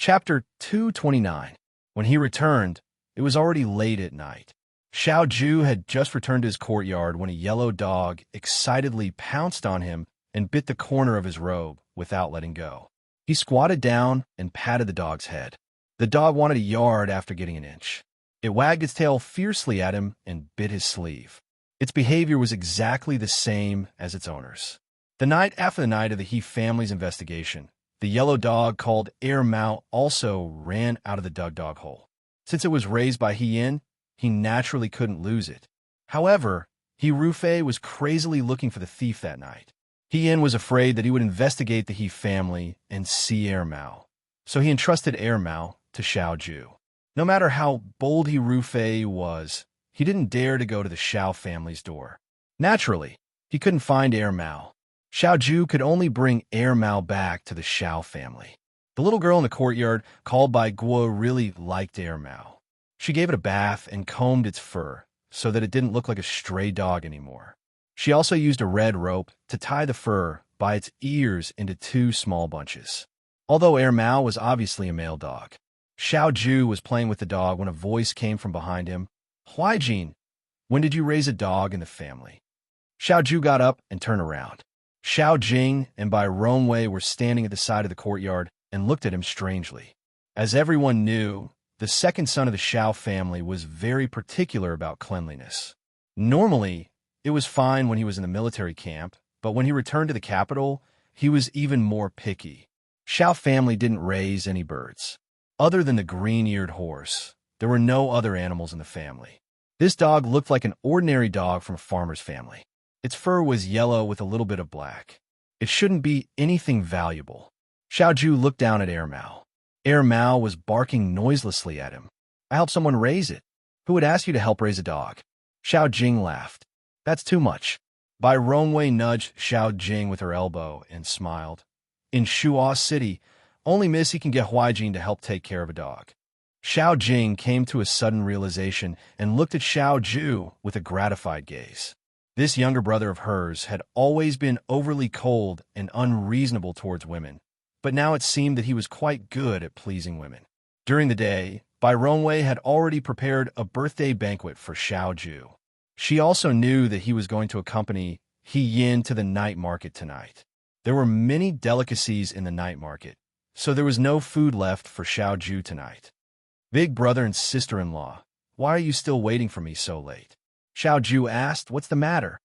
Chapter 229. When he returned, it was already late at night. Xiao Ju had just returned to his courtyard when a yellow dog excitedly pounced on him and bit the corner of his robe without letting go. He squatted down and patted the dog's head. The dog wanted a yard after getting an inch. It wagged its tail fiercely at him and bit his sleeve. Its behavior was exactly the same as its owner's. The night after the night of the He family's investigation, the yellow dog called Air Mao also ran out of the dog hole. Since it was raised by He Yin, he naturally couldn't lose it. However, He Rufei was crazily looking for the thief that night. He Yin was afraid that he would investigate the He family and see Air Mao, so he entrusted Air Mao to Xiao Ju. No matter how bold He Rufei was, he didn't dare to go to the Xiao family's door. Naturally, he couldn't find Air Mao. Xiao Ju could only bring Air Mao back to the Xiao family. The little girl in the courtyard, called by Guo, really liked Air Mao. She gave it a bath and combed its fur so that it didn't look like a stray dog anymore. She also used a red rope to tie the fur by its ears into two small bunches. Although Air Mao was obviously a male dog, Xiao Ju was playing with the dog when a voice came from behind him. "Huaijin, when did you raise a dog in the family?" Xiao Ju got up and turned around. Xiao Jing and Bai Rongwei were standing at the side of the courtyard and looked at him strangely. As everyone knew, the second son of the Xiao family was very particular about cleanliness. Normally, it was fine when he was in the military camp, but when he returned to the capital, he was even more picky. Xiao family didn't raise any birds. Other than the green-eared horse, there were no other animals in the family. This dog looked like an ordinary dog from a farmer's family. Its fur was yellow with a little bit of black. It shouldn't be anything valuable. Xiao Ju looked down at Air Mao. Air Mao was barking noiselessly at him. "I helped someone raise it. Who would ask you to help raise a dog?" Xiao Jing laughed. "That's too much." Bai Rongwei nudged Xiao Jing with her elbow and smiled. "In Shuo City, only Missy can get Huaijin to help take care of a dog." Xiao Jing came to a sudden realization and looked at Xiao Ju with a gratified gaze. This younger brother of hers had always been overly cold and unreasonable towards women, but now it seemed that he was quite good at pleasing women. During the day, Bai Rongwei had already prepared a birthday banquet for Xiao Ju. She also knew that he was going to accompany He Yin to the night market tonight. There were many delicacies in the night market, so there was no food left for Xiao Ju tonight. "Big brother and sister-in-law, why are you still waiting for me so late?" Xiao Ju asked. "What's the matter?"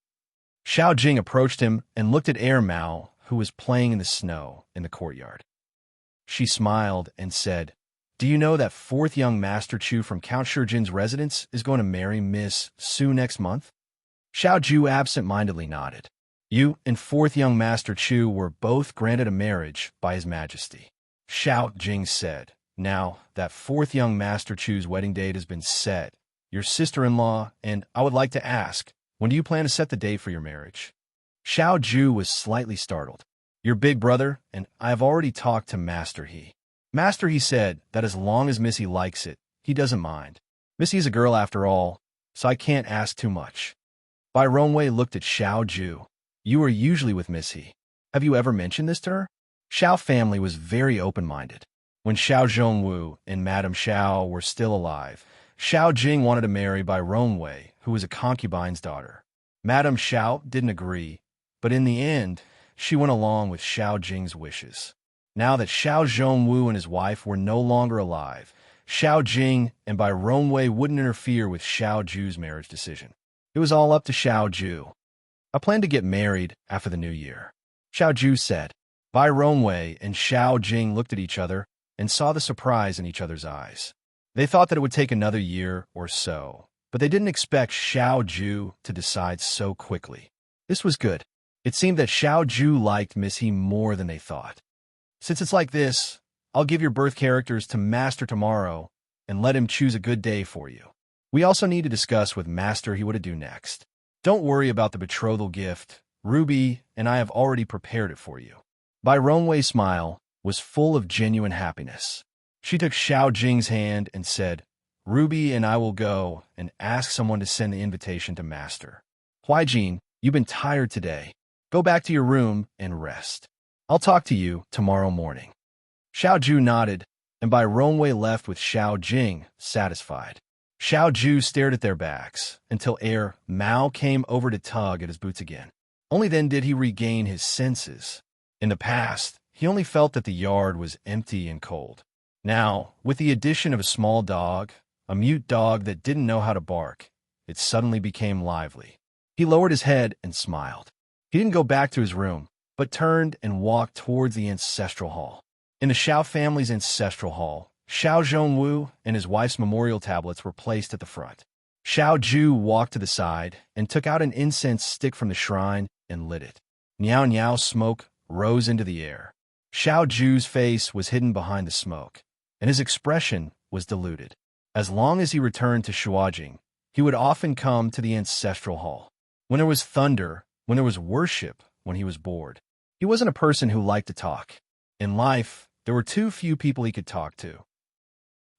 Xiao Jing approached him and looked at Air Mao, who was playing in the snow in the courtyard. She smiled and said, "Do you know that fourth young Master Chu from Count Shijin's residence is going to marry Miss Su next month?" Xiao Ju absent-mindedly nodded. "You and fourth young Master Chu were both granted a marriage by His Majesty," Xiao Jing said. "Now that fourth young Master Chu's wedding date has been set, your sister-in-law and I would like to ask, when do you plan to set the date for your marriage?" Xiao Ju was slightly startled. "Your big brother and I have already talked to Master He. Master He said that as long as Missy likes it, he doesn't mind. Missy is a girl after all, so I can't ask too much." Bai Rongwei looked at Xiao Ju. "You are usually with Missy. Have you ever mentioned this to her?" Xiao family was very open-minded. When Xiao Zhongwu and Madame Xiao were still alive, Xiao Jing wanted to marry Bai Rongwei, who was a concubine's daughter. Madame Xiao didn't agree, but in the end, she went along with Xiao Jing's wishes. Now that Xiao Zhongwu and his wife were no longer alive, Xiao Jing and Bai Rongwei wouldn't interfere with Xiao Ju's marriage decision. It was all up to Xiao Ju. "I plan to get married after the new year," Xiao Ju said. Bai Rongwei and Xiao Jing looked at each other and saw the surprise in each other's eyes. They thought that it would take another year or so, but they didn't expect Xiao Ju to decide so quickly. This was good. It seemed that Xiao Ju liked Miss He more than they thought. "Since it's like this, I'll give your birth characters to Master tomorrow and let him choose a good day for you. We also need to discuss with Master He what to do next. Don't worry about the betrothal gift. Ruby and I have already prepared it for you." Bai Rongwei's smile was full of genuine happiness. She took Xiao Jing's hand and said, "Ruby and I will go and ask someone to send the invitation to Master. Huaijin, you've been tired today. Go back to your room and rest. I'll talk to you tomorrow morning." Xiao Ju nodded and by Romway left with Xiao Jing satisfied. Xiao Ju stared at their backs until Mao came over to tug at his boots again. Only then did he regain his senses. In the past, he only felt that the yard was empty and cold. Now, with the addition of a small dog, a mute dog that didn't know how to bark, it suddenly became lively. He lowered his head and smiled. He didn't go back to his room, but turned and walked towards the ancestral hall. In the Xiao family's ancestral hall, Xiao Zhongwu and his wife's memorial tablets were placed at the front. Xiao Ju walked to the side and took out an incense stick from the shrine and lit it. Niao Niao smoke rose into the air. Xiao Ju's face was hidden behind the smoke, and his expression was diluted. As long as he returned to Shuajing, he would often come to the ancestral hall. When there was thunder, when there was worship, when he was bored. He wasn't a person who liked to talk. In life, there were too few people he could talk to.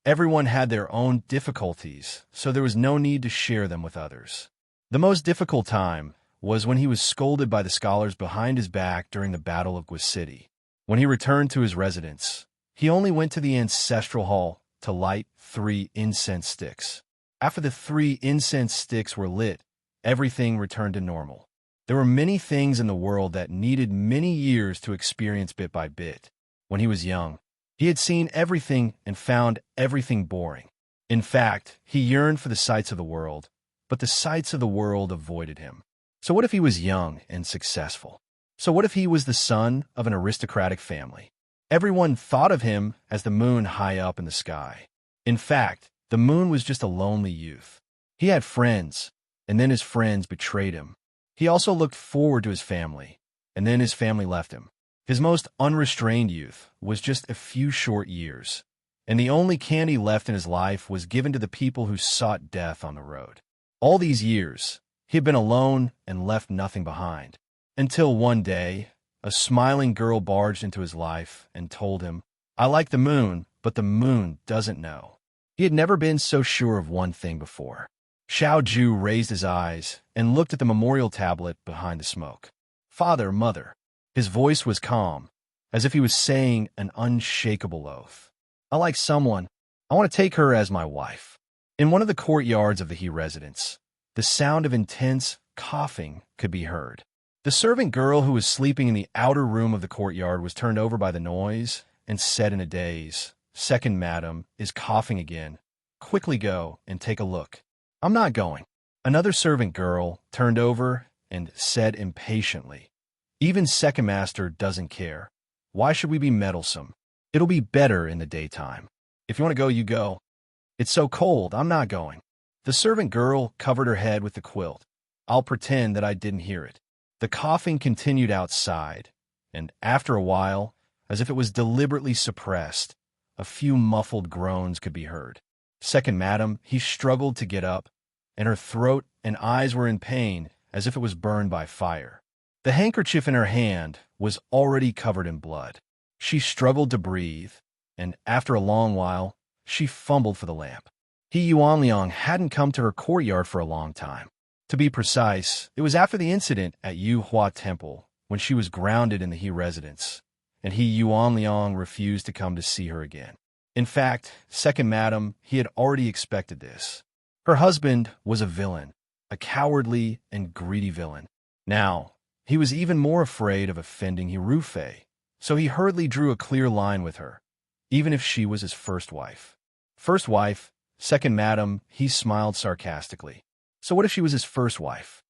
Everyone had their own difficulties, so there was no need to share them with others. The most difficult time was when he was scolded by the scholars behind his back during the Battle of Guiscity. When he returned to his residence, he only went to the ancestral hall to light 3 incense sticks. After the 3 incense sticks were lit, everything returned to normal. There were many things in the world that needed many years to experience bit by bit. When he was young, he had seen everything and found everything boring. In fact, he yearned for the sights of the world, but the sights of the world avoided him. So what if he was young and successful? So what if he was the son of an aristocratic family? Everyone thought of him as the moon high up in the sky. In fact, the moon was just a lonely youth. He had friends, and then his friends betrayed him. He also looked forward to his family, and then his family left him. His most unrestrained youth was just a few short years, and the only candy left in his life was given to the people who sought death on the road. All these years, he had been alone and left nothing behind. Until one day, a smiling girl barged into his life and told him, "I like the moon, but the moon doesn't know." He had never been so sure of one thing before. Xiao Ju raised his eyes and looked at the memorial tablet behind the smoke. "Father, mother." His voice was calm, as if he was saying an unshakable oath. "I like someone. I want to take her as my wife." In one of the courtyards of the He residence, the sound of intense coughing could be heard. The servant girl who was sleeping in the outer room of the courtyard was turned over by the noise and said in a daze, "Second madam is coughing again. Quickly go and take a look." "I'm not going." Another servant girl turned over and said impatiently, "Even second master doesn't care. Why should we be meddlesome? It'll be better in the daytime. If you want to go, you go." "It's so cold, I'm not going." The servant girl covered her head with the quilt. "I'll pretend that I didn't hear it." The coughing continued outside, and after a while, as if it was deliberately suppressed, a few muffled groans could be heard. Second madam, he struggled to get up, and her throat and eyes were in pain as if it was burned by fire. The handkerchief in her hand was already covered in blood. She struggled to breathe, and after a long while, she fumbled for the lamp. He Yuanliang hadn't come to her courtyard for a long time. To be precise, it was after the incident at Yu Hua Temple, when she was grounded in the He residence, and He Yuanliang refused to come to see her again. In fact, second madam, he had already expected this. Her husband was a villain, a cowardly and greedy villain. Now, he was even more afraid of offending Hirufei, so he hurriedly drew a clear line with her, even if she was his first wife. First wife, second madam, he smiled sarcastically. So what if she was his first wife?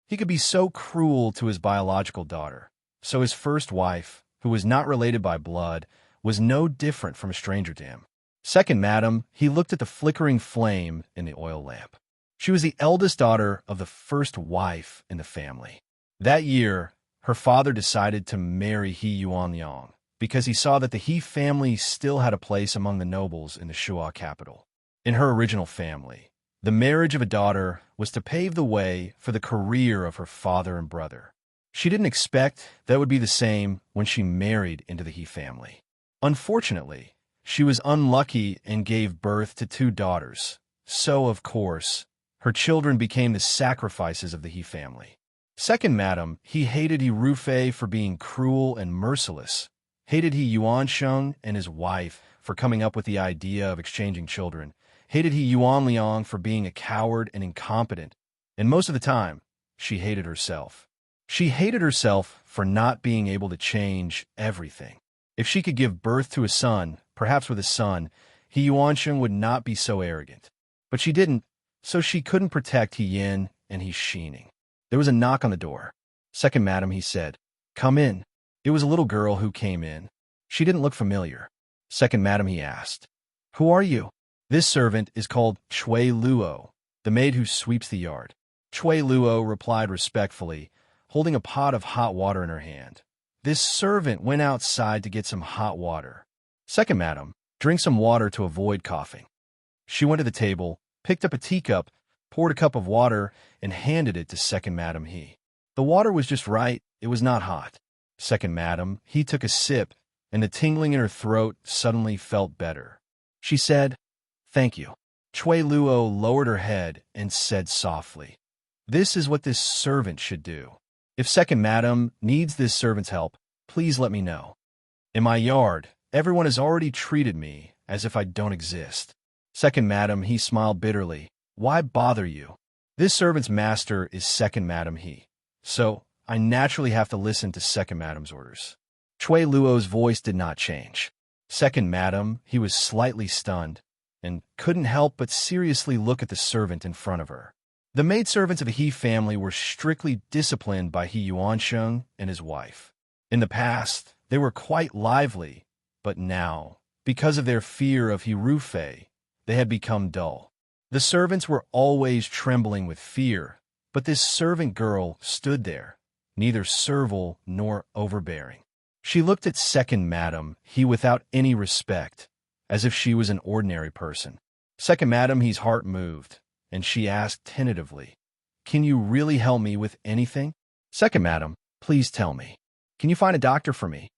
He could be so cruel to his biological daughter, so his first wife, who was not related by blood, was no different from a stranger to him. Second madam, he looked at the flickering flame in the oil lamp. She was the eldest daughter of the first wife in the family. That year, her father decided to marry He Yuanliang because he saw that the He family still had a place among the nobles in the Shuo capital. In her original family, the marriage of a daughter was to pave the way for the career of her father and brother. She didn't expect that would be the same when she married into the He family. Unfortunately, she was unlucky and gave birth to 2 daughters. So, of course, her children became the sacrifices of the He family. Second madam, he hated Hirufei for being cruel and merciless, hated He Yuansheng and his wife for coming up with the idea of exchanging children, hated he Yuan Liang for being a coward and incompetent, and most of the time, she hated herself. She hated herself for not being able to change everything. If she could give birth to a son, perhaps with a son, he Yuansheng would not be so arrogant. But she didn't, so she couldn't protect He Yin and He Xining. There was a knock on the door. "Second madam," he said. "Come in." It was a little girl who came in. She didn't look familiar. "Second madam," he asked. "Who are you?" "This servant is called Chui Luo, the maid who sweeps the yard." Chui Luo replied respectfully, holding a pot of hot water in her hand. This servant went outside to get some hot water. "Second madam, drink some water to avoid coughing." She went to the table, picked up a teacup, poured a cup of water, and handed it to Second Madam He. The water was just right, it was not hot. Second Madam He took a sip, and the tingling in her throat suddenly felt better. She said, "Thank you." Chui Luo lowered her head and said softly, "This is what this servant should do. If Second Madam needs this servant's help, please let me know. In my yard, everyone has already treated me as if I don't exist." Second Madam He smiled bitterly. "Why bother you? This servant's master is Second Madam He, so I naturally have to listen to Second Madam's orders." Chui Luo's voice did not change. Second Madam He was slightly stunned and couldn't help but seriously look at the servant in front of her. The maidservants of the He family were strictly disciplined by He Yuansheng and his wife. In the past, they were quite lively, but now, because of their fear of He Rufei, they had become dull. The servants were always trembling with fear, but this servant girl stood there, neither servile nor overbearing. She looked at Second Madam He without any respect, as if she was an ordinary person. Second Madam He's heart moved, and she asked tentatively, "Can you really help me with anything?" "Second Madam, please tell me. Can you find a doctor for me?"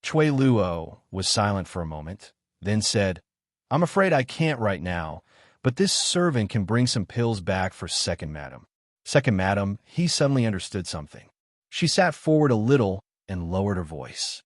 Chui Luo was silent for a moment, then said, "I'm afraid I can't right now, but this servant can bring some pills back for Second Madam." Second Madam He suddenly understood something. She sat forward a little and lowered her voice.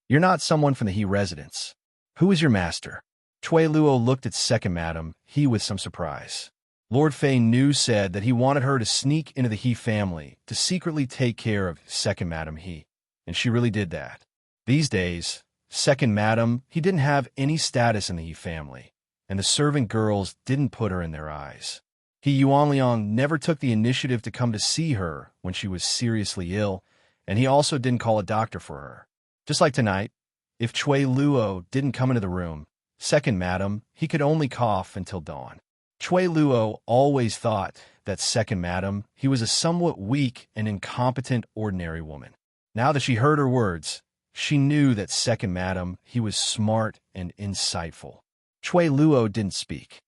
"You're not someone from the He residence. Who is your master?" Chui Luo looked at Second Madam He with some surprise. Lord Fei Nu said that he wanted her to sneak into the He family to secretly take care of Second Madam He, and she really did that. These days, Second Madam He didn't have any status in the He family, and the servant girls didn't put her in their eyes. He Yuanliang never took the initiative to come to see her when she was seriously ill, and he also didn't call a doctor for her. Just like tonight, if Chui Luo didn't come into the room, Second Madam He could only cough until dawn. Chui Luo always thought that Second Madam He was a somewhat weak and incompetent ordinary woman. Now that she heard her words, she knew that Second Madam He was smart and insightful. Chui Luo didn't speak.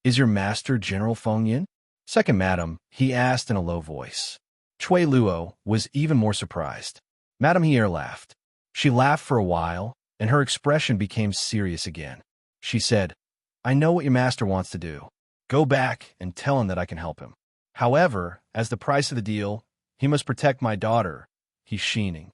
"Is your master General Feng Yin?" Second Madam He asked in a low voice. Chui Luo was even more surprised. Madam He laughed. She laughed for a while, and her expression became serious again. She said, "I know what your master wants to do. Go back and tell him that I can help him. However, as the price of the deal, he must protect my daughter, He Xining."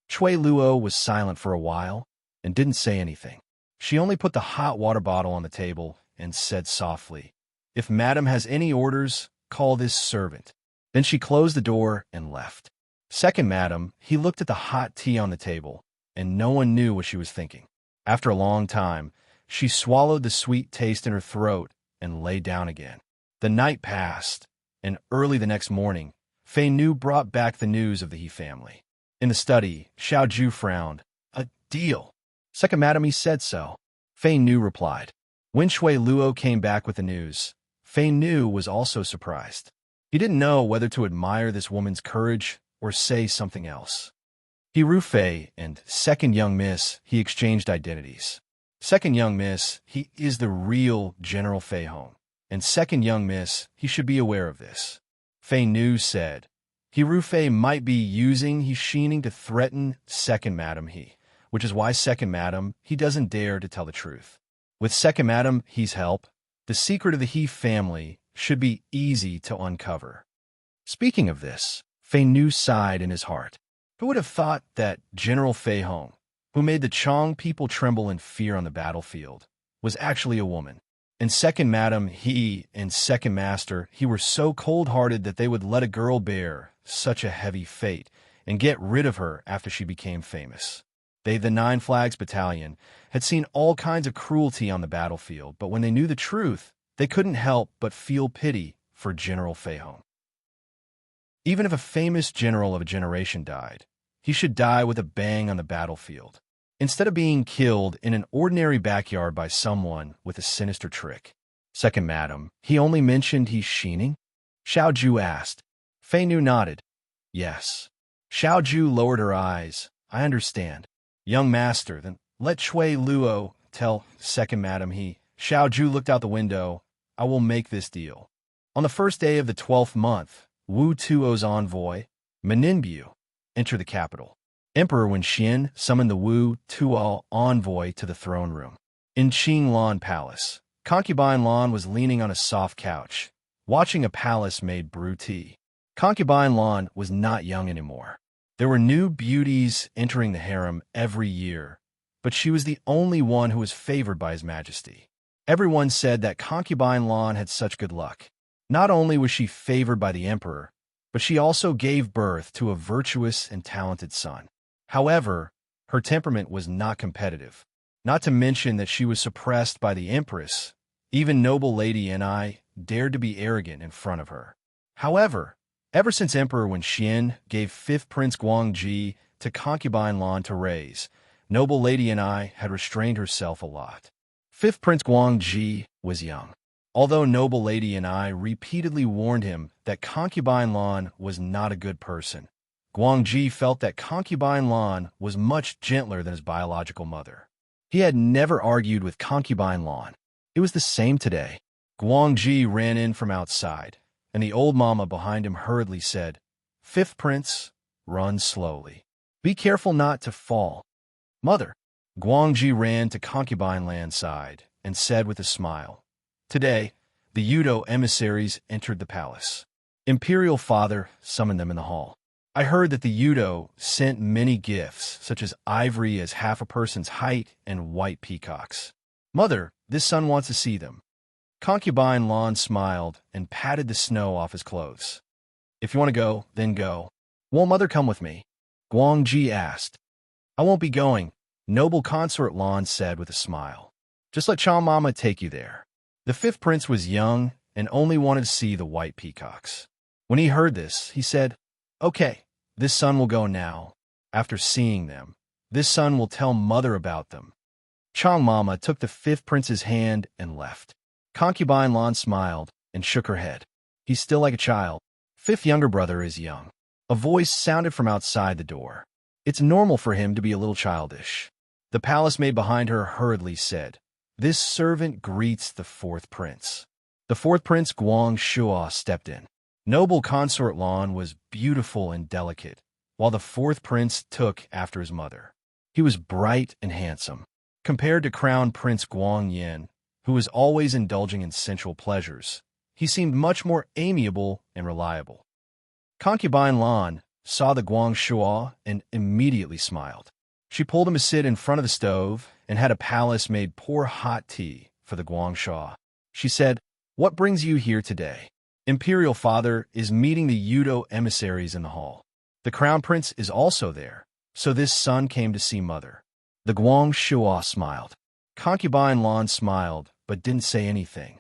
Chui Luo was silent for a while and didn't say anything. She only put the hot water bottle on the table and said softly, "If Madam has any orders, call this servant." Then she closed the door and left. Second Madam He looked at the hot tea on the table, and no one knew what she was thinking. After a long time, she swallowed the sweet taste in her throat and lay down again. The night passed, and early the next morning, Fei Nu brought back the news of the He family. In the study, Xiao Ju frowned. "A deal." Second Madam He said so. Fei Nu replied. When Chui Luo came back with the news, Fei Nu was also surprised. He didn't know whether to admire this woman's courage or say something else. He Rufei and Second Young Miss He exchanged identities. Second Young Miss He is the real General Fei Hong, and Second Young Miss He should be aware of this. Fei Nu said, He Rufei might be using He Xining to threaten Second Madam He, which is why Second Madam He doesn't dare to tell the truth. With Second Madam He's help, the secret of the He family should be easy to uncover. Speaking of this, Fei Nu sighed in his heart. Who would have thought that General Fei Hong, who made the Chong people tremble in fear on the battlefield, was actually a woman. And second madam, he and second master, he were so cold-hearted that they would let a girl bear such a heavy fate and get rid of her after she became famous. They, the Nine Flags Battalion, had seen all kinds of cruelty on the battlefield, but when they knew the truth, they couldn't help but feel pity for General Feihong. Even if a famous general of a generation died, he should die with a bang on the battlefield, instead of being killed in an ordinary backyard by someone with a sinister trick. Second madam, he only mentioned he's Xining? Xiao Ju asked. Fei Nu nodded. Yes. Xiao Ju lowered her eyes. I understand. Young master, then let Chui Luo tell second madam he. Xiao Ju looked out the window. I will make this deal. On the first day of the 12th month, Wu Tuo's envoy, Meninbu, entered the capital. Emperor Wenxian summoned the Wu Tuo envoy to the throne room. In Qing Lan Palace, concubine Lan was leaning on a soft couch, watching a palace-made brew tea. Concubine Lan was not young anymore. There were new beauties entering the harem every year, but she was the only one who was favored by His Majesty. Everyone said that concubine Lan had such good luck. Not only was she favored by the emperor, but she also gave birth to a virtuous and talented son. However, her temperament was not competitive, not to mention that she was suppressed by the empress. Even noble lady and I dared to be arrogant in front of her. However, ever since Emperor Wenxian gave 5th Prince Guangji to concubine Lan to raise, noble lady and I had restrained herself a lot. 5th Prince Guangji was young. Although noble lady and I repeatedly warned him that concubine Lan was not a good person, Guangji felt that concubine Lan was much gentler than his biological mother. He had never argued with concubine Lan. It was the same today. Guangji ran in from outside, and the old mama behind him hurriedly said, 5th Prince, run slowly. Be careful not to fall. Mother. Guangji ran to concubine Lan's side and said with a smile, Today, the Yudo emissaries entered the palace. Imperial father summoned them in the hall. I heard that the Yudo sent many gifts, such as ivory as half a person's height and white peacocks. Mother, this son wants to see them. Concubine Lan smiled and patted the snow off his clothes. If you want to go, then go. Won't mother come with me? Guangji asked. I won't be going, noble consort Lan said with a smile. Just let Chang Mama take you there. The 5th prince was young and only wanted to see the white peacocks. When he heard this, he said, Okay, this son will go now. After seeing them, this son will tell mother about them. Chang Mama took the 5th prince's hand and left. Concubine Lan smiled and shook her head. He's still like a child. 5th younger brother is young. A voice sounded from outside the door. It's normal for him to be a little childish. The palace maid behind her hurriedly said, This servant greets the 4th prince. The 4th prince Guang Shua stepped in. Noble consort Lan was beautiful and delicate, while the 4th prince took after his mother. He was bright and handsome. Compared to Crown Prince Guang Yin, who was always indulging in sensual pleasures, he seemed much more amiable and reliable. Concubine Lan saw the Guang Shua and immediately smiled. She pulled him to sit in front of the stove and had a palace-made pour hot tea for the Guang Shua. She said, What brings you here today? Imperial father is meeting the Yudo emissaries in the hall. The crown prince is also there, so this son came to see mother. The Guang Shua smiled. Concubine Lan smiled, but didn't say anything.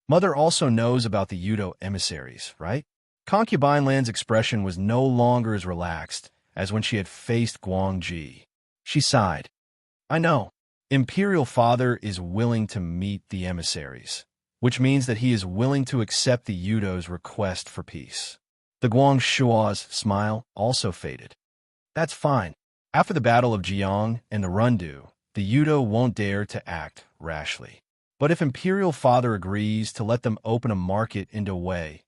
Mother also knows about the Yudo emissaries, right? Concubine Lan's expression was no longer as relaxed as when she had faced Guangji. She sighed. I know. Imperial father is willing to meet the emissaries, which means that he is willing to accept the Yudo's request for peace. The Guang Shua's smile also faded. That's fine. After the Battle of Jiang and the Rendezvous, the Yudo won't dare to act rashly. But if Imperial father agrees to let them open a market into Wei,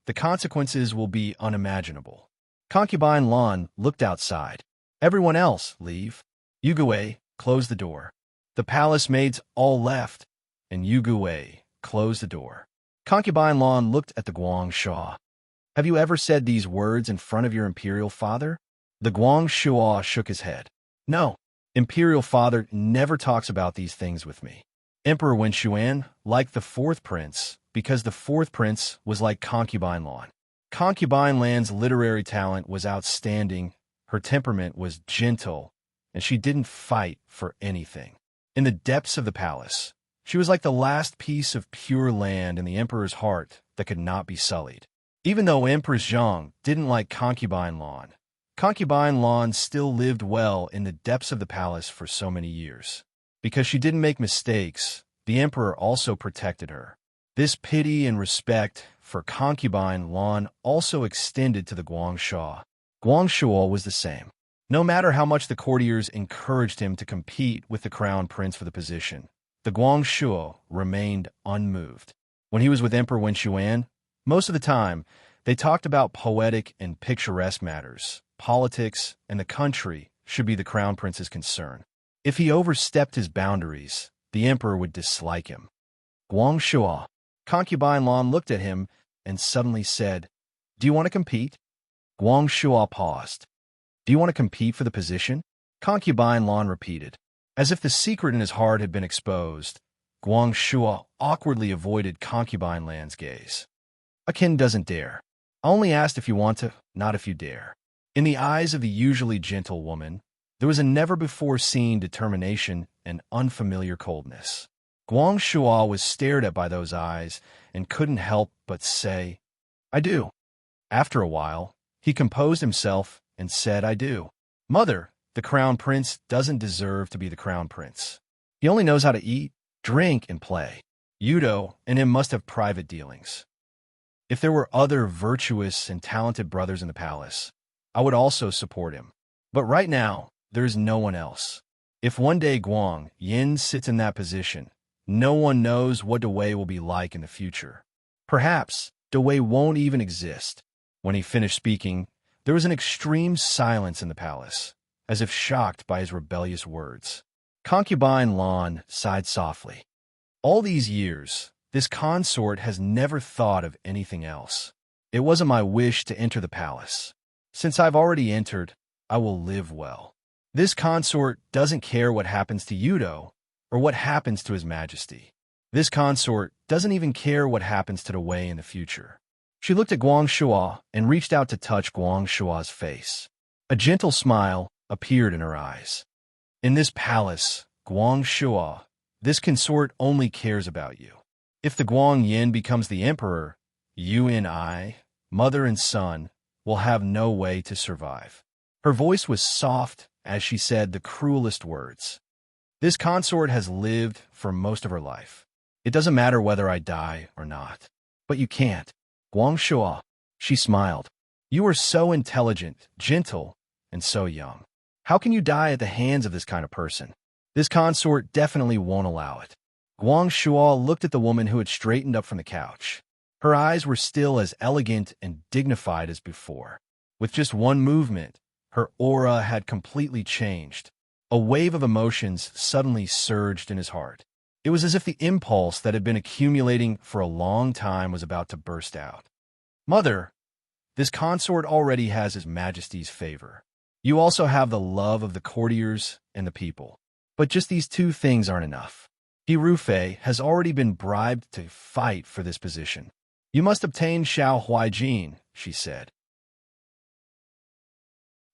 the consequences will be unimaginable. Concubine Lan looked outside. Everyone else leave. Yuguwei closed the door. The palace maids all left, and Yuguwei closed the door. Concubine Lan looked at the Guang Shua. Have you ever said these words in front of your imperial father? The Guang Shua shook his head. No. Imperial father never talks about these things with me. Emperor Wenxuan liked the fourth prince because the fourth prince was like Concubine Lan. Concubine Lan's literary talent was outstanding, her temperament was gentle, and she didn't fight for anything. In the depths of the palace, she was like the last piece of pure land in the emperor's heart that could not be sullied. Even though Empress Zhang didn't like Concubine Lan, Concubine Lan still lived well in the depths of the palace for so many years. Because she didn't make mistakes, the emperor also protected her. This pity and respect for Concubine Lan also extended to the Guangshuo. Guangshuo was the same. No matter how much the courtiers encouraged him to compete with the crown prince for the position, the Guangshuo remained unmoved. When he was with Emperor Wenxuan, most of the time, they talked about poetic and picturesque matters. Politics and the country should be the crown prince's concern. If he overstepped his boundaries, the emperor would dislike him. Guangshuo. Concubine Lan looked at him and suddenly said, "Do you want to compete?" Guangshuo paused. "Do you want to compete for the position?" Concubine Lan repeated. As if the secret in his heart had been exposed, Guangshuo awkwardly avoided Concubine Lan's gaze. "A kin doesn't dare. I only asked if you want to, not if you dare." In the eyes of the usually gentle woman, there was a never-before-seen determination and unfamiliar coldness. Guangshuo was stared at by those eyes and couldn't help but say, "I do." After a while, he composed himself and said, "I do. Mother, the crown prince doesn't deserve to be the crown prince. He only knows how to eat, drink, and play. Yudo and him must have private dealings. If there were other virtuous and talented brothers in the palace, I would also support him. But right now, there is no one else. If one day Guang Yin sits in that position, no one knows what Dewei will be like in the future. Perhaps Dewei won't even exist." When he finished speaking, there was an extreme silence in the palace, as if shocked by his rebellious words. Concubine Lan sighed softly. All these years, this consort has never thought of anything else. It wasn't my wish to enter the palace. Since I've already entered, I will live well. This consort doesn't care what happens to Yudo or what happens to His Majesty. This consort doesn't even care what happens to the Wei in the future. She looked at Guangshuo and reached out to touch Guangshuo's face. A gentle smile appeared in her eyes. "In this palace, Guangshuo, this consort only cares about you. If the Guang Yin becomes the emperor, you and I, mother and son, will have no way to survive." Her voice was soft as she said the cruelest words. "This consort has lived for most of her life. It doesn't matter whether I die or not. But you can't. Guangshuo," she smiled. "You are so intelligent, gentle, and so young. How can you die at the hands of this kind of person? This consort definitely won't allow it." Guangshuo looked at the woman who had straightened up from the couch. Her eyes were still as elegant and dignified as before. With just one movement, her aura had completely changed. A wave of emotions suddenly surged in his heart. It was as if the impulse that had been accumulating for a long time was about to burst out. "Mother, this consort already has His Majesty's favor. You also have the love of the courtiers and the people. But just these two things aren't enough. He Rufei has already been bribed to fight for this position. You must obtain Xiao Huaijin," she said.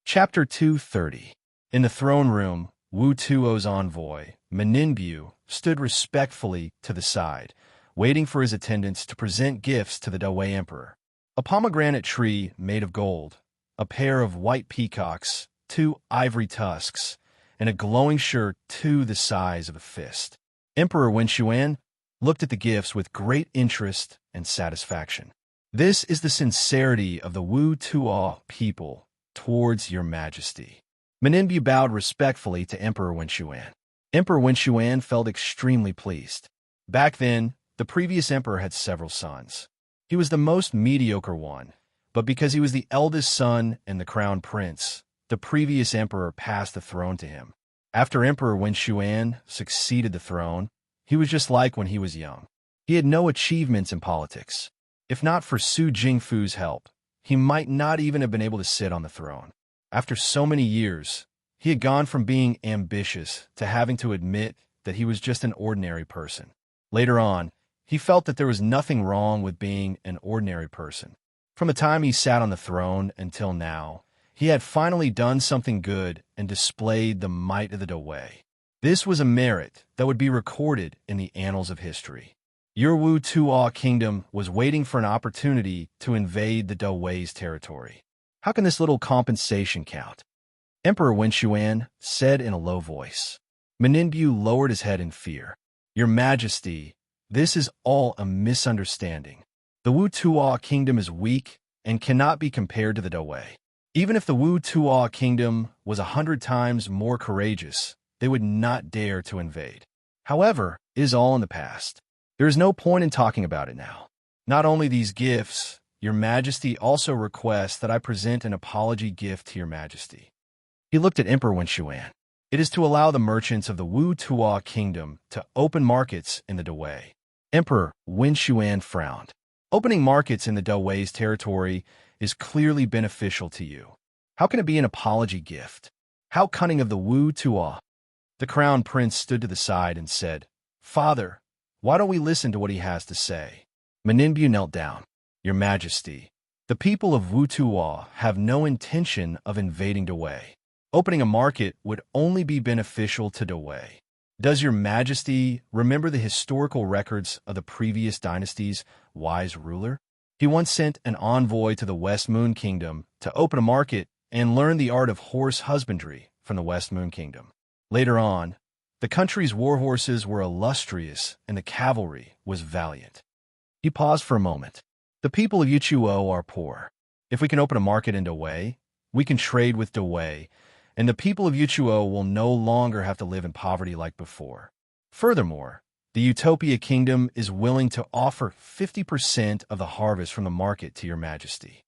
Chapter 230. In the throne room, Wu Tuo's envoy, Meninbu, stood respectfully to the side, waiting for his attendants to present gifts to the Dewei Emperor. A pomegranate tree made of gold, a pair of white peacocks, 2 ivory tusks, and a glowing shirt the size of a fist. Emperor Wenxuan looked at the gifts with great interest and satisfaction. "This is the sincerity of the Wu Tuo people towards your majesty." Meninbu bowed respectfully to Emperor Wenxuan. Emperor Wenxuan felt extremely pleased. Back then, the previous emperor had several sons. He was the most mediocre one, but because he was the eldest son and the crown prince, the previous emperor passed the throne to him. After Emperor Wenxuan succeeded the throne, he was just like when he was young. He had no achievements in politics. If not for Su Jingfu's help, he might not even have been able to sit on the throne. After so many years, He had gone from being ambitious to having to admit that he was just an ordinary person. Later on, he felt that there was nothing wrong with being an ordinary person. From the time he sat on the throne until now, he had finally done something good and displayed the might of the Dawei. This was a merit that would be recorded in the annals of history. Your Wu Tuo kingdom was waiting for an opportunity to invade the Dawei's territory. How can this little compensation count? Emperor Wenxuan said in a low voice. Meningbu lowered his head in fear. Your Majesty, this is all a misunderstanding. The Wu Tuo kingdom is weak and cannot be compared to the Dawei. Even if the Wu Tuo kingdom was 100 times more courageous, they would not dare to invade. However, it is all in the past. There is no point in talking about it now. Not only these gifts, Your Majesty also requests that I present an apology gift to Your Majesty. He looked at Emperor Wenxuan. It is to allow the merchants of the Wu Tuo kingdom to open markets in the Dawei. Emperor Wenxuan frowned. Opening markets in the Dawei's territory is clearly beneficial to you. How can it be an apology gift? How cunning of the Wu Tuo! The crown prince stood to the side and said, Father, why don't we listen to what he has to say? Meningbu knelt down. Your Majesty, the people of Wu Tuo have no intention of invading Dawei. Opening a market would only be beneficial to Dawei. Does Your Majesty remember the historical records of the previous dynasty's wise ruler? He once sent an envoy to the West Moon Kingdom to open a market and learn the art of horse husbandry from the West Moon Kingdom. Later on, the country's war horses were illustrious and the cavalry was valiant. He paused for a moment. The people of Yuchuo are poor. If we can open a market in Dawei, we can trade with Dawei, and the people of Yuchuo will no longer have to live in poverty like before. Furthermore, the Utopia Kingdom is willing to offer 50% of the harvest from the market to Your Majesty.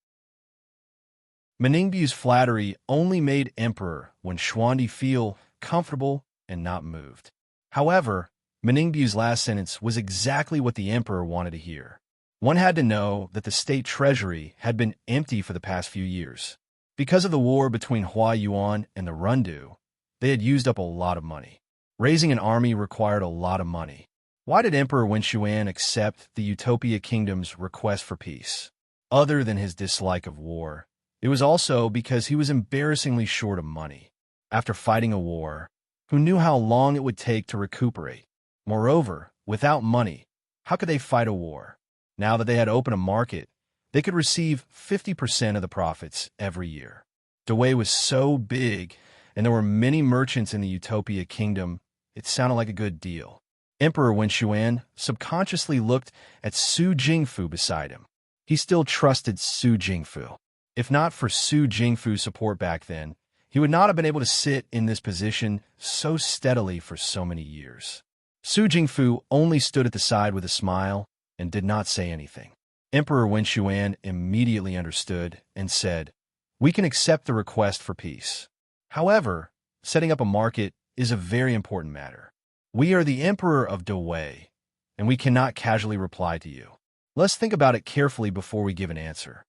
Meningbu's flattery only made Emperor Wenxuan feel comfortable and not moved. However, Meningbu's last sentence was exactly what the Emperor wanted to hear. One had to know that the state treasury had been empty for the past few years. Because of the war between Hua Yuan and the Rundu, they had used up a lot of money. Raising an army required a lot of money. Why did Emperor Wenxuan accept the Utopia Kingdom's request for peace? Other than his dislike of war, it was also because he was embarrassingly short of money. After fighting a war, who knew how long it would take to recuperate? Moreover, without money, how could they fight a war? Now that they had opened a market, they could receive 50% of the profits every year. Dawei was so big, and there were many merchants in the Utopia Kingdom, it sounded like a good deal. Emperor Wenxuan subconsciously looked at Su Jingfu beside him. He still trusted Su Jingfu. If not for Su Jingfu's support back then, he would not have been able to sit in this position so steadily for so many years. Su Jingfu only stood at the side with a smile and did not say anything. Emperor Wenxuan immediately understood and said, We can accept the request for peace. However, setting up a market is a very important matter. We are the Emperor of Dawei, and we cannot casually reply to you. Let's think about it carefully before we give an answer.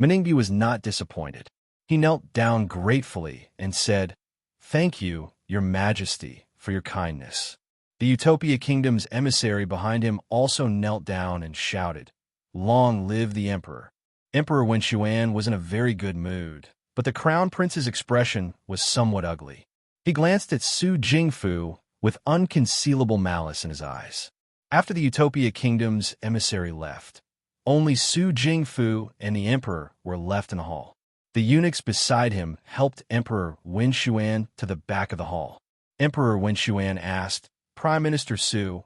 Meningbu was not disappointed. He knelt down gratefully and said, Thank you, Your Majesty, for your kindness. The Utopia Kingdom's emissary behind him also knelt down and shouted, Long live the Emperor. Emperor Wenxuan was in a very good mood, but the Crown Prince's expression was somewhat ugly. He glanced at Su Jingfu with unconcealable malice in his eyes. After the Utopia Kingdom's emissary left, only Su Jingfu and the Emperor were left in the hall. The eunuchs beside him helped Emperor Wenxuan to the back of the hall. Emperor Wenxuan asked, Prime Minister Su,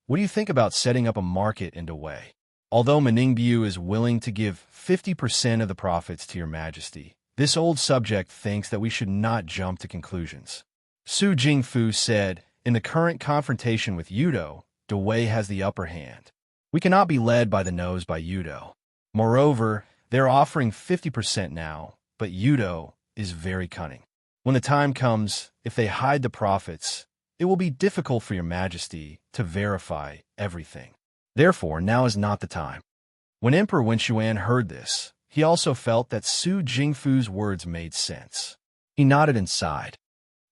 what do you think about setting up a market in Dawei? Although Meningbu is willing to give 50% of the profits to Your Majesty, this old subject thinks that we should not jump to conclusions. Su Jingfu said, In the current confrontation with Yudo, Dawei has the upper hand. We cannot be led by the nose by Yudo. Moreover, they're offering 50% now, but Yudo is very cunning. When the time comes, if they hide the profits, it will be difficult for Your Majesty to verify everything. Therefore, now is not the time. When Emperor Wenxuan heard this, he also felt that Su Jingfu's words made sense. He nodded and sighed.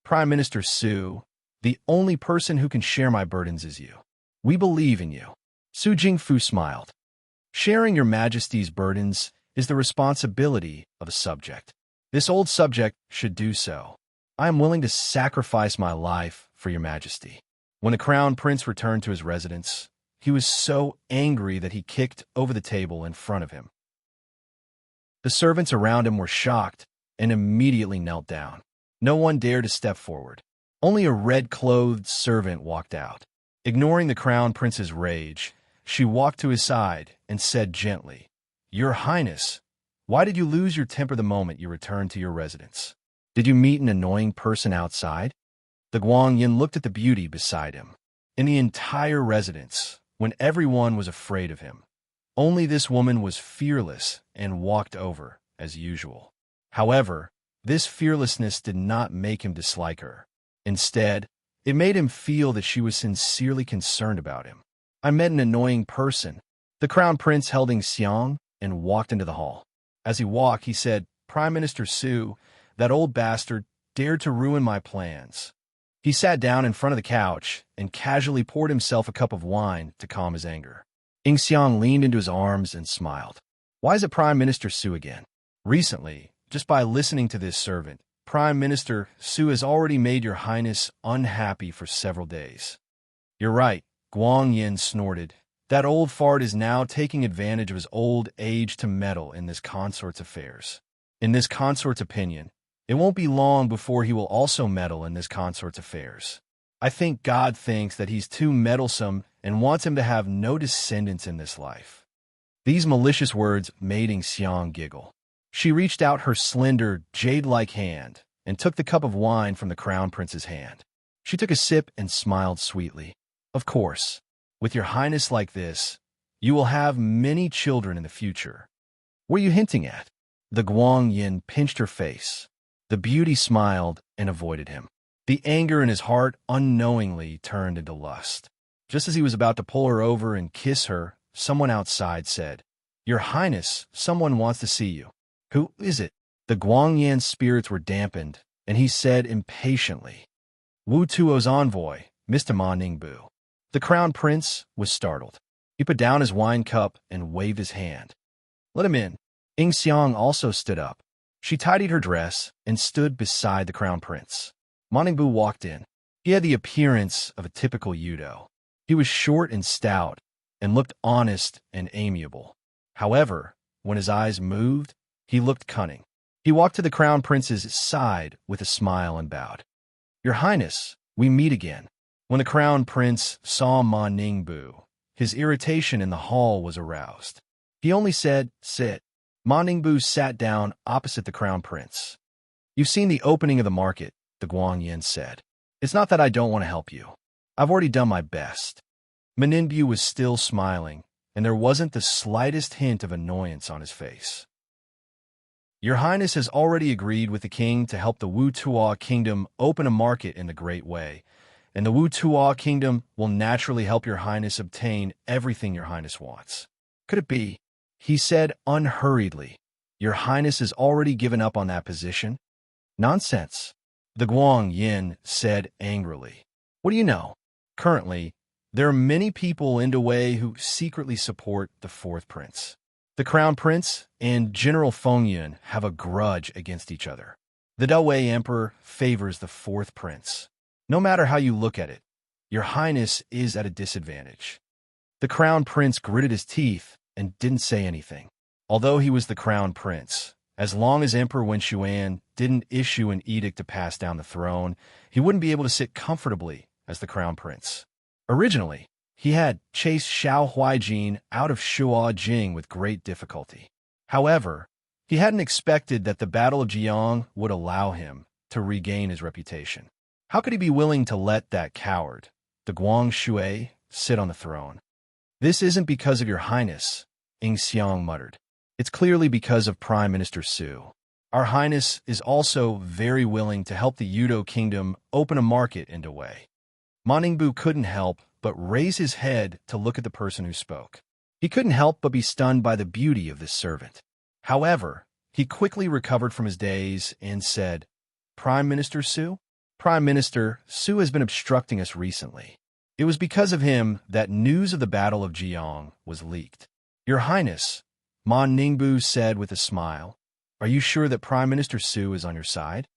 Prime Minister Su, the only person who can share my burdens is you. We believe in you. Su Jingfu smiled. Sharing your majesty's burdens is the responsibility of a subject. This old subject should do so. I am willing to sacrifice my life for your majesty. When the crown prince returned to his residence, he was so angry that he kicked over the table in front of him. The servants around him were shocked and immediately knelt down. No one dared to step forward. Only a red-clothed servant walked out. Ignoring the crown prince's rage, she walked to his side and said gently, "Your Highness, why did you lose your temper the moment you returned to your residence? Did you meet an annoying person outside?" The Guangyin looked at the beauty beside him. In the entire residence, when everyone was afraid of him, only this woman was fearless and walked over as usual. However, this fearlessness did not make him dislike her. Instead, it made him feel that she was sincerely concerned about him. "I met an annoying person." The crown prince held Xiang and walked into the hall. As he walked, he said, "Prime Minister Su, that old bastard dared to ruin my plans." He sat down in front of the couch and casually poured himself a cup of wine to calm his anger. Xiang leaned into his arms and smiled. "Why is it Prime Minister Su again?" "Recently, just by listening to this servant, Prime Minister Su has already made your Highness unhappy for several days." "You're right," Guangyin snorted. "That old fart is now taking advantage of his old age to meddle in this consort's affairs. In this consort's opinion, it won't be long before he will also meddle in this consort's affairs. I think God thinks that he's too meddlesome and wants him to have no descendants in this life." These malicious words made Xiang giggle. She reached out her slender, jade-like hand and took the cup of wine from the crown prince's hand. She took a sip and smiled sweetly. "Of course, with your Highness like this, you will have many children in the future." "What are you hinting at?" The Guangyin pinched her face. The beauty smiled and avoided him. The anger in his heart unknowingly turned into lust. Just as he was about to pull her over and kiss her, someone outside said, "Your Highness, someone wants to see you." "Who is it?" The Guangyin's spirits were dampened, and he said impatiently, "Wu Tuo's envoy, Mr. Ma Ningbu." The crown prince was startled. He put down his wine cup and waved his hand. "Let him in." Xiang also stood up. She tidied her dress and stood beside the crown prince. Ma Ningbu walked in. He had the appearance of a typical Yudo. He was short and stout and looked honest and amiable. However, when his eyes moved, he looked cunning. He walked to the crown prince's side with a smile and bowed. "Your Highness, we meet again." When the crown prince saw Ma Ningbu, his irritation in the hall was aroused. He only said, "Sit." Ma Ningbu sat down opposite the crown prince. "You've seen the opening of the market," the Guangyin said. "It's not that I don't want to help you. I've already done my best." Ma Ningbu was still smiling, and there wasn't the slightest hint of annoyance on his face. "Your Highness has already agreed with the king to help the Wu Tuo kingdom open a market in the Great Way, and the Wu Tuo kingdom will naturally help your Highness obtain everything your Highness wants. Could it be?" He said unhurriedly, "Your Highness has already given up on that position?" "Nonsense," the Guangyin said angrily. "What do you know? Currently, there are many people in Dawei who secretly support the fourth prince. The crown prince and General Fengyun have a grudge against each other. The Dawei emperor favors the fourth prince. No matter how you look at it, your Highness is at a disadvantage." The crown prince gritted his teeth and didn't say anything. Although he was the crown prince, as long as Emperor Wen Xuan didn't issue an edict to pass down the throne, he wouldn't be able to sit comfortably as the crown prince. Originally, he had chased Xiao Huaijin out of Shuajing with great difficulty. However, he hadn't expected that the Battle of Jiang would allow him to regain his reputation. How could he be willing to let that coward, the Guangshui, sit on the throne? "This isn't because of your Highness," Xiang muttered. "It's clearly because of Prime Minister Su. Our Highness is also very willing to help the Yudo kingdom open a market in Dawei." Ma Ningbu couldn't help but raise his head to look at the person who spoke. He couldn't help but be stunned by the beauty of this servant. However, he quickly recovered from his daze and said, "Prime Minister Su?" Prime Minister Su has been obstructing us recently. It was because of him that news of the Battle of Jiang was leaked. Your Highness, Ma Ningbu said with a smile, are you sure that Prime Minister Su is on your side?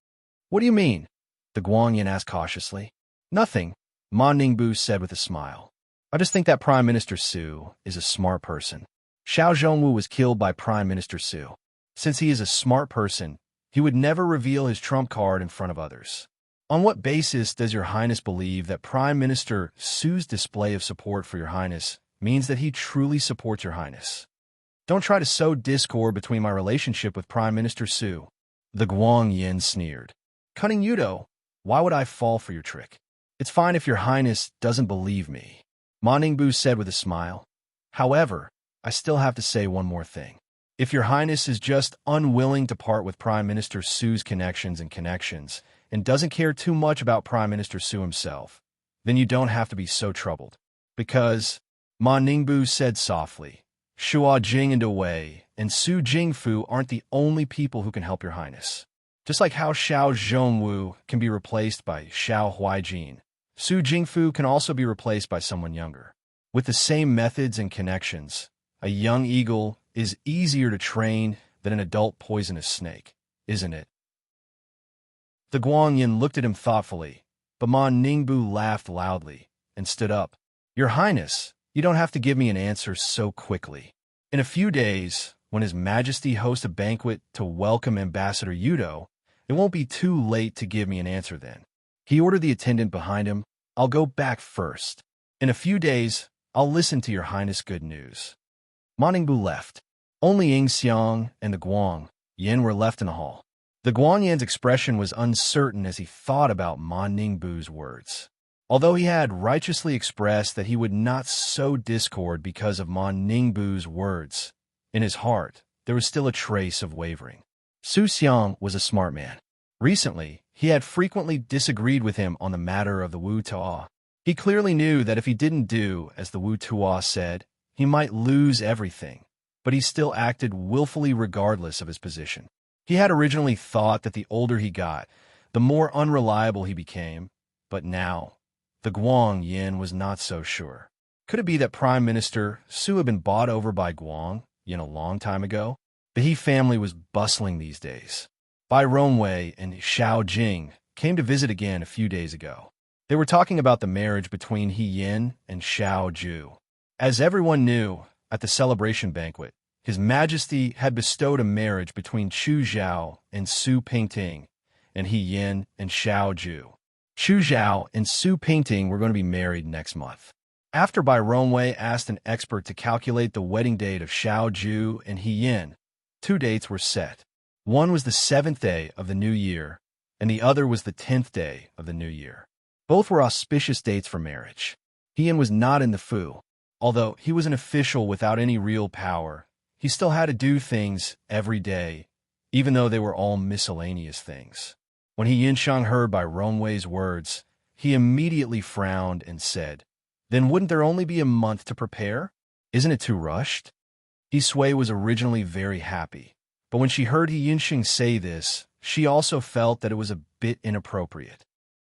What do you mean? The Guanyin asked cautiously. Nothing, Ma Ningbu said with a smile. I just think that Prime Minister Su is a smart person. Xiao Zhongwu was killed by Prime Minister Su. Since he is a smart person, he would never reveal his trump card in front of others. On what basis does Your Highness believe that Prime Minister Su's display of support for Your Highness means that he truly supports Your Highness? Don't try to sow discord between my relationship with Prime Minister Su. The Guanyin sneered. Cunning Yudo, why would I fall for your trick? It's fine if Your Highness doesn't believe me, Ma Ningbu said with a smile. However, I still have to say one more thing. If Your Highness is just unwilling to part with Prime Minister Su's connections and doesn't care too much about Prime Minister Su himself, then you don't have to be so troubled. Because, Ma Ningbu said softly, Shua Jing and Wei and Su Jingfu aren't the only people who can help Your Highness. Just like how Xiao Zhongwu can be replaced by Xiao Huaijin, Su Jingfu can also be replaced by someone younger. With the same methods and connections, a young eagle is easier to train than an adult poisonous snake, isn't it? The Guanyin looked at him thoughtfully, but Ma Ningbu laughed loudly and stood up. Your Highness, you don't have to give me an answer so quickly. In a few days, when His Majesty hosts a banquet to welcome Ambassador Yudo, it won't be too late to give me an answer then. He ordered the attendant behind him. I'll go back first. In a few days, I'll listen to Your Highness' good news. Ma Ningbu left. Only Ying Xiang and the Guanyin were left in the hall. The Guanyin's expression was uncertain as he thought about Ma Ningbu's words. Although he had righteously expressed that he would not sow discord because of Ma Ningbu's words, in his heart, there was still a trace of wavering. Su Xiang was a smart man. Recently, he had frequently disagreed with him on the matter of the Wu Tuo. He clearly knew that if he didn't do as the Wu Tuo said, he might lose everything, but he still acted willfully regardless of his position. He had originally thought that the older he got, the more unreliable he became, but now, the Guanyin was not so sure. Could it be that Prime Minister Su had been bought over by Guanyin a long time ago? The He family was bustling these days. Bai Rongwei and Xiao Jing came to visit again a few days ago. They were talking about the marriage between He Yin and Xiao Ju. As everyone knew, at the celebration banquet, His Majesty had bestowed a marriage between Chu Zhao and Su Pingting, and He Yin and Xiao Ju. Chu Zhao and Su Pingting were going to be married next month. After Bai Rongwei asked an expert to calculate the wedding date of Xiao Ju and He Yin, two dates were set. One was the 7th day of the new year, and the other was the 10th day of the new year. Both were auspicious dates for marriage. He Yin was not in the Fu. Although he was an official without any real power, he still had to do things every day, even though they were all miscellaneous things. When He Yinsheng heard Bai Rongwei's words, he immediately frowned and said, Then wouldn't there only be a month to prepare? Isn't it too rushed? He Sui was originally very happy, but when she heard He Yinsheng say this, she also felt that it was a bit inappropriate.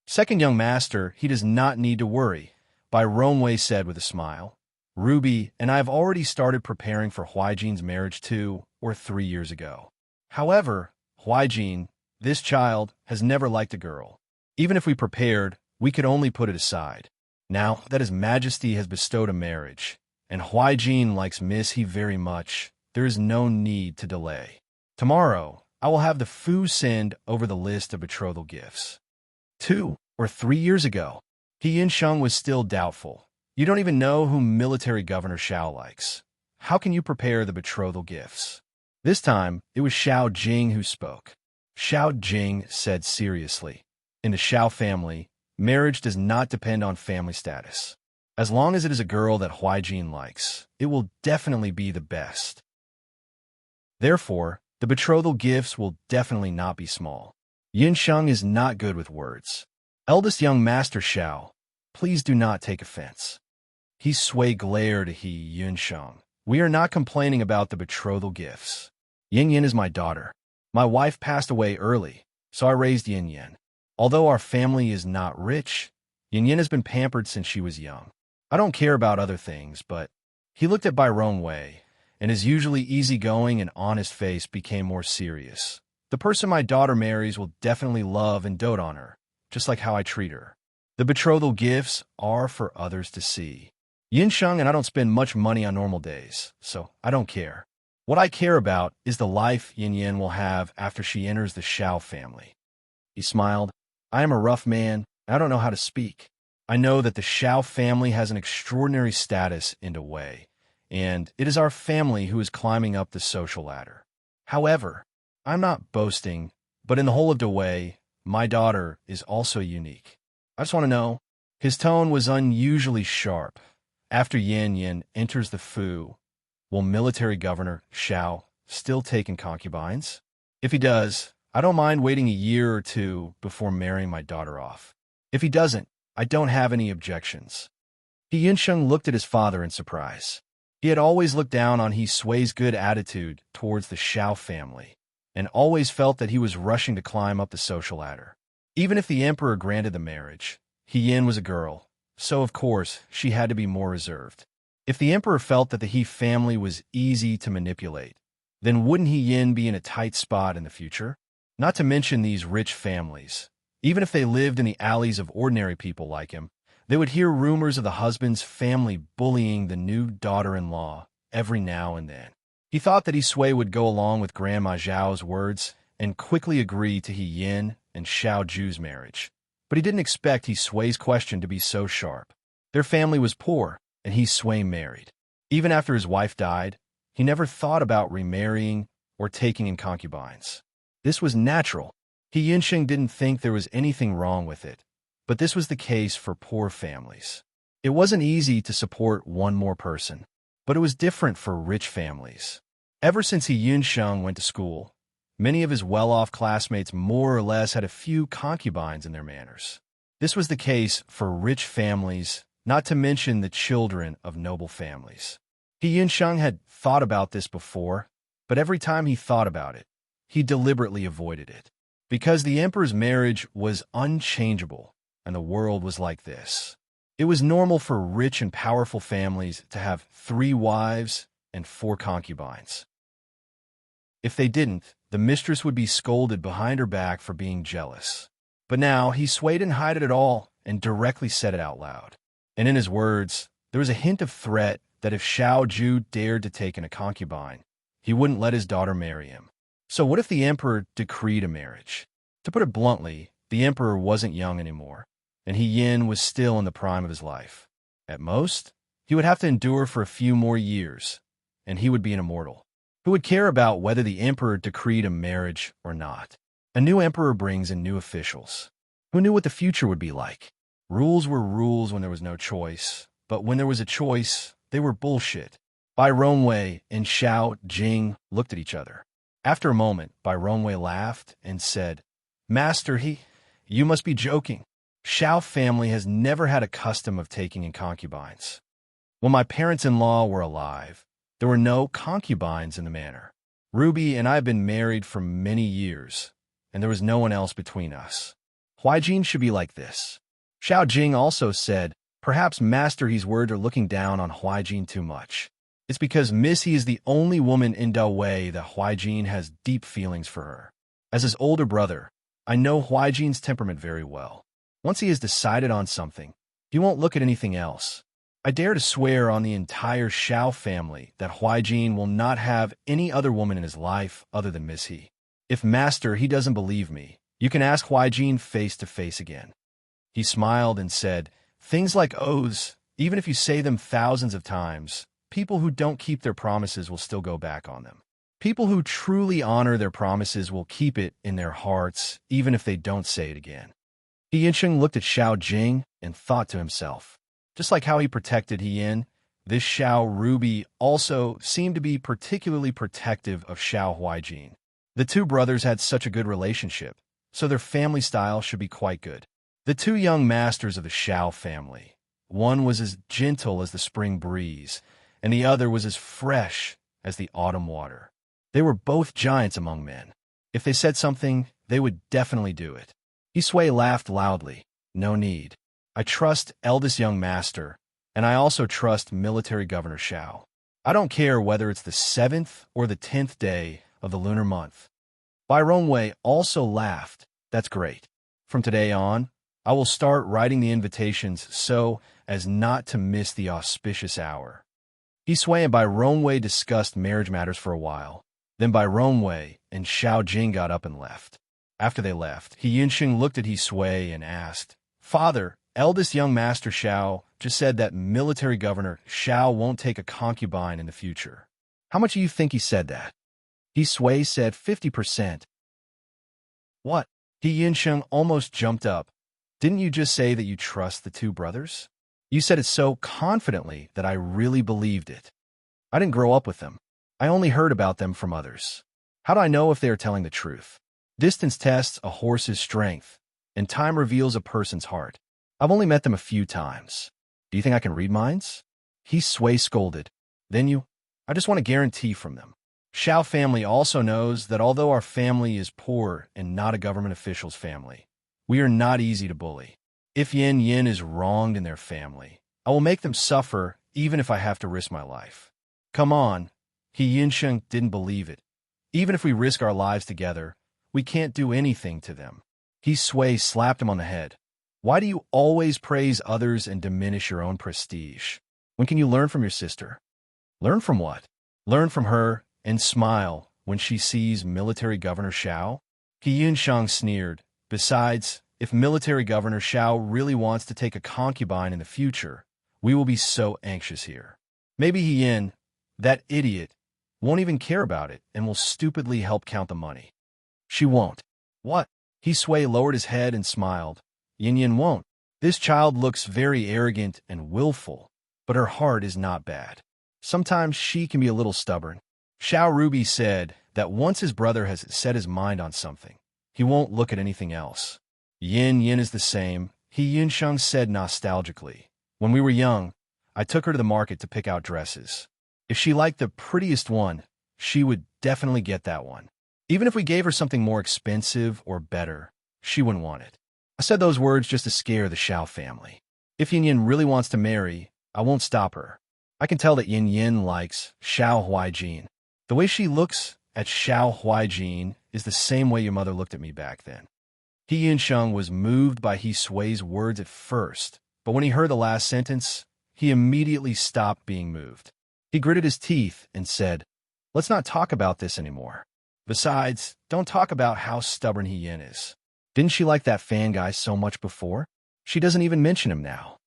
Second young master, he does not need to worry, Bai Rongwei said with a smile. Ruby and I have already started preparing for Huaijin's marriage 2 or 3 years ago. However, Huaijin, this child, has never liked a girl. Even if we prepared, we could only put it aside. Now that His Majesty has bestowed a marriage, and Huaijin likes Miss He very much, there is no need to delay. Tomorrow, I will have the Fu send over the list of betrothal gifts. 2 or 3 years ago, He Yinsheng was still doubtful. You don't even know whom Military Governor Xiao likes. How can you prepare the betrothal gifts? This time, it was Xiao Jing who spoke. Xiao Jing said seriously, In the Xiao family, marriage does not depend on family status. As long as it is a girl that Huaijin likes, it will definitely be the best. Therefore, the betrothal gifts will definitely not be small. Yinsheng is not good with words. Eldest young master Xiao, please do not take offense. He Sui glared at He Yinsheng. We are not complaining about the betrothal gifts. Yin Yin is my daughter. My wife passed away early, so I raised Yin Yin. Although our family is not rich, Yin Yin has been pampered since she was young. I don't care about other things, but he looked at Byron Wei, and his usually easygoing and honest face became more serious. The person my daughter marries will definitely love and dote on her, just like how I treat her. The betrothal gifts are for others to see. Yin Sheng and I don't spend much money on normal days, so I don't care. What I care about is the life Yin Yin will have after she enters the Xiao family. He smiled. I am a rough man, and I don't know how to speak. I know that the Xiao family has an extraordinary status in the Wei, and it is our family who is climbing up the social ladder. However, I'm not boasting, but in the whole of the Wei, my daughter is also unique. I just want to know. His tone was unusually sharp. After Yin Yin enters the Fu, will military governor Xiao still take in concubines? If he does, I don't mind waiting a year or two before marrying my daughter off. If he doesn't, I don't have any objections. He Yinsheng looked at his father in surprise. He had always looked down on He Sui's good attitude towards the Xiao family, and always felt that he was rushing to climb up the social ladder. Even if the emperor granted the marriage, He Yin was a girl, so of course she had to be more reserved. If the emperor felt that the He family was easy to manipulate, then wouldn't He Yin be in a tight spot in the future? Not to mention these rich families. Even if they lived in the alleys of ordinary people like him, they would hear rumors of the husband's family bullying the new daughter-in-law every now and then. He thought that He Sui would go along with Grandma Zhao's words and quickly agree to He Yin and Xiao Ju's marriage. But he didn't expect He Sui's question to be so sharp. Their family was poor, and He Sui married. Even after his wife died, he never thought about remarrying or taking in concubines. This was natural. He Yinsheng didn't think there was anything wrong with it, but this was the case for poor families. It wasn't easy to support one more person, but it was different for rich families. Ever since He Yinsheng went to school, many of his well-off classmates more or less had a few concubines in their manners. This was the case for rich families, not to mention the children of noble families. He Yinsheng had thought about this before, but every time he thought about it, he deliberately avoided it. Because the emperor's marriage was unchangeable, and the world was like this. It was normal for rich and powerful families to have 3 wives and 4 concubines. If they didn't, the mistress would be scolded behind her back for being jealous. But now He Sui didn't hide it at all and directly said it out loud. And in his words, there was a hint of threat that if Xiao Ju dared to take in a concubine, he wouldn't let his daughter marry him. So what if the emperor decreed a marriage? To put it bluntly, the emperor wasn't young anymore, and He Yin was still in the prime of his life. At most, he would have to endure for a few more years, and he would be an immortal. Who would care about whether the emperor decreed a marriage or not? A new emperor brings in new officials. Who knew what the future would be like? Rules were rules when there was no choice, but when there was a choice, they were bullshit. Bai Rongwei and Xiao Jing looked at each other. After a moment, Bai Rongwei laughed and said, Master, you must be joking. Xiao family has never had a custom of taking in concubines. When my parents-in-law were alive, there were no concubines in the manor. Ruby and I have been married for many years, and there was no one else between us. Huaijin should be like this. Xiao Jing also said, perhaps Master He's words are looking down on Huaijin too much. It's because Miss He is the only woman in Da Wei that Huaijin has deep feelings for her. As his older brother, I know Huaijin's temperament very well. Once he has decided on something, he won't look at anything else. I dare to swear on the entire Xiao family that Huaijin will not have any other woman in his life other than Miss He. If Master He doesn't believe me, you can ask Huaijin face to face again. He smiled and said, things like oaths, even if you say them thousands of times, people who don't keep their promises will still go back on them. People who truly honor their promises will keep it in their hearts, even if they don't say it again. He Yinsheng looked at Xiao Jing and thought to himself, just like how he protected He Yin, this Xiao Ruby also seemed to be particularly protective of Xiao Huaijin. The two brothers had such a good relationship, so their family style should be quite good. The two young masters of the Xiao family, one was as gentle as the spring breeze, and the other was as fresh as the autumn water. They were both giants among men. If they said something, they would definitely do it. He Sui laughed loudly. No need. I trust eldest young master, and I also trust military governor Shao. I don't care whether it's the 7th or the 10th day of the lunar month. Bai Rongwei also laughed. That's great. From today on, I will start writing the invitations so as not to miss the auspicious hour. He Sui and Bai Rongwei discussed marriage matters for a while. Then Bai Rongwei and Xiao Jing got up and left. After they left, He Yinsheng looked at He Sui and asked, Father, eldest young master Xiao just said that military governor Xiao won't take a concubine in the future. How much do you think he said that? He Sui said 50%. What? He Yinsheng almost jumped up. Didn't you just say that you trust the two brothers? You said it so confidently that I really believed it. I didn't grow up with them. I only heard about them from others. How do I know if they are telling the truth? Distance tests a horse's strength, and time reveals a person's heart. I've only met them a few times. Do you think I can read minds? He Sui scolded. Then you? I just want a guarantee from them. Xiao family also knows that although our family is poor and not a government official's family, we are not easy to bully. If Yin Yin is wronged in their family, I will make them suffer even if I have to risk my life. Come on. He Yinsheng didn't believe it. Even if we risk our lives together, we can't do anything to them. He Sui slapped him on the head. Why do you always praise others and diminish your own prestige? When can you learn from your sister? Learn from what? Learn from her and smile when she sees military governor Xiao? He Yinsheng sneered. Besides, if military governor Xiao really wants to take a concubine in the future, we will be so anxious here. Maybe He Yin, that idiot, won't even care about it and will stupidly help count the money. She won't. What? He Sui lowered his head and smiled. Yin Yin won't. This child looks very arrogant and willful, but her heart is not bad. Sometimes she can be a little stubborn. Xiao Ruby said that once his brother has set his mind on something, he won't look at anything else. Yin Yin is the same, He Yinsheng said nostalgically. When we were young, I took her to the market to pick out dresses. If she liked the prettiest one, she would definitely get that one. Even if we gave her something more expensive or better, she wouldn't want it. I said those words just to scare the Xiao family. If Yin Yin really wants to marry, I won't stop her. I can tell that Yin Yin likes Xiao Huaijin. The way she looks at Xiao Huaijin is the same way your mother looked at me back then. He Yinsheng was moved by He Sui's words at first, but when he heard the last sentence, he immediately stopped being moved. He gritted his teeth and said, Let's not talk about this anymore. Besides, don't talk about how stubborn He Yin is. Didn't she like that fan guy so much before? She doesn't even mention him now.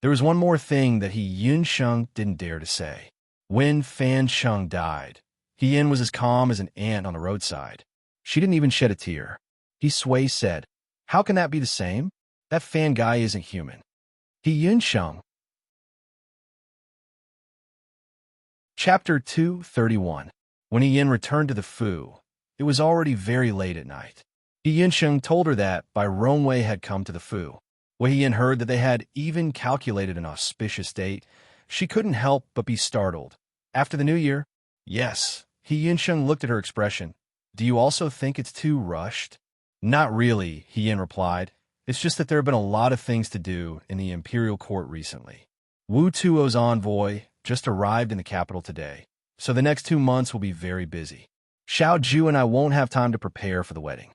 There was one more thing that He Yinsheng didn't dare to say. When Fan Sheng died, He Yin was as calm as an ant on the roadside. She didn't even shed a tear. He Sui said, How can that be the same? That fan guy isn't human. He Yinsheng. Chapter 231. When He Yin returned to the Fu, it was already very late at night. He Yinsheng told her that Bai Rongwei had come to the Fu. When He Yin heard that they had even calculated an auspicious date, she couldn't help but be startled. After the new year? Yes. He Yinsheng looked at her expression. Do you also think it's too rushed? Not really, He Yin replied. It's just that there have been a lot of things to do in the imperial court recently. Wu Tuo's envoy just arrived in the capital today, so the next 2 months will be very busy. Xiao Ju and I won't have time to prepare for the wedding.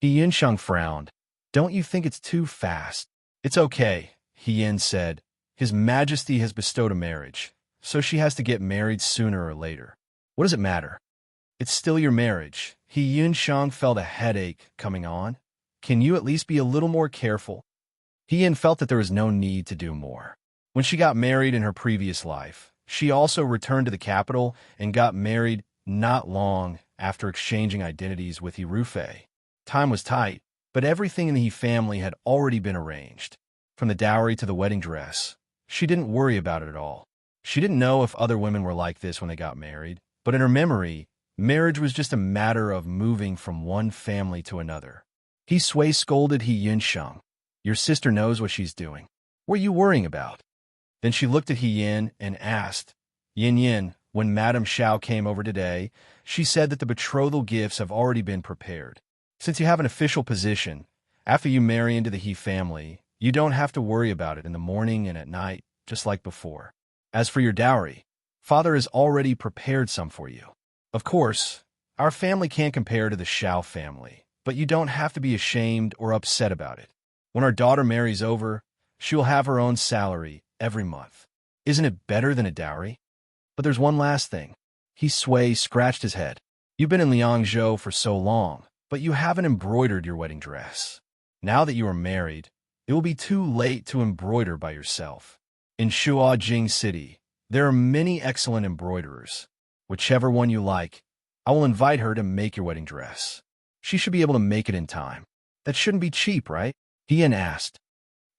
He Yinsheng frowned. Don't you think it's too fast? It's okay, He Yin said. His Majesty has bestowed a marriage, so she has to get married sooner or later. What does it matter? It's still your marriage. He Yinsheng felt a headache coming on. Can you at least be a little more careful? He Yin felt that there was no need to do more. When she got married in her previous life, she also returned to the capital and got married not long after exchanging identities with He Rufei. Time was tight, but everything in the He family had already been arranged. From the dowry to the wedding dress, she didn't worry about it at all. She didn't know if other women were like this when they got married, but in her memory, marriage was just a matter of moving from one family to another. He Sui scolded He Yinsheng. Your sister knows what she's doing. What are you worrying about? Then she looked at He Yin and asked, Yin Yin, when Madame Xiao came over today, she said that the betrothal gifts have already been prepared. Since you have an official position, After you marry into the He family, you don't have to worry about it in the morning and at night, just like before. As for your dowry, Father has already prepared some for you. Of course, our family can't compare to the Shao family, but you don't have to be ashamed or upset about it. When our daughter marries over, she will have her own salary every month. Isn't it better than a dowry? But there's one last thing. He scratched his head. You've been in Liangzhou for so long, but you haven't embroidered your wedding dress. Now that you are married, it will be too late to embroider by yourself. In Shuajing City, there are many excellent embroiderers. Whichever one you like, I will invite her to make your wedding dress. She should be able to make it in time. That shouldn't be cheap, right? Ian asked.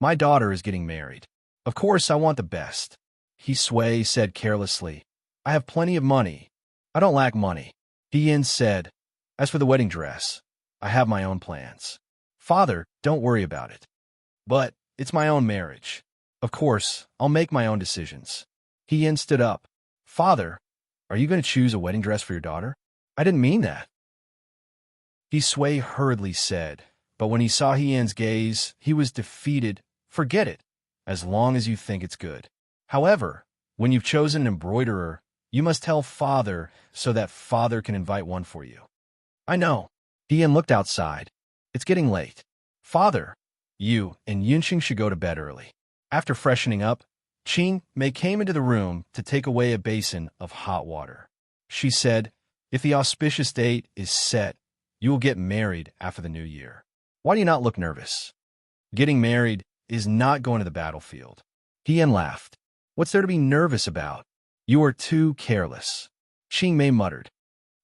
My daughter is getting married. Of course, I want the best. He said carelessly. I have plenty of money. I don't lack money. Ian said. As for the wedding dress, I have my own plans. Father, don't worry about it. But it's my own marriage. Of course, I'll make my own decisions. Ian stood up. Father, are you going to choose a wedding dress for your daughter? I didn't mean that. He hurriedly said, but when he saw Ian's gaze, he was defeated. Forget it, as long as you think it's good. However, when you've chosen an embroiderer, you must tell Father so that Father can invite one for you. I know. Ian looked outside. It's getting late. Father, you and Yunxing should go to bed early. After freshening up, Qing Mei came into the room to take away a basin of hot water. She said, if the auspicious date is set, you will get married after the new year. Why do you not look nervous? Getting married is not going to the battlefield. Ian laughed. What's there to be nervous about? You are too careless. Qing Mei muttered.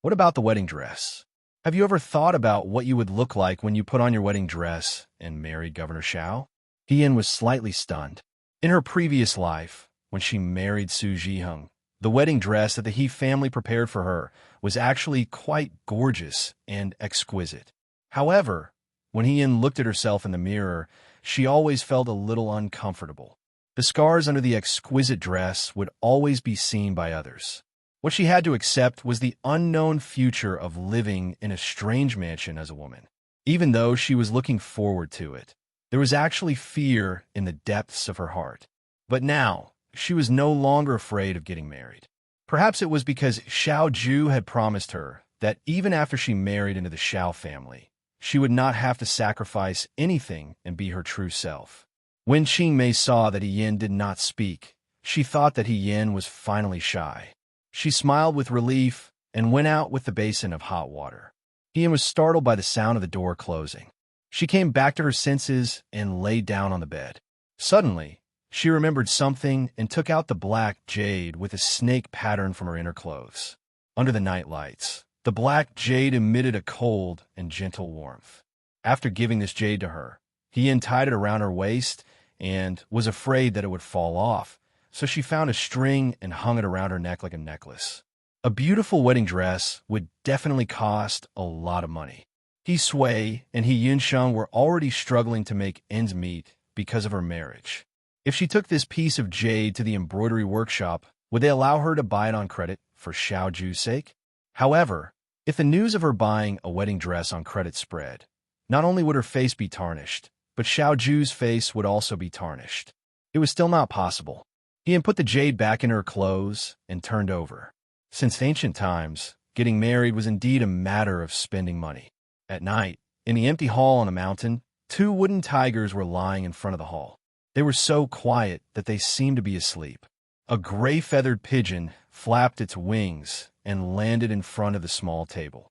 What about the wedding dress? Have you ever thought about what you would look like when you put on your wedding dress and married Governor Shao? Ian was slightly stunned. In her previous life, when she married Su Zhiheng, the wedding dress that the He family prepared for her was actually quite gorgeous and exquisite. However, when Ian looked at herself in the mirror, she always felt a little uncomfortable. The scars under the exquisite dress would always be seen by others. What she had to accept was the unknown future of living in a strange mansion as a woman. Even though she was looking forward to it, there was actually fear in the depths of her heart. But now, she was no longer afraid of getting married. Perhaps it was because Xiao Ju had promised her that even after she married into the Shao family, she would not have to sacrifice anything and be her true self. When Qing Mei saw that Yin did not speak, she thought that Yin was finally shy. She smiled with relief and went out with the basin of hot water. Yin was startled by the sound of the door closing. She came back to her senses and lay down on the bed. Suddenly, she remembered something and took out the black jade with a snake pattern from her inner clothes. Under the night lights, the black jade emitted a cold and gentle warmth. After giving this jade to her, he untied it around her waist and was afraid that it would fall off, so she found a string and hung it around her neck like a necklace. A beautiful wedding dress would definitely cost a lot of money. He Sui and He Yunsheng were already struggling to make ends meet because of her marriage. If she took this piece of jade to the embroidery workshop, would they allow her to buy it on credit for Xiao Ju's sake? However, if the news of her buying a wedding dress on credit spread, not only would her face be tarnished, but Xiao Ju's face would also be tarnished. It was still not possible. He had put the jade back in her clothes and turned over. Since ancient times, getting married was indeed a matter of spending money. At night, in the empty hall on the mountain, 2 wooden tigers were lying in front of the hall. They were so quiet that they seemed to be asleep. A gray-feathered pigeon flapped its wings and landed in front of the small table.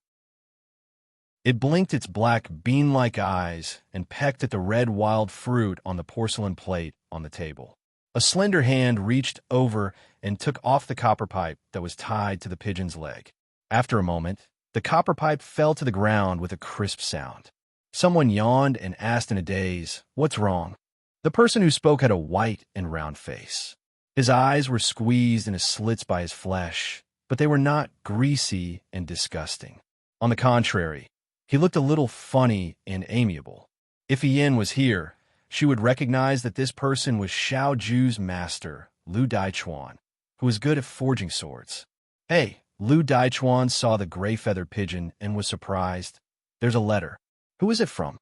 It blinked its black bean-like eyes and pecked at the red wild fruit on the porcelain plate on the table. A slender hand reached over and took off the copper pipe that was tied to the pigeon's leg. After a moment, the copper pipe fell to the ground with a crisp sound. Someone yawned and asked in a daze, "What's wrong?" The person who spoke had a white and round face. His eyes were squeezed into slits by his flesh, but they were not greasy and disgusting. On the contrary, he looked a little funny and amiable. If Yin was here, she would recognize that this person was Xiao Ju's master, Lu Daichuan, who was good at forging swords. Hey, Lu Daichuan saw the gray-feathered pigeon and was surprised. There's a letter. Who is it from?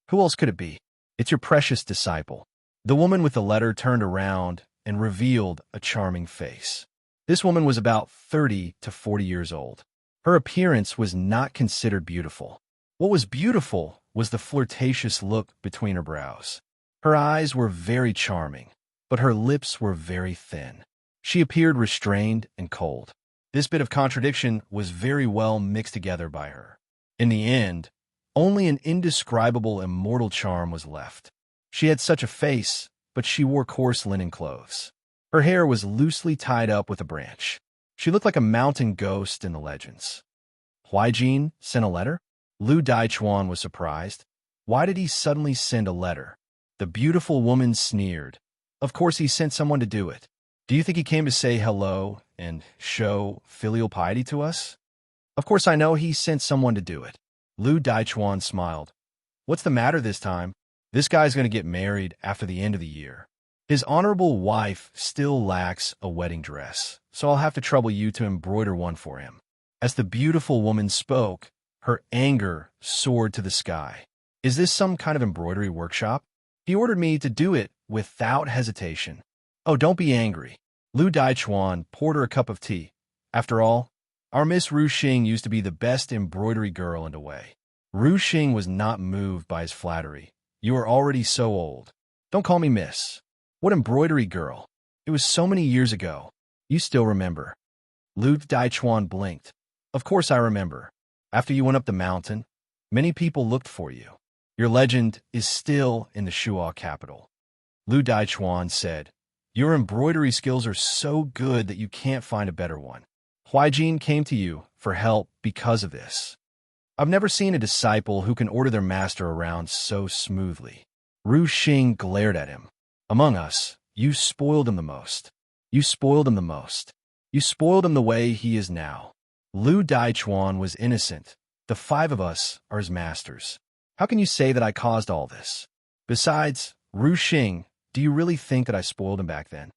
Who else could it be? It's your precious disciple. The woman with the letter turned around and revealed a charming face. This woman was about 30 to 40 years old. Her appearance was not considered beautiful. What was beautiful was the flirtatious look between her brows. Her eyes were very charming, but her lips were very thin. She appeared restrained and cold. This bit of contradiction was very well mixed together by her. In the end, only an indescribable immortal charm was left. She had such a face, but she wore coarse linen clothes. Her hair was loosely tied up with a branch. She looked like a mountain ghost in the legends. Huaijin sent a letter? Lu Daichuan was surprised. Why did he suddenly send a letter? The beautiful woman sneered. Of course he sent someone to do it. Do you think he came to say hello and show filial piety to us? Of course I know he sent someone to do it. Lu Daichuan smiled. What's the matter this time? This guy's going to get married after the end of the year. His honorable wife still lacks a wedding dress, so I'll have to trouble you to embroider one for him. As the beautiful woman spoke, her anger soared to the sky. Is this some kind of embroidery workshop? He ordered me to do it without hesitation. Oh, don't be angry. Lu Daichuan poured her a cup of tea. After all, our Miss Ru Xing used to be the best embroidery girl in a way. Ru Xing was not moved by his flattery. You are already so old. Don't call me miss. What embroidery girl? It was so many years ago. You still remember. Lu Daichuan blinked. Of course I remember. After you went up the mountain, many people looked for you. Your legend is still in the Shuo capital. Lu Daichuan said, your embroidery skills are so good that you can't find a better one. Huaijin came to you for help because of this. I've never seen a disciple who can order their master around so smoothly. Ru Xing glared at him. Among us, you spoiled him the most. You spoiled him the most. You spoiled him the way he is now. Lu Daichuan was innocent. The five of us are his masters. How can you say that I caused all this? Besides, Ru Xing, do you really think that I spoiled him back then?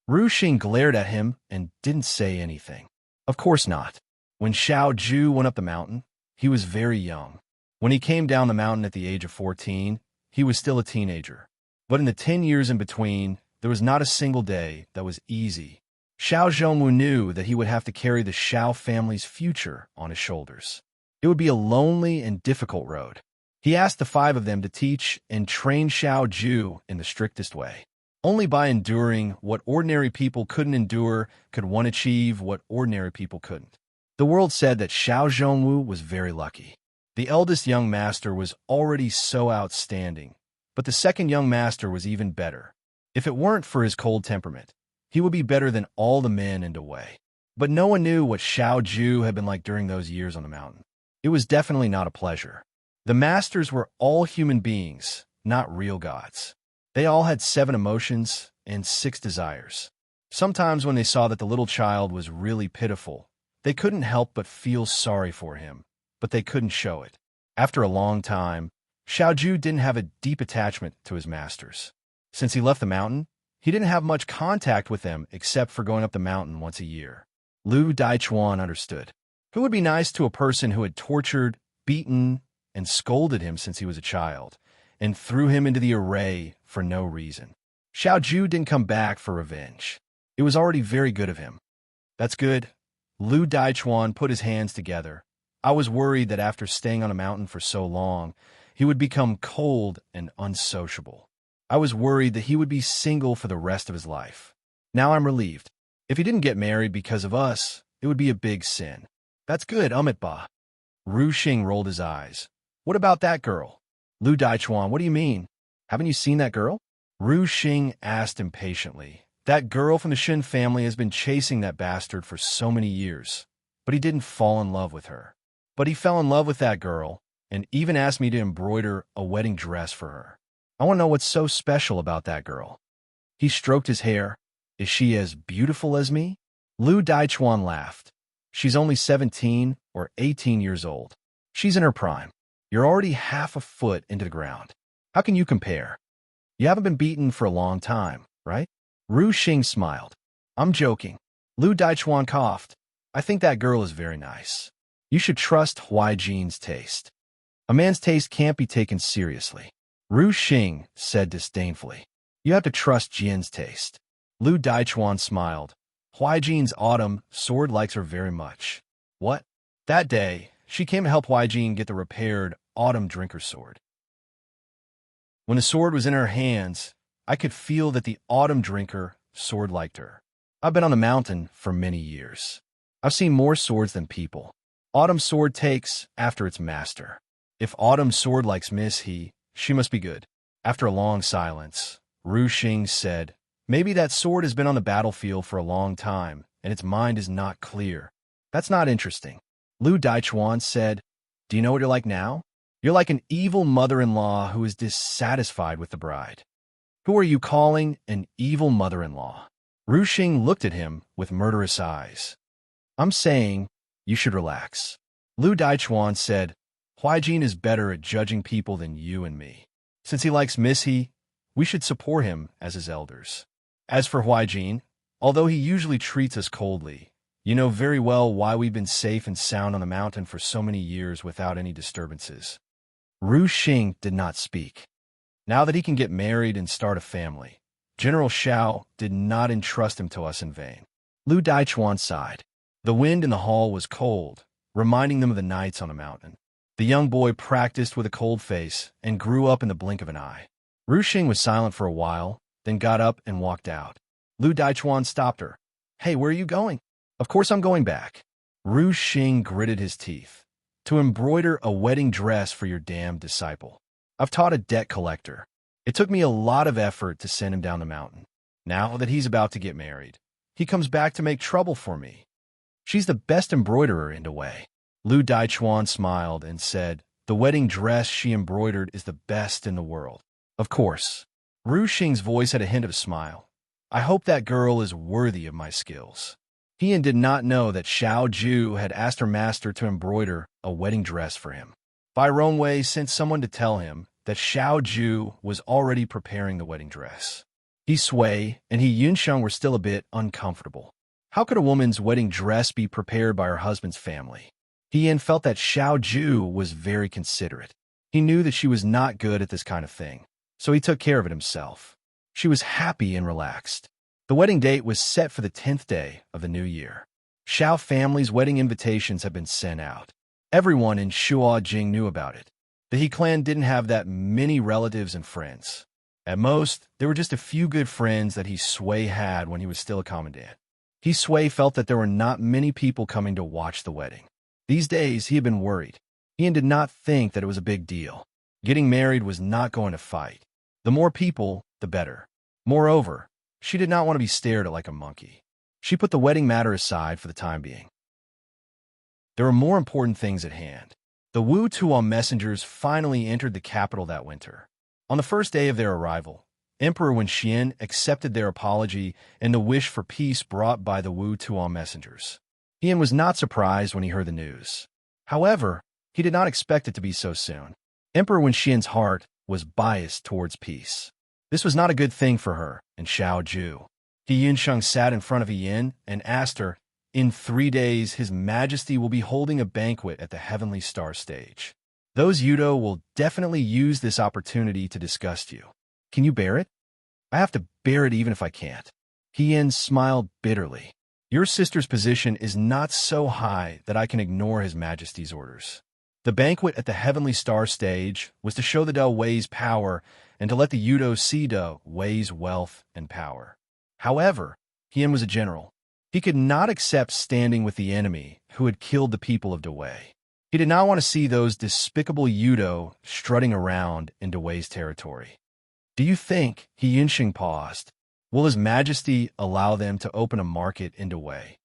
Ru Xing glared at him and didn't say anything. Of course not. When Xiao Ju went up the mountain, he was very young. When he came down the mountain at the age of 14, he was still a teenager. But in the 10 years in between, there was not a single day that was easy. Xiao Zhongwu knew that he would have to carry the Xiao family's future on his shoulders. It would be a lonely and difficult road. He asked the five of them to teach and train Xiao Ju in the strictest way. Only by enduring what ordinary people couldn't endure could one achieve what ordinary people couldn't. The world said that Xiao Zhongwu was very lucky. The eldest young master was already so outstanding, but the second young master was even better. If it weren't for his cold temperament, he would be better than all the men in a way. But no one knew what Xiao Ju had been like during those years on the mountain. It was definitely not a pleasure. The masters were all human beings, not real gods. They all had 7 emotions and 6 desires. Sometimes when they saw that the little child was really pitiful, they couldn't help but feel sorry for him, but they couldn't show it. After a long time, Xiao Ju didn't have a deep attachment to his masters. Since he left the mountain, he didn't have much contact with them except for going up the mountain once a year. Lu Daichuan understood. Who would be nice to a person who had tortured, beaten, and scolded him since he was a child, and threw him into the array for no reason? Xiao Ju didn't come back for revenge. It was already very good of him. That's good. Lu Daichuan put his hands together. I was worried that after staying on a mountain for so long, he would become cold and unsociable. I was worried that he would be single for the rest of his life. Now I'm relieved. If he didn't get married because of us, it would be a big sin. That's good, Ba. Ru Xing rolled his eyes. What about that girl? Lu Daichuan, what do you mean? Haven't you seen that girl? Ru Xing asked impatiently. That girl from the Shin family has been chasing that bastard for so many years, but he didn't fall in love with her. But he fell in love with that girl and even asked me to embroider a wedding dress for her. I want to know what's so special about that girl. He stroked his hair. Is she as beautiful as me? Lu Daichuan laughed. She's only 17 or 18 years old. She's in her prime. You're already half a foot into the ground. How can you compare? You haven't been beaten for a long time, right? Ru Xing smiled. I'm joking. Lu Daichuan coughed. I think that girl is very nice. You should trust Huaijin's taste. A man's taste can't be taken seriously. Ru Xing said disdainfully. You have to trust Jian's taste. Lu Daichuan smiled. Huijin's autumn sword likes her very much. What? That day, she came to help Huijin get the repaired autumn drinker sword. When the sword was in her hands, I could feel that the autumn drinker sword liked her. I've been on the mountain for many years. I've seen more swords than people. Autumn sword takes after its master. If autumn sword likes Miss He, she must be good. After a long silence, Ru Xing said, maybe that sword has been on the battlefield for a long time, and its mind is not clear. That's not interesting. Lu Daichuan said, do you know what you're like now? You're like an evil mother-in-law who is dissatisfied with the bride. Who are you calling an evil mother-in-law? Ru Xing looked at him with murderous eyes. I'm saying you should relax. Lu Daichuan said, Huijin is better at judging people than you and me. Since he likes Miss He, we should support him as his elders. As for Huijin, although he usually treats us coldly, you know very well why we've been safe and sound on the mountain for so many years without any disturbances. Ru Xing did not speak. Now that he can get married and start a family, General Xiao did not entrust him to us in vain. Lu Daichuan sighed. The wind in the hall was cold, reminding them of the nights on the mountain. The young boy practiced with a cold face and grew up in the blink of an eye. Ru Xing was silent for a while, then got up and walked out. Lu Daichuan stopped her. Hey, where are you going? Of course I'm going back. Ru Xing gritted his teeth. To embroider a wedding dress for your damned disciple. I've taught a debt collector. It took me a lot of effort to send him down the mountain. Now that he's about to get married, he comes back to make trouble for me. She's the best embroiderer in a way. Lu Daichuan smiled and said, the wedding dress she embroidered is the best in the world. Of course. Ru Xing's voice had a hint of a smile. I hope that girl is worthy of my skills. Heian did not know that Xiao Ju had asked her master to embroider a wedding dress for him. Bai Rongwei sent someone to tell him that Xiao Ju was already preparing the wedding dress. He Sui and He Yunsheng were still a bit uncomfortable. How could a woman's wedding dress be prepared by her husband's family? Heian felt that Xiao Ju was very considerate. He knew that she was not good at this kind of thing, so he took care of it himself. She was happy and relaxed. The wedding date was set for the 10th day of the new year. Xiao family's wedding invitations had been sent out. Everyone in Shuajing knew about it. The He clan didn't have that many relatives and friends. At most, there were just a few good friends that He Sui had when he was still a commandant. He Sui felt that there were not many people coming to watch the wedding. These days, he had been worried. Heian did not think that it was a big deal. Getting married was not going to fight. The more people, the better. Moreover, she did not want to be stared at like a monkey. She put the wedding matter aside for the time being. There were more important things at hand. The Wu Tuo messengers finally entered the capital that winter. On the first day of their arrival, Emperor Wenxian accepted their apology and the wish for peace brought by the Wu Tuo messengers. Heian was not surprised when he heard the news. However, he did not expect it to be so soon. Emperor Wenxian's heart was biased towards peace. This was not a good thing for her and Xiao Ju. He Yunsheng sat in front of Yin and asked her, in 3 days, His Majesty will be holding a banquet at the Heavenly Star stage. Those Yudo will definitely use this opportunity to disgust you. Can you bear it? I have to bear it even if I can't. Heian smiled bitterly. Your sister's position is not so high that I can ignore His Majesty's orders. The banquet at the Heavenly Star stage was to show the Da Wei's power and to let the Yudo see Da Wei's wealth and power. However, Heian was a general. He could not accept standing with the enemy who had killed the people of Da Wei. He did not want to see those despicable Yudo strutting around in Da Wei's territory. Do you think, He Yunsheng paused, will His Majesty allow them to open a market in Da Wei?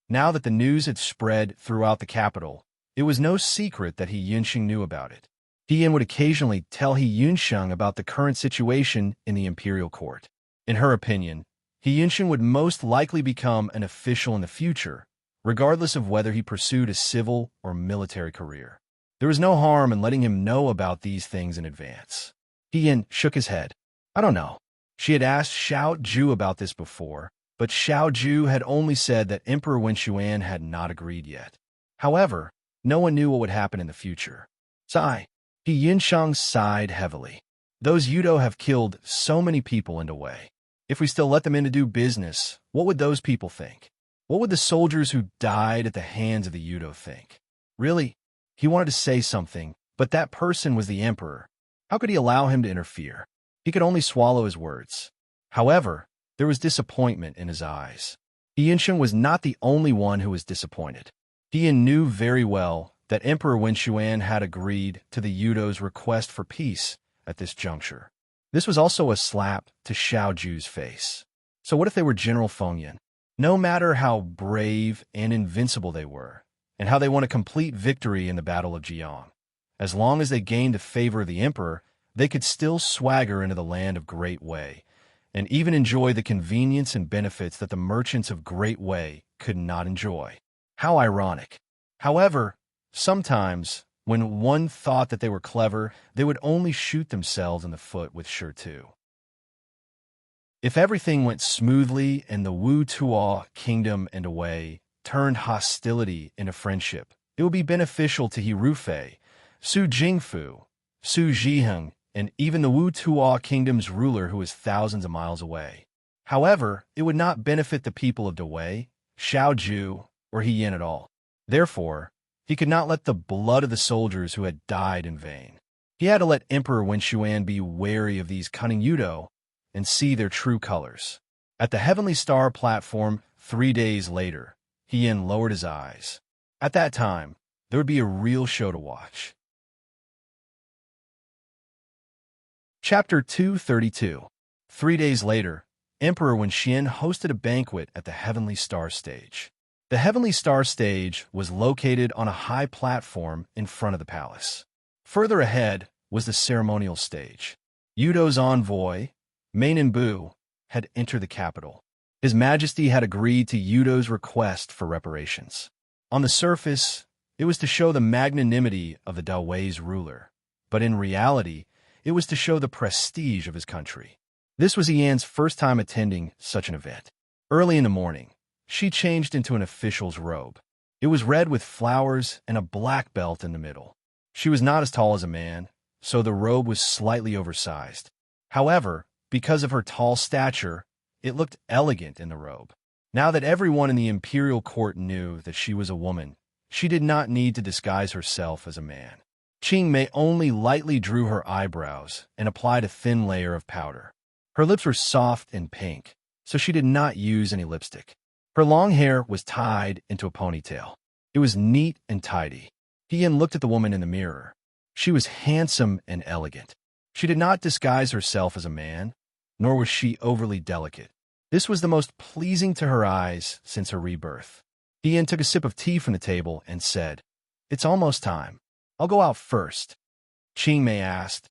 Now that the news had spread throughout the capital, it was no secret that He Yunsheng knew about it. Heian would occasionally tell He Yunsheng about the current situation in the imperial court. In her opinion, He Yunsheng would most likely become an official in the future, regardless of whether he pursued a civil or military career. There was no harm in letting him know about these things in advance. Heian shook his head. I don't know. She had asked Xiao Ju about this before, but Xiao Ju had only said that Emperor Wenxuan had not agreed yet. However, no one knew what would happen in the future. Sigh. He Yinshang sighed heavily. Those Yudo have killed so many people in a way. If we still let them in to do business, what would those people think? What would the soldiers who died at the hands of the Yudo think? Really? He wanted to say something, but that person was the emperor. How could he allow him to interfere? He could only swallow his words. However, there was disappointment in his eyes. Yinshan was not the only one who was disappointed. He knew very well that Emperor Wenxuan had agreed to the Yudo's request for peace at this juncture. This was also a slap to Xiao Ju's face. So what if they were General Fengyan? No matter how brave and invincible they were, and how they won a complete victory in the Battle of Jiang, as long as they gained the favor of the emperor, they could still swagger into the land of Great Wei, and even enjoy the convenience and benefits that the merchants of Great Wei could not enjoy. How ironic. However, sometimes, when one thought that they were clever, they would only shoot themselves in the foot with sure too. If everything went smoothly and the Wu Tuo kingdom and Wei turned hostility into friendship, it would be beneficial to He Rufei, Su Jingfu, Su Zhiheng, and even the Wu Tuo kingdom's ruler who is thousands of miles away. However, it would not benefit the people of Dawei, Xiao Ju, or He Yin at all. Therefore, he could not let the blood of the soldiers who had died in vain. He had to let Emperor Wenxuan be wary of these cunning Yudo and see their true colors. At the Heavenly Star platform 3 days later, He Yin lowered his eyes. At that time, there would be a real show to watch. Chapter 232. 3 days later, Emperor Wenxian hosted a banquet at the Heavenly Star Stage. The Heavenly Star Stage was located on a high platform in front of the palace. Further ahead was the ceremonial stage. Yudo's envoy, Mainin Bu, had entered the capital. His Majesty had agreed to Yudo's request for reparations. On the surface, it was to show the magnanimity of the Dawei's ruler, but in reality, it was to show the prestige of his country. This was Yan's first time attending such an event. Early in the morning, she changed into an official's robe. It was red with flowers and a black belt in the middle. She was not as tall as a man, so the robe was slightly oversized. However, because of her tall stature, it looked elegant in the robe. Now that everyone in the imperial court knew that she was a woman, she did not need to disguise herself as a man. Qing Mei only lightly drew her eyebrows and applied a thin layer of powder. Her lips were soft and pink, so she did not use any lipstick. Her long hair was tied into a ponytail. It was neat and tidy. Yin looked at the woman in the mirror. She was handsome and elegant. She did not disguise herself as a man, nor was she overly delicate. This was the most pleasing to her eyes since her rebirth. Yin took a sip of tea from the table and said, "It's almost time. I'll go out first." Qing Mei asked,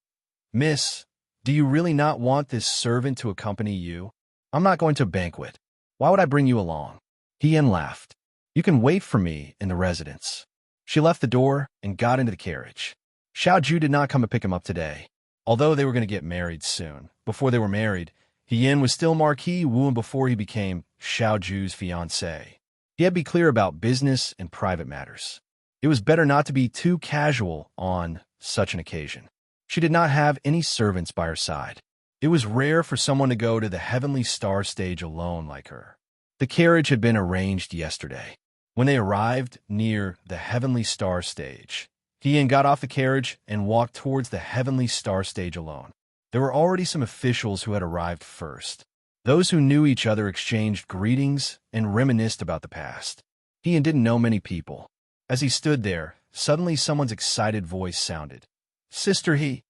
"Miss, do you really not want this servant to accompany you? I'm not going to a banquet. Why would I bring you along?" Yin laughed. "You can wait for me in the residence." She left the door and got into the carriage. Xiao Ju did not come to pick him up today. Although they were going to get married soon, before they were married, Yin was still Marquis Wu before he became Xiao Ju's fiancé. He had to be clear about business and private matters. It was better not to be too casual on such an occasion. She did not have any servants by her side. It was rare for someone to go to the Heavenly Star Stage alone like her. The carriage had been arranged yesterday. When they arrived near the Heavenly Star Stage, Yin got off the carriage and walked towards the Heavenly Star Stage alone. There were already some officials who had arrived first. Those who knew each other exchanged greetings and reminisced about the past. Yin didn't know many people. As he stood there, suddenly someone's excited voice sounded. "Sister He."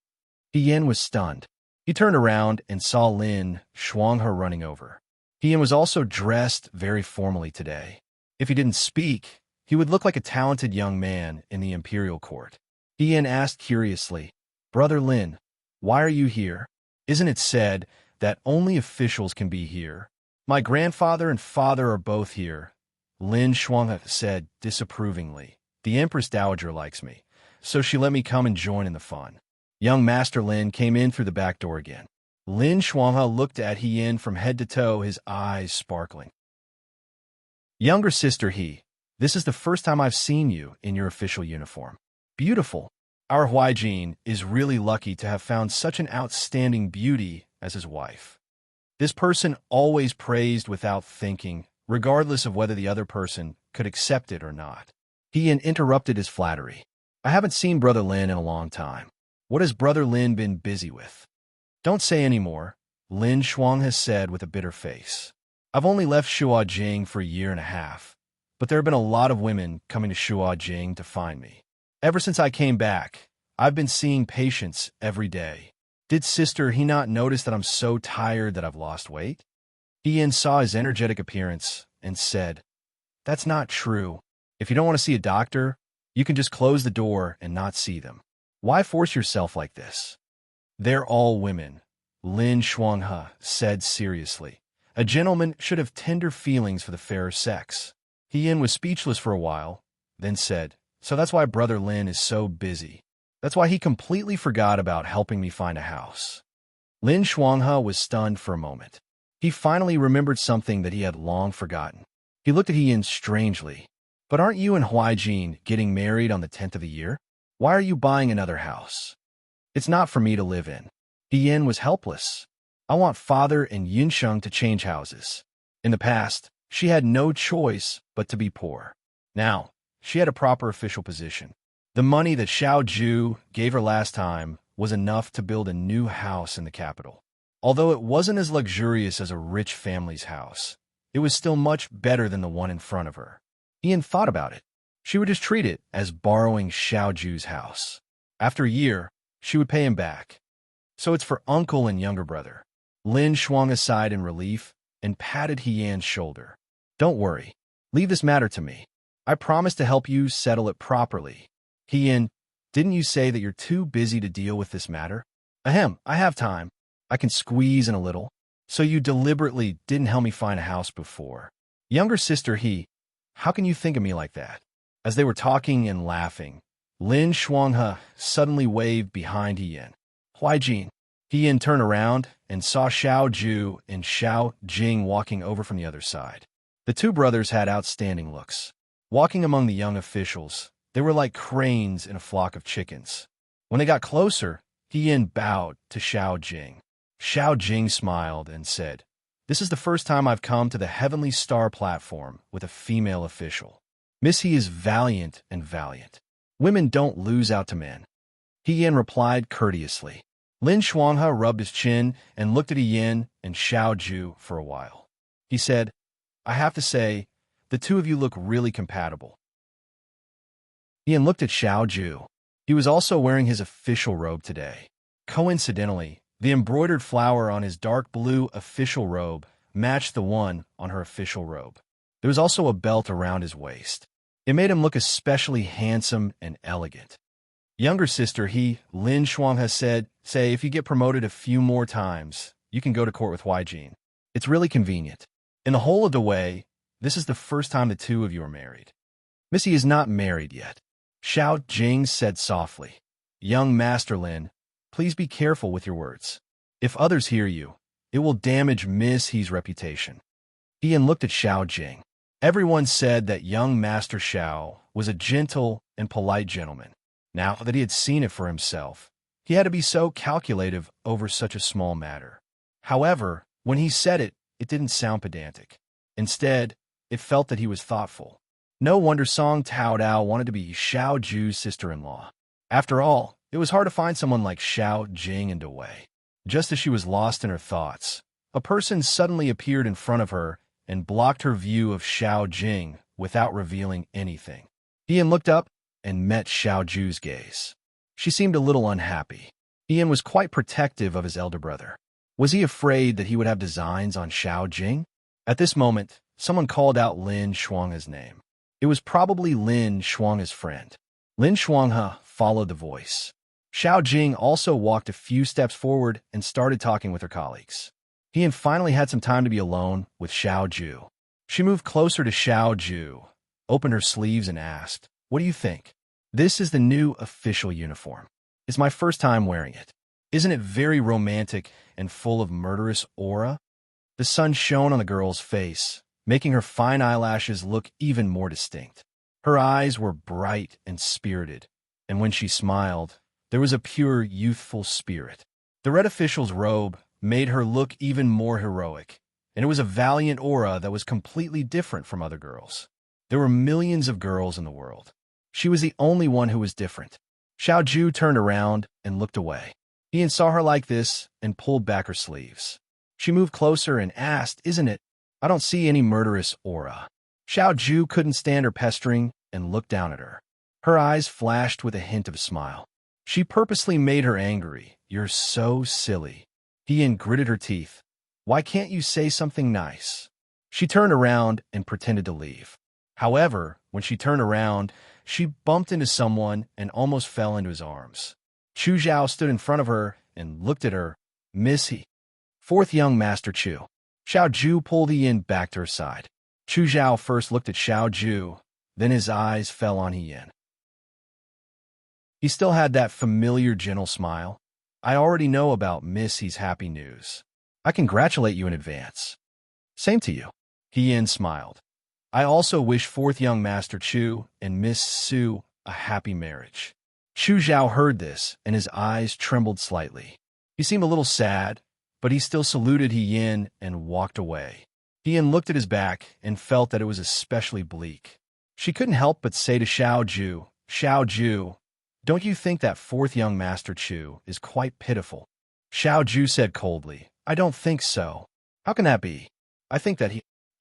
Yin was stunned. He turned around and saw Lin Shuanghe running over. Yin was also dressed very formally today. If he didn't speak, he would look like a talented young man in the imperial court. Yin asked curiously, "Brother Lin, why are you here? Isn't it said that only officials can be here?" "My grandfather and father are both here," Lin Shuanghe said disapprovingly. "The Empress Dowager likes me, so she let me come and join in the fun." Young Master Lin came in through the back door again. Lin Shuanghe looked at Yin from head to toe, his eyes sparkling. "Younger sister He, this is the first time I've seen you in your official uniform. Beautiful. Our Huaijin is really lucky to have found such an outstanding beauty as his wife. This person always praised without thinking, regardless of whether the other person could accept it or not. He interrupted his flattery. I haven't seen Brother Lin in a long time. What has Brother Lin been busy with? Don't say any more, Lin Shuang has said with a bitter face. I've only left Shuajing for a year and a half, but there have been a lot of women coming to Shuajing to find me. Ever since I came back, I've been seeing patients every day. Did Sister he not notice that I'm so tired that I've lost weight? Ian saw his energetic appearance and said, That's not true. If you don't want to see a doctor, you can just close the door and not see them. Why force yourself like this? They're all women, Lin Shuanghe said seriously. A gentleman should have tender feelings for the fairer sex. Ian was speechless for a while, then said, So that's why Brother Lin is so busy. That's why he completely forgot about helping me find a house. Lin Shuanghe was stunned for a moment. He finally remembered something that he had long forgotten. He looked at Ian strangely. But aren't you and Huaijin getting married on the 10th of the year? Why are you buying another house? It's not for me to live in. Ian was helpless. I want Father and Yunsheng to change houses. In the past, she had no choice but to be poor. Now, she had a proper official position. The money that Xiao Ju gave her last time was enough to build a new house in the capital. Although it wasn't as luxurious as a rich family's house, it was still much better than the one in front of her. Ian thought about it. She would just treat it as borrowing Xiao Ju's house. After a year, she would pay him back. So it's for uncle and younger brother. Lin swung aside in relief and patted Hian's shoulder. Don't worry. Leave this matter to me. I promise to help you settle it properly. Hian, didn't you say that you're too busy to deal with this matter? Ahem, I have time. I can squeeze in a little. So you deliberately didn't help me find a house before. Younger sister how can you think of me like that? As they were talking and laughing, Lin Shuanghe suddenly waved behind Hian. Huaijin. Hian turned around and saw Xiao Ju and Xiao Jing walking over from the other side. The two brothers had outstanding looks. Walking among the young officials, they were like cranes in a flock of chickens. When they got closer, Hian bowed to Xiao Jing. Xiao Jing smiled and said, This is the first time I've come to the Heavenly Star platform with a female official. Miss He is valiant and valiant. Women don't lose out to men. Hian replied courteously. Lin Shuanghe rubbed his chin and looked at Hian and Xiao Ju for a while. He said, I have to say, the two of you look really compatible. Hian looked at Xiao Ju. He was also wearing his official robe today. Coincidentally, the embroidered flower on his dark blue official robe matched the one on her official robe. There was also a belt around his waist. It made him look especially handsome and elegant. Younger sister, Lin Shuang has said, say if you get promoted a few more times, you can go to court with Huaijin. It's really convenient. In the whole of the way, this is the first time the two of you are married. Missy is not married yet. Xiao Jing said softly. Young Master Lin, please be careful with your words. If others hear you, it will damage Miss He's reputation. Ian looked at Xiao Jing. Everyone said that young Master Xiao was a gentle and polite gentleman. Now that he had seen it for himself, he had to be so calculative over such a small matter. However, when he said it, it didn't sound pedantic. Instead, it felt that he was thoughtful. No wonder Song Tao Dao wanted to be Xiao Ju's sister-in-law. After all, it was hard to find someone like Xiao Jing in Dawei. Just as she was lost in her thoughts, a person suddenly appeared in front of her and blocked her view of Xiao Jing without revealing anything. Ian looked up and met Xiao Ju's gaze. She seemed a little unhappy. Ian was quite protective of his elder brother. Was he afraid that he would have designs on Xiao Jing? At this moment, someone called out Lin Shuanghe's name. It was probably Lin Shuanghe's friend. Lin Shuanghe followed the voice. Xiao Jing also walked a few steps forward and started talking with her colleagues. He finally had some time to be alone with Xiao Ju. She moved closer to Xiao Ju, opened her sleeves and asked, What do you think? This is the new official uniform. It's my first time wearing it. Isn't it very romantic and full of murderous aura? The sun shone on the girl's face, making her fine eyelashes look even more distinct. Her eyes were bright and spirited, and when she smiled, There was a pure, youthful spirit. The red official's robe made her look even more heroic, and it was a valiant aura that was completely different from other girls. There were millions of girls in the world. She was the only one who was different. Xiao Ju turned around and looked away. Ian saw her like this and pulled back her sleeves. She moved closer and asked, "Isn't it? I don't see any murderous aura." Xiao Ju couldn't stand her pestering and looked down at her. Her eyes flashed with a hint of a smile. She purposely made her angry. "You're so silly." Ian gritted her teeth. "Why can't you say something nice?" She turned around and pretended to leave. However, when she turned around, she bumped into someone and almost fell into his arms. Chu Zhao stood in front of her and looked at her. "Miss He." Fourth young Master Chu. Xiao Ju pulled Ian back to her side. Chu Zhao first looked at Xiao Ju, then his eyes fell on Ian. He still had that familiar gentle smile. "I already know about Miss He's happy news. I congratulate you in advance." "Same to you." Ian smiled. "I also wish fourth young Master Chu and Miss Su a happy marriage." Chu Zhao heard this, and his eyes trembled slightly. He seemed a little sad, but he still saluted Yin and walked away. Yin looked at his back and felt that it was especially bleak. She couldn't help but say to Xiao Ju, "Don't you think that fourth young Master Chu is quite pitiful?" Xiao Ju said coldly, "I don't think so." "How can that be?" "I think that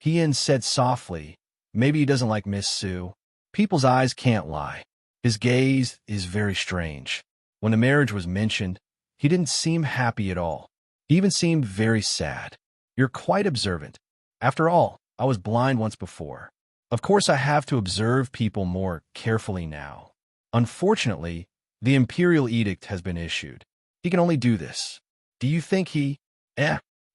Yin said softly, "Maybe he doesn't like Miss Su." People's eyes can't lie. His gaze is very strange. When the marriage was mentioned, he didn't seem happy at all. He even seemed very sad. "You're quite observant. After all, I was blind once before. Of course I have to observe people more carefully now. Unfortunately, the imperial edict has been issued. He can only do this. Do you think he—"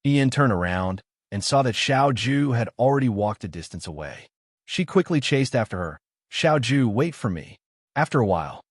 Ian turned around and saw that Xiao Ju had already walked a distance away. She quickly chased after her. "Xiao Ju, wait for me." After a while,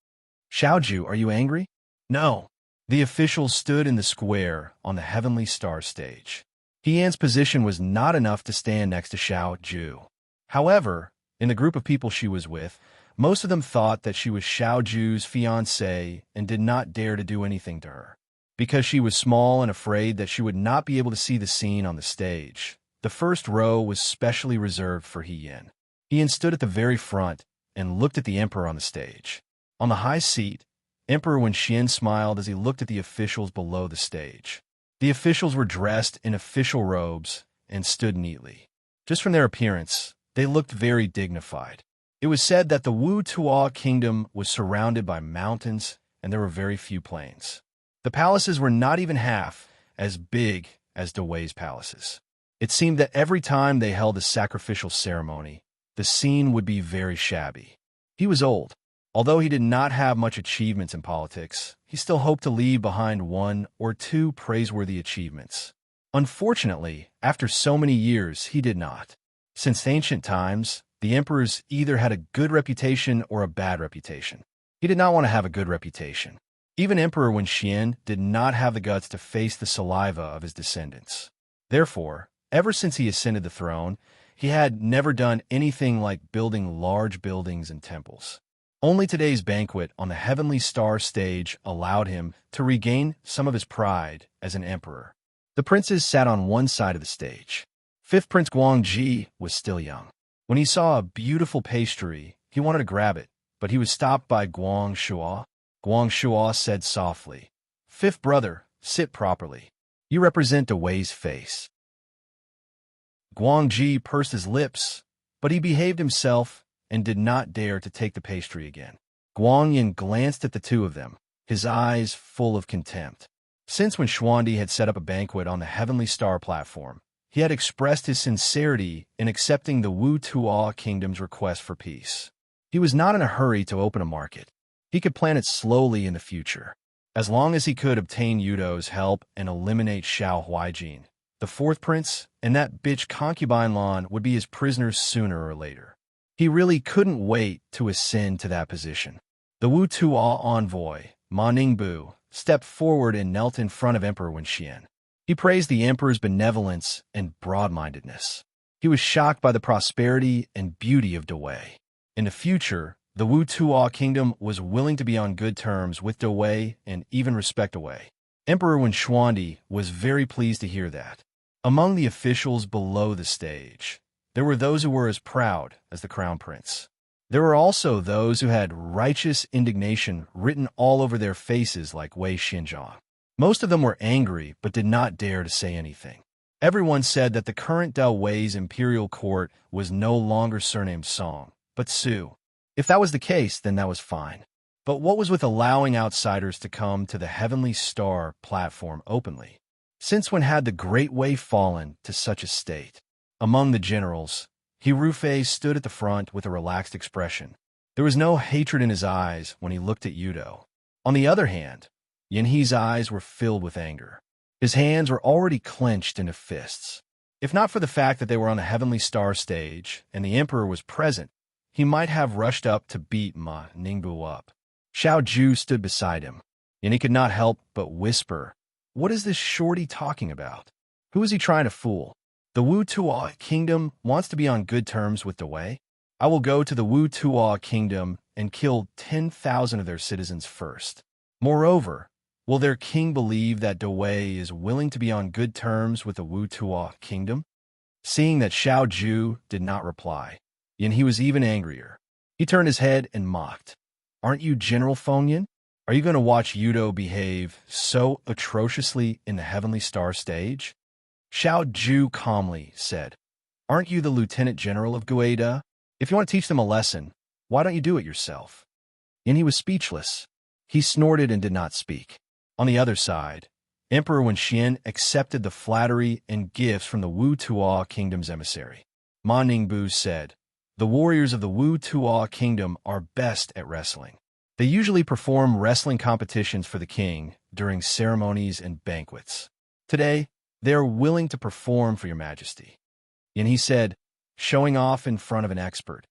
"Xiao Ju, are you angry?" "No." The officials stood in the square on the Heavenly Star stage. Ian's position was not enough to stand next to Xiao Ju. However, in the group of people she was with, most of them thought that she was Xiao Ju's fiancée and did not dare to do anything to her. Because she was small and afraid that she would not be able to see the scene on the stage, the first row was specially reserved for Yin. Yin stood at the very front and looked at the emperor on the stage. On the high seat, Emperor Wenxian smiled as he looked at the officials below the stage. The officials were dressed in official robes and stood neatly. Just from their appearance, they looked very dignified. It was said that the Wu Tuo kingdom was surrounded by mountains and there were very few plains. The palaces were not even half as big as Dewey's palaces. It seemed that every time they held a sacrificial ceremony, the scene would be very shabby. He was old. Although he did not have much achievements in politics, he still hoped to leave behind one or two praiseworthy achievements. Unfortunately, after so many years, he did not. Since ancient times, the emperors either had a good reputation or a bad reputation. He did not want to have a good reputation. Even Emperor Wenxian did not have the guts to face the saliva of his descendants. Therefore, ever since he ascended the throne, he had never done anything like building large buildings and temples. Only today's banquet on the Heavenly Star stage allowed him to regain some of his pride as an emperor. The princes sat on one side of the stage. Fifth Prince Guangji was still young. When he saw a beautiful pastry, he wanted to grab it, but he was stopped by Guang Shuo. Guang Shuo said softly, "Fifth brother, sit properly. You represent Dewey's face." Guangji pursed his lips, but he behaved himself and did not dare to take the pastry again. Guangyin glanced at the two of them, his eyes full of contempt. Since when Xuandi had set up a banquet on the Heavenly Star platform, he had expressed his sincerity in accepting the Wu Tuo kingdom's request for peace. He was not in a hurry to open a market. He could plan it slowly in the future. As long as he could obtain Yudo's help and eliminate Xiao Huaijin, the fourth prince and that bitch concubine Lan would be his prisoners sooner or later. He really couldn't wait to ascend to that position. The Wu Tuo envoy, Ma Ningbu, stepped forward and knelt in front of Emperor Wenxian. He praised the emperor's benevolence and broad-mindedness. He was shocked by the prosperity and beauty of Dewey. In the future, The Wu Tuo kingdom was willing to be on good terms with Dawei and even respect Dawei. Emperor Wen Xuandi was very pleased to hear that. Among the officials below the stage, there were those who were as proud as the crown prince. There were also those who had righteous indignation written all over their faces like Wei Xinjiang. Most of them were angry but did not dare to say anything. Everyone said that the current Dawei's imperial court was no longer surnamed Song, but Su. If that was the case, then that was fine. But what was with allowing outsiders to come to the Heavenly Star platform openly? Since when had the Great Way fallen to such a state? Among the generals, Hirufei stood at the front with a relaxed expression. There was no hatred in his eyes when he looked at Yudo. On the other hand, Yanhe's eyes were filled with anger. His hands were already clenched into fists. If not for the fact that they were on the Heavenly Star stage and the Emperor was present, he might have rushed up to beat Ma Ningbu up. Xiao Ju stood beside him, and he could not help but whisper, "What is this shorty talking about? Who is he trying to fool? The Wu Tuo kingdom wants to be on good terms with Dawei? I will go to the Wu Tuo kingdom and kill 10,000 of their citizens first. Moreover, will their king believe that Dawei is willing to be on good terms with the Wu Tuo kingdom?" Seeing that Xiao Ju did not reply, and he was even angrier, he turned his head and mocked. "Aren't you General Fengyan? Are you going to watch Yudo behave so atrociously in the Heavenly Star stage?" Xiao Ju calmly said, "Aren't you the Lieutenant General of Gueda? If you want to teach them a lesson, why don't you do it yourself?" And he was speechless. He snorted and did not speak. On the other side, Emperor Wenxian accepted the flattery and gifts from the Wu Tuo kingdom's emissary. Ma Ningbu said, "The warriors of the Wu Tuo kingdom are best at wrestling. They usually perform wrestling competitions for the king during ceremonies and banquets. Today, they are willing to perform for your majesty." And he said, showing off in front of an expert.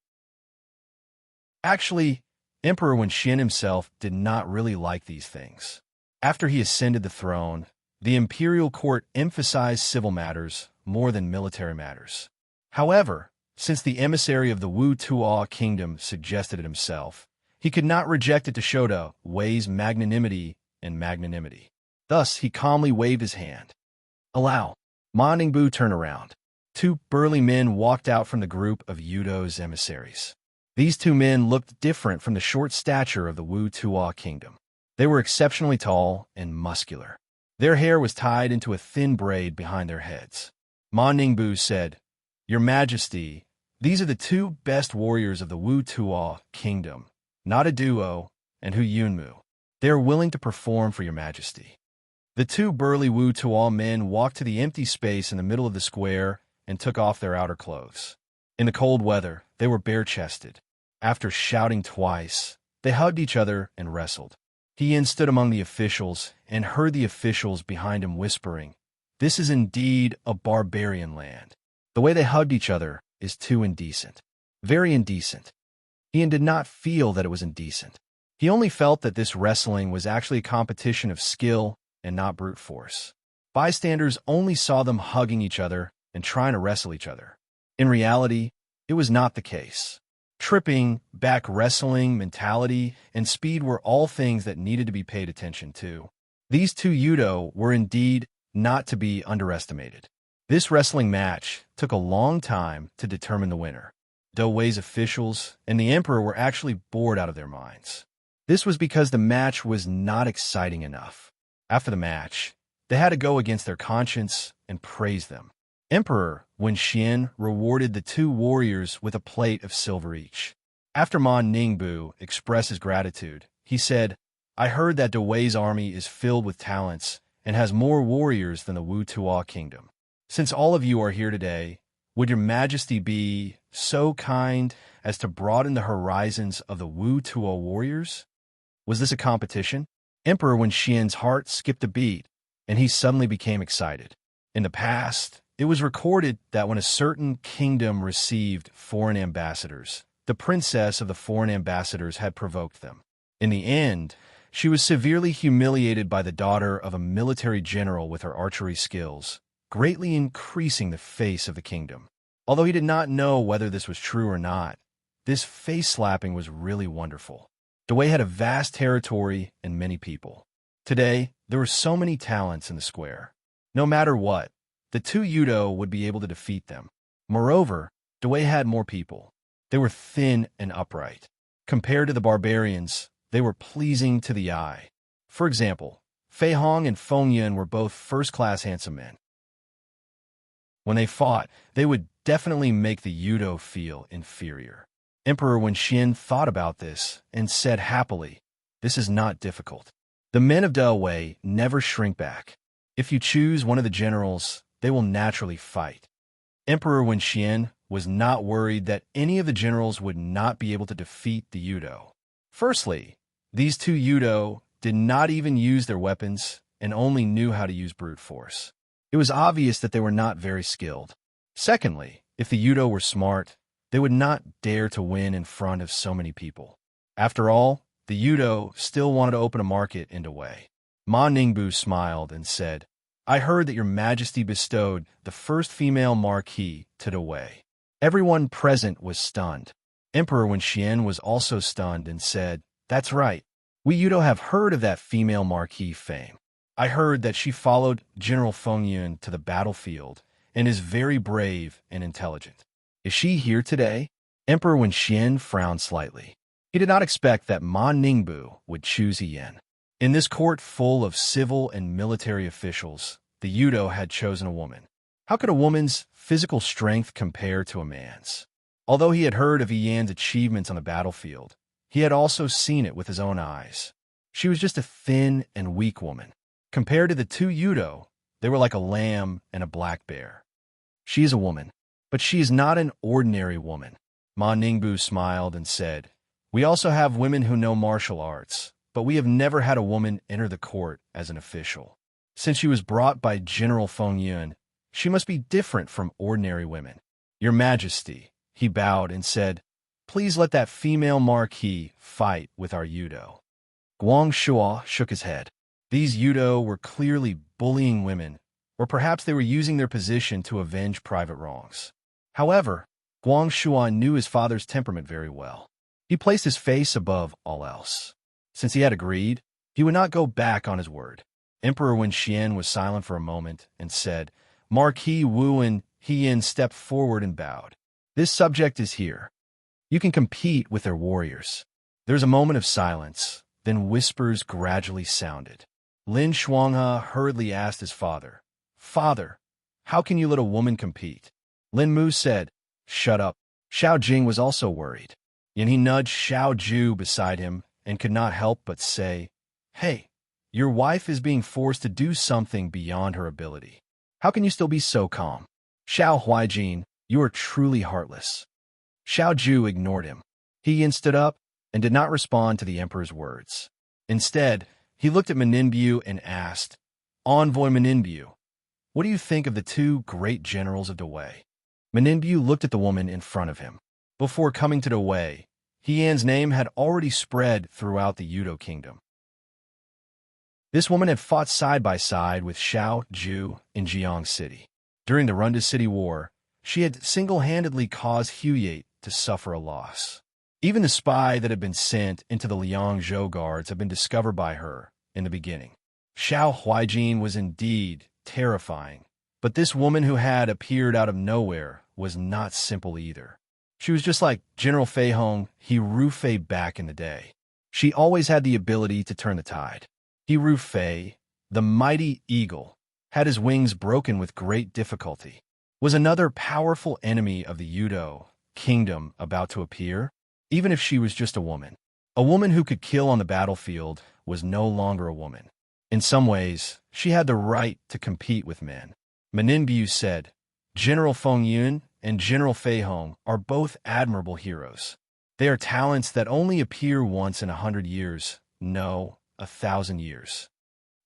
Actually, Emperor Wenxian himself did not really like these things. After he ascended the throne, the imperial court emphasized civil matters more than military matters. However, since the emissary of the Wu Tuo kingdom suggested it himself, he could not reject it to show Wei's magnanimity and magnanimity. Thus, he calmly waved his hand. "Allow." Ma Ningbu turned around. Two burly men walked out from the group of Yudo's emissaries. These two men looked different from the short stature of the Wu Tuo kingdom. They were exceptionally tall and muscular. Their hair was tied into a thin braid behind their heads. Ma Ningbu said, "Your Majesty, these are the two best warriors of the Wu Tuo kingdom, not a duo, and Hu Yunmu. They are willing to perform for your Majesty." The two burly Wu Tuo men walked to the empty space in the middle of the square and took off their outer clothes. In the cold weather, they were bare-chested. After shouting twice, they hugged each other and wrestled. He stood among the officials and heard the officials behind him whispering, "This is indeed a barbarian land. The way they hugged each other is too indecent. Very indecent." Ian did not feel that it was indecent. He only felt that this wrestling was actually a competition of skill and not brute force. Bystanders only saw them hugging each other and trying to wrestle each other. In reality, it was not the case. Tripping, back wrestling, mentality, and speed were all things that needed to be paid attention to. These two Yudo were indeed not to be underestimated. This wrestling match took a long time to determine the winner. Dawei's officials and the emperor were actually bored out of their minds. This was because the match was not exciting enough. After the match, they had to go against their conscience and praise them. Emperor Wenxian rewarded the two warriors with a plate of silver each. After Ma Ningbu expressed his gratitude, he said, "I heard that Dawei's army is filled with talents and has more warriors than the Wu Tuo kingdom. Since all of you are here today, would your Majesty be so kind as to broaden the horizons of the Wu Tuo warriors?" Was this a competition? Emperor Wenxian's heart skipped a beat, and he suddenly became excited. In the past, it was recorded that when a certain kingdom received foreign ambassadors, the princess of the foreign ambassadors had provoked them. In the end, she was severely humiliated by the daughter of a military general with her archery skills, greatly increasing the face of the kingdom. Although he did not know whether this was true or not, This face-slapping was really wonderful. Dewey had a vast territory and many people. Today, there were so many talents in the square. No matter what, the two Yudo would be able to defeat them. Moreover, Dewey had more people. They were thin and upright. Compared to the barbarians, they were pleasing to the eye. For example, Fei Hong and Feng Yun were both first-class handsome men. When they fought, they would definitely make the Yudo feel inferior. Emperor Wenxian thought about this and said happily, "This is not difficult. The men of Dewey never shrink back. If you choose one of the generals, they will naturally fight." Emperor Wenxian was not worried that any of the generals would not be able to defeat the Yudo. Firstly, these two Yudo did not even use their weapons and only knew how to use brute force. It was obvious that they were not very skilled. Secondly, if the Yudo were smart, they would not dare to win in front of so many people. After all, the Yudo still wanted to open a market in Dewey. Ma Ningbu smiled and said, "I heard that your majesty bestowed the first female marquis to Dewey." Everyone present was stunned. Emperor Wenxian was also stunned and said, "That's right. We Yudo have heard of that female marquis fame. I heard that she followed General Feng Yun to the battlefield and is very brave and intelligent. Is she here today?" Emperor Wenxian frowned slightly. He did not expect that Ma Ningbu would choose Yen. In this court full of civil and military officials, the Yudo had chosen a woman. How could a woman's physical strength compare to a man's? Although he had heard of Yan's achievements on the battlefield, he had also seen it with his own eyes. She was just a thin and weak woman. Compared to the two Yudo, they were like a lamb and a black bear. She is a woman, but she is not an ordinary woman. Ma Ningbu smiled and said, "We also have women who know martial arts, but we have never had a woman enter the court as an official. Since she was brought by General Feng Yun, she must be different from ordinary women. Your Majesty," he bowed and said, "please let that female marquis fight with our Yudo." Guang Shuo shook his head. These Yudo were clearly bullying women, or perhaps they were using their position to avenge private wrongs. However, Guang Shuo knew his father's temperament very well. He placed his face above all else. Since he had agreed, he would not go back on his word. Emperor Wenxian was silent for a moment and said, "Marquis Wu and Heyin stepped forward and bowed. This subject is here. You can compete with their warriors." There's a moment of silence, then whispers gradually sounded. Lin Shuanghe hurriedly asked his father, "Father, how can you let a woman compete?" Lin Mu said, "Shut up." Xiao Jing was also worried, and he nudged Xiao Ju beside him and could not help but say, "Hey, your wife is being forced to do something beyond her ability. How can you still be so calm? Xiao Huijin, you are truly heartless." Xiao Ju ignored him. He stood up and did not respond to the emperor's words. Instead, he looked at Meninbu and asked, "Envoy Meninbu, what do you think of the two great generals of Dewey?" Meninbu looked at the woman in front of him. Before coming to Dewey, Heyan's name had already spread throughout the Yudo kingdom. This woman had fought side by side with Xiao Ju in Jiang City. During the Runda City War, she had single-handedly caused Huyate to suffer a loss. Even the spy that had been sent into the Liangzhou guards had been discovered by her in the beginning. Xiao Huijin was indeed terrifying, but this woman who had appeared out of nowhere was not simple either. She was just like General Fei Hong He Rufei back in the day. She always had the ability to turn the tide. He Rufei, the mighty eagle, had his wings broken with great difficulty. Was another powerful enemy of the Yudo kingdom about to appear? Even if she was just a woman who could kill on the battlefield was no longer a woman. In some ways, she had the right to compete with men. Meninbu said, "General Feng Yun and General Fei Hong are both admirable heroes. They are talents that only appear once in 100 years, no, 1,000 years."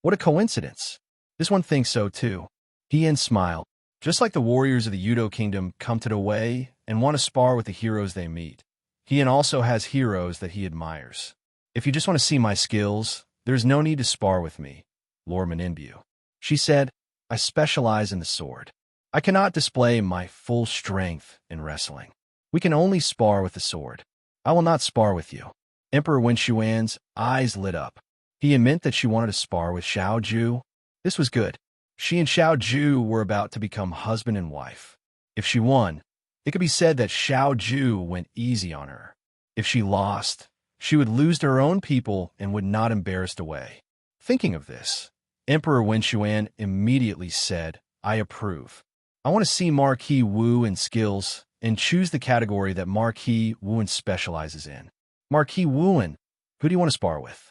What a coincidence. This one thinks so too. Heyan smiled. Just like the warriors of the Yudo kingdom come to Dewey and want to spar with the heroes they meet, Heyan also has heroes that he admires. "If you just want to see my skills, there's no need to spar with me, Lord Meninbu." She said, "I specialize in the sword. I cannot display my full strength in wrestling. We can only spar with the sword." I will not spar with you. Emperor Wen Xuan's eyes lit up. He meant that she wanted to spar with Xiao Ju. This was good. She and Xiao Ju were about to become husband and wife. If she won, it could be said that Xiao Ju went easy on her. If she lost, she would lose to her own people and would not embarrassed away. Thinking of this, Emperor Wen Xuan immediately said, I approve. I want to see Marquis Wu in skills and choose the category that Marquis Wu specializes in. Marquis Wu, who do you want to spar with?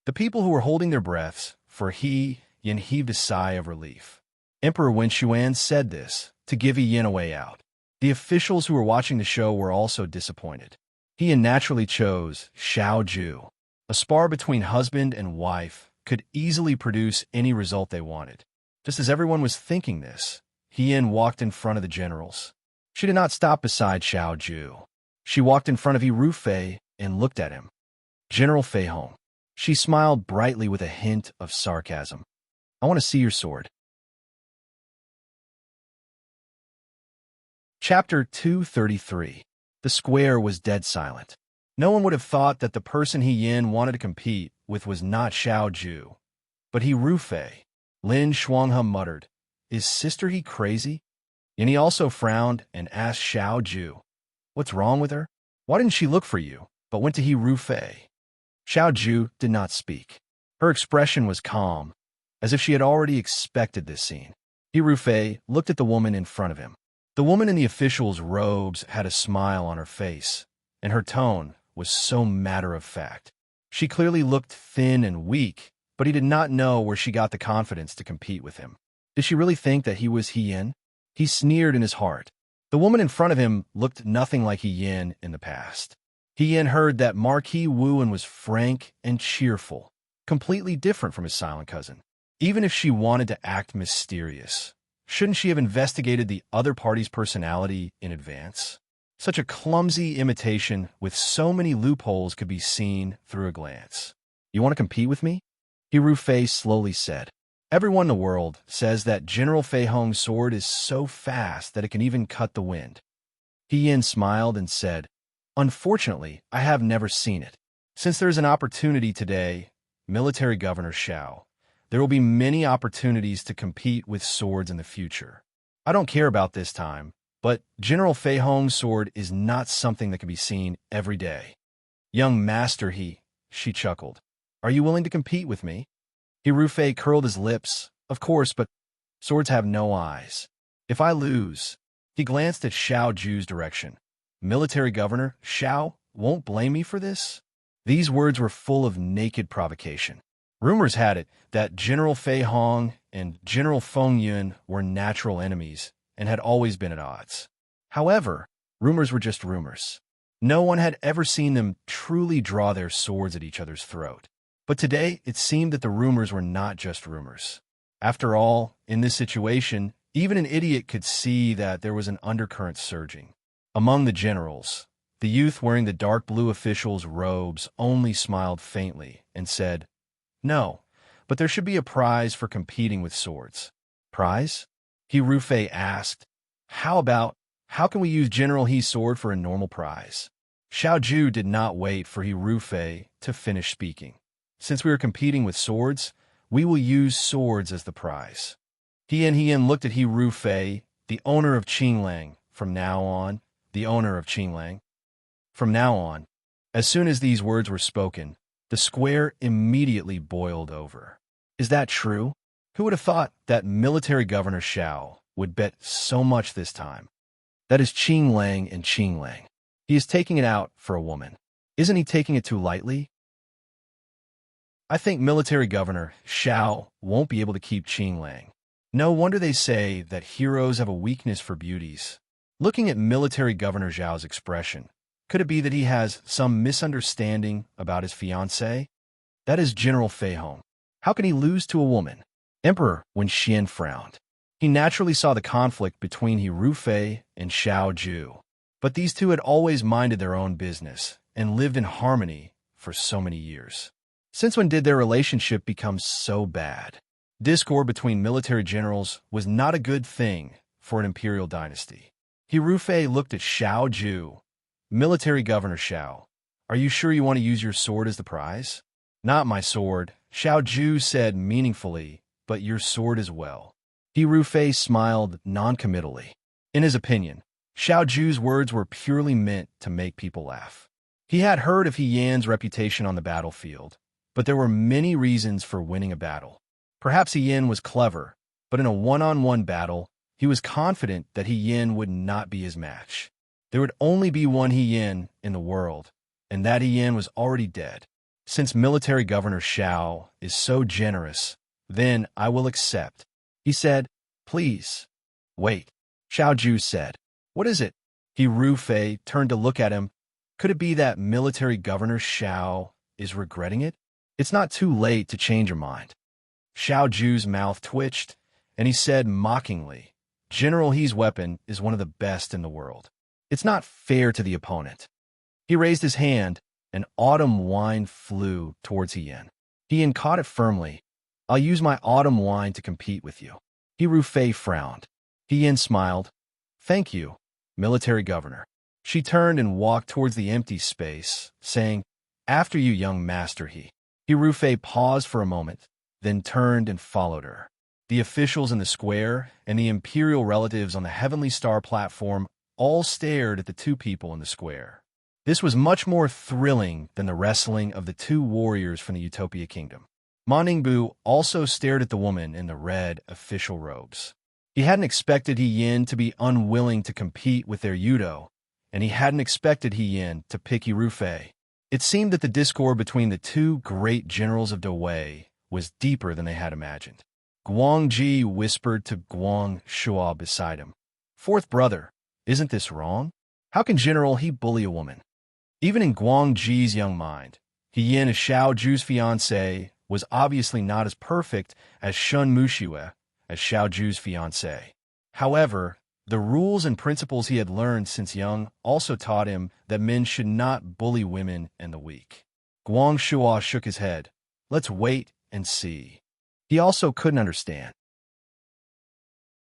The people who were holding their breaths, for Yin heaved a sigh of relief. Emperor Wen Xuan said this to give Yin a way out. The officials who were watching the show were also disappointed. Yin naturally chose Xiao Ju. A spar between husband and wife could easily produce any result they wanted. Just as everyone was thinking this, Yin walked in front of the generals. She did not stop beside Xiao Ju. She walked in front of Yi Rufei and looked at him. General Fei Hong. She smiled brightly with a hint of sarcasm. I want to see your sword. Chapter 233. The square was dead silent. No one would have thought that the person Yin wanted to compete with was not Xiao Ju, but Yi Rufei. Lin Shuanghe muttered, Is Sister He crazy? And he also frowned and asked Xiao Ju, What's wrong with her? Why didn't she look for you, but went to Yi Rufei? Xiao Ju did not speak. Her expression was calm, as if she had already expected this scene. Yi Rufei looked at the woman in front of him. The woman in the official's robes had a smile on her face, and her tone was so matter-of-fact. She clearly looked thin and weak, but he did not know where she got the confidence to compete with him. Did she really think that he was Yin? He sneered in his heart. The woman in front of him looked nothing like Yin in the past. Yin heard that Marquis Wu was frank and cheerful, completely different from his silent cousin. Even if she wanted to act mysterious, shouldn't she have investigated the other party's personality in advance? Such a clumsy imitation with so many loopholes could be seen through a glance. You want to compete with me? Yi Rufei slowly said. Everyone in the world says that General Fei Hong's sword is so fast that it can even cut the wind. Yin smiled and said, Unfortunately, I have never seen it. Since there is an opportunity today, Military Governor Xiao, there will be many opportunities to compete with swords in the future. I don't care about this time, but General Fei Hong's sword is not something that can be seen every day. Young Master she chuckled. Are you willing to compete with me? Yi Rufei curled his lips. Of course, but swords have no eyes. If I lose, he glanced at Xiao Ju's direction. Military Governor Xiao won't blame me for this? These words were full of naked provocation. Rumors had it that General Fei Hong and General Feng Yun were natural enemies and had always been at odds. However, rumors were just rumors. No one had ever seen them truly draw their swords at each other's throat. But today, it seemed that the rumors were not just rumors. After all, in this situation, even an idiot could see that there was an undercurrent surging. Among the generals, the youth wearing the dark blue official's robes only smiled faintly and said, No, but there should be a prize for competing with swords. Prize? Yi Rufei asked. How can we use General He's sword for a normal prize? Xiao Ju did not wait for Yi Rufei to finish speaking. Since we are competing with swords, we will use swords as the prize. Yin looked at Yi Rufei, the owner of Qinglang, from now on, as soon as these words were spoken, the square immediately boiled over. Is that true? Who would have thought that Military Governor Xiao would bet so much this time? That is Qinglang and Qinglang. He is taking it out for a woman. Isn't he taking it too lightly? I think Military Governor Xiao won't be able to keep Qinglang. No wonder they say that heroes have a weakness for beauties. Looking at Military Governor Zhao's expression, could it be that he has some misunderstanding about his fiancée? That is General Fei Hong. How can he lose to a woman? Emperor Wen Xian frowned. He naturally saw the conflict between Yi Rufei and Xiao Ju. But these two had always minded their own business and lived in harmony for so many years. Since when did their relationship become so bad? Discord between military generals was not a good thing for an imperial dynasty. Yi Rufei looked at Xiao Ju. Military Governor Xiao, are you sure you want to use your sword as the prize? Not my sword, Xiao Ju said meaningfully, but your sword as well. He Rufei smiled noncommittally. In his opinion, Xiao Ju's words were purely meant to make people laugh. He had heard of He Yan's reputation on the battlefield, but there were many reasons for winning a battle. Perhaps He Yan was clever, but in a one-on-one battle, he was confident that He Yan would not be his match. There would only be one He Yan in the world, and that He Yan was already dead. Since Military Governor Xiao is so generous, then I will accept. He said, please. Wait, Xiao Ju said. What is it? He Rufei turned to look at him. Could it be that Military Governor Xiao is regretting it? It's not too late to change your mind. Xiao Ju's mouth twitched, and he said mockingly, General He's weapon is one of the best in the world. It's not fair to the opponent. He raised his hand, and autumn wine flew towards He Yan. He Yan caught it firmly. I'll use my autumn wine to compete with you. He Rufei frowned. He Yan smiled. Thank you, Military Governor. She turned and walked towards the empty space, saying, After you, young master He. He Rufei paused for a moment, then turned and followed her. The officials in the square and the imperial relatives on the Heavenly Star platform all stared at the two people in the square. This was much more thrilling than the wrestling of the two warriors from the Utopia Kingdom. Ma Ningbu also stared at the woman in the red official robes. He hadn't expected He Yan to be unwilling to compete with their judo, and he hadn't expected He Yan to pick He Rufei. It seemed that the discord between the two great generals of Dawei was deeper than they had imagined. Guangji whispered to Guang Shuo beside him. Fourth brother, isn't this wrong? How can General He bully a woman? Even in Guangji's young mind, He Yan, as Xiao Ju's fiancé, was obviously not as perfect as Shun Muxue, as Xiao Ju's fiancé. However, the rules and principles he had learned since young also taught him that men should not bully women and the weak. Guang Shuo shook his head. Let's wait and see. He also couldn't understand.